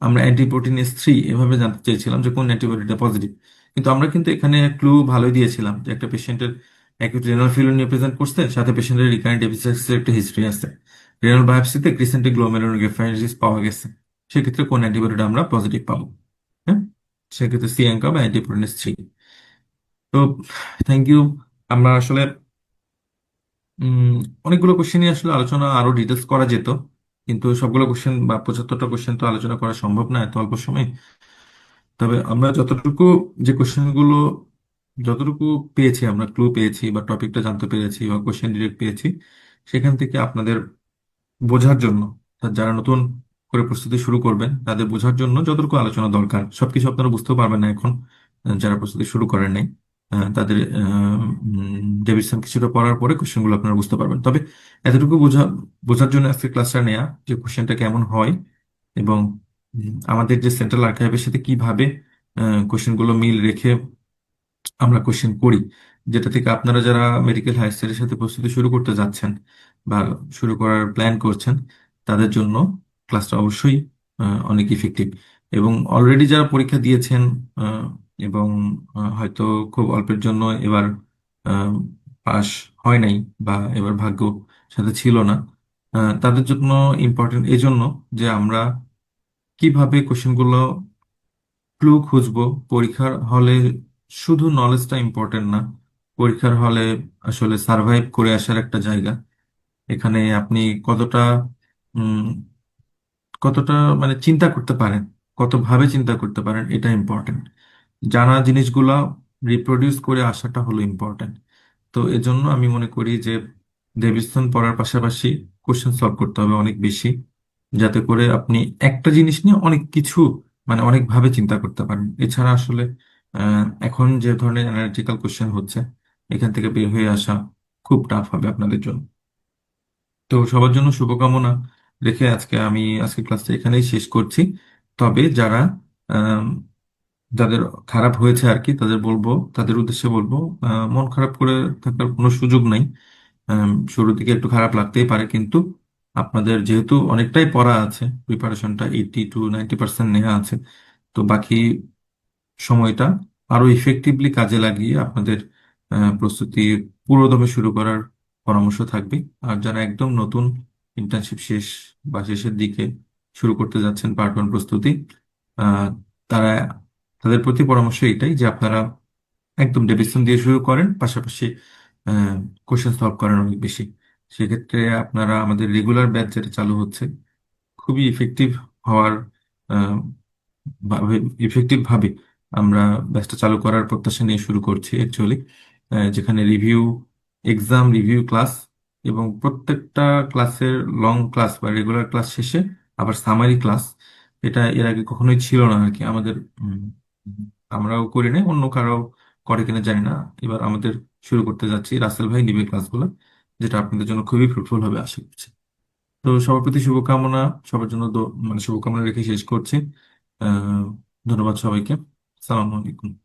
আমরা অ্যান্টিপ্রোটিন S3 এভাবে জানতে চেয়েছিলাম যে কোন অ্যান্টিবডিটা পজিটিভ, কিন্তু আমরা কিন্তু এখানে ক্লু ভালোই দিয়েছিলাম যে একটা পেশেন্টের অ্যাকিউট রেনাল ফেলিউর নিয়ে প্রেজেন্ট করছে, সাথে পেশেন্টের রিকারেন্ট এপিসাইটিসের একটা হিস্ট্রি আছে, রেনাল বায়োপসিতে ক্রিসেন্টে গ্লোমেরুলোনেফ্রাইটিস পাওয়া গেছে, সেক্ষেত্রে কোন অ্যান্টিবডিটা আমরা পজিটিভ পাবো? হ্যাঁ, সেক্ষেত্রে সিয়াঙ্কা বা অ্যান্টিপ্রোটিন S3। তো থ্যাংক ইউ। আমরা আসলে উম, অনেকগুলো কোশ্চেনই আসলে আলোচনা আরো ডিটেলস করা যেত, কিন্তু সবগুলো কোশ্চেন বা 75টা কোশ্চেন তো আলোচনা করা সম্ভব না এত অল্প সময়। তবে আমরা যতটুকু যে কোশ্চেনগুলো যতটুকু পেয়েছি, আমরা ক্লু পেয়েছি বা টপিকটা জানতে পেরেছি বা কোশ্চেন ডিরেক্ট পেয়েছি, সেখান থেকে আপনাদের বোঝার জন্য, যারা নতুন করে প্রস্তুতি শুরু করবেন তাদের বোঝার জন্য যতটুকু আলোচনা দরকার, সবকিছু আপনারা বুঝতেও পারবেন না এখন, যারা প্রস্তুতি শুরু করেন নাই, তাদের ডেভিডসন কিছুটা পড়ার পরে কোশ্চেনগুলো আপনারা বুঝতে পারবেন। তবে এতটুকু বোঝার জন্য আজকে ক্লাসটা নেওয়া যে কোশ্চেনটা কেমন হয়, এবং আমাদের যে সেন্ট্রাল আর্কাইভের সাথে কিভাবে কোশ্চেনগুলো মিল রেখে আমরা কোশ্চেন করি, যেটা থেকে আপনারা যারা মেডিকেল হায়ার স্টাডির সাথে প্রস্তুতি শুরু করতে যাচ্ছেন বা শুরু করার প্ল্যান করছেন, তাদের জন্য ক্লাসটা অবশ্যই অনেক ইফেক্টিভ। এবং অলরেডি যারা পরীক্ষা দিয়েছেন এবং হয়তো খুব অল্পের জন্য এবার পাশ হয় নাই বা এবার ভাগ্য সাথে ছিল না, তাদের জন্য ইম্পর্টেন্ট এই জন্য যে আমরা কিভাবে কোশ্চেনগুলো ক্লু খুঁজবো পরীক্ষার হলে। শুধু নলেজটা ইম্পর্টেন্ট না, পরীক্ষার হলে আসলে সার্ভাইভ করে আসার একটা জায়গা। এখানে আপনি কতটা উম, কতটা মানে চিন্তা করতে পারেন, কত ভাবে চিন্তা করতে পারেন, এটা ইম্পর্টেন্ট। জানা জিনিসগুলা রিপ্রোডিউস করে আসাটা হলো ইম্পর্টেন্ট। তো এজন্য আমি মনে করি যে ডেভিডসন পড়ার পাশাপাশি কোশ্চেন সলভ করতে হবে অনেক বেশি, যাতে করে আপনি একটা জিনিস নিয়ে অনেক কিছু মানে অনেক ভাবে চিন্তা করতে পারেন। এছাড়া আসলে এখন যে ধরনের অ্যানালিটিক্যাল কোশ্চেন হচ্ছে, এখান থেকে বের হয়ে আসা খুব টাফ হবে আপনাদের জন্য। তো সবার জন্য শুভকামনা রেখে আজকে ক্লাসটা এখানেই শেষ করছি। তবে আম, যাদের খারাপ হয়েছে আর কি, তাদের উদ্দেশ্যে বলবো, মন খারাপ করে থাকার কোনো সুযোগ নাই। শুরুর দিকে একটু খারাপ লাগতেই পারে, কিন্তু আপনাদের যেহেতু অনেকটাই পড়া আছে, প্রিপারেশনটা 80 to 90% নেওয়া আছে, তো বাকি সময়টা আরো ইফেক্টিভলি কাজে লাগিয়ে আপনাদের প্রস্তুতি পুরোদমে শুরু করার পরামর্শ থাকবে। আর যারা একদম নতুন, ইন্টার্নশিপ শেষ বা শেষের দিকে শুরু করতে যাচ্ছেন পার্ট 1 প্রস্তুতি, আহ, তারা তাদের প্রতি পরামর্শ এটাই যে আপনারা একদম ডেভিডসন দিয়ে শুরু করেন, পাশাপাশি কোশ্চেন সলভ করেন অনেক বেশি। সেক্ষেত্রে আপনারা আমাদের রেগুলার ব্যাচ যেটা চালু হচ্ছে, খুবই ইফেক্টিভ হওয়ার আহ, ইফেক্টিভ ভাবে আমরা ব্যাচটা চালু করার প্রত্যাশা নিয়ে শুরু করছি অ্যাকচুয়ালি, যেখানে রিভিউ, এক্সাম রিভিউ ক্লাস এবং প্রত্যেকটা ক্লাসের লং ক্লাস বা রেগুলার ক্লাস শেষে আবার সামারি ক্লাস। এটা এর আগে কখনোই ছিল না আর কি আমাদের। আমরাও করি না, অন্য কারো করে কিনা জানি না। এবার আমাদের শুরু করতে যাচ্ছি, রাসেল ভাই নিবে ক্লাসগুলো, যেটা আপনাদের জন্য খুবই ফ্রুটফুল হবে আশা করছি। তো সবার প্রতি শুভকামনা, সবার জন্য মানে শুভকামনা রেখে শেষ করছি। আহ ধন্যবাদ সবাইকে। সালাম আলাইকুম।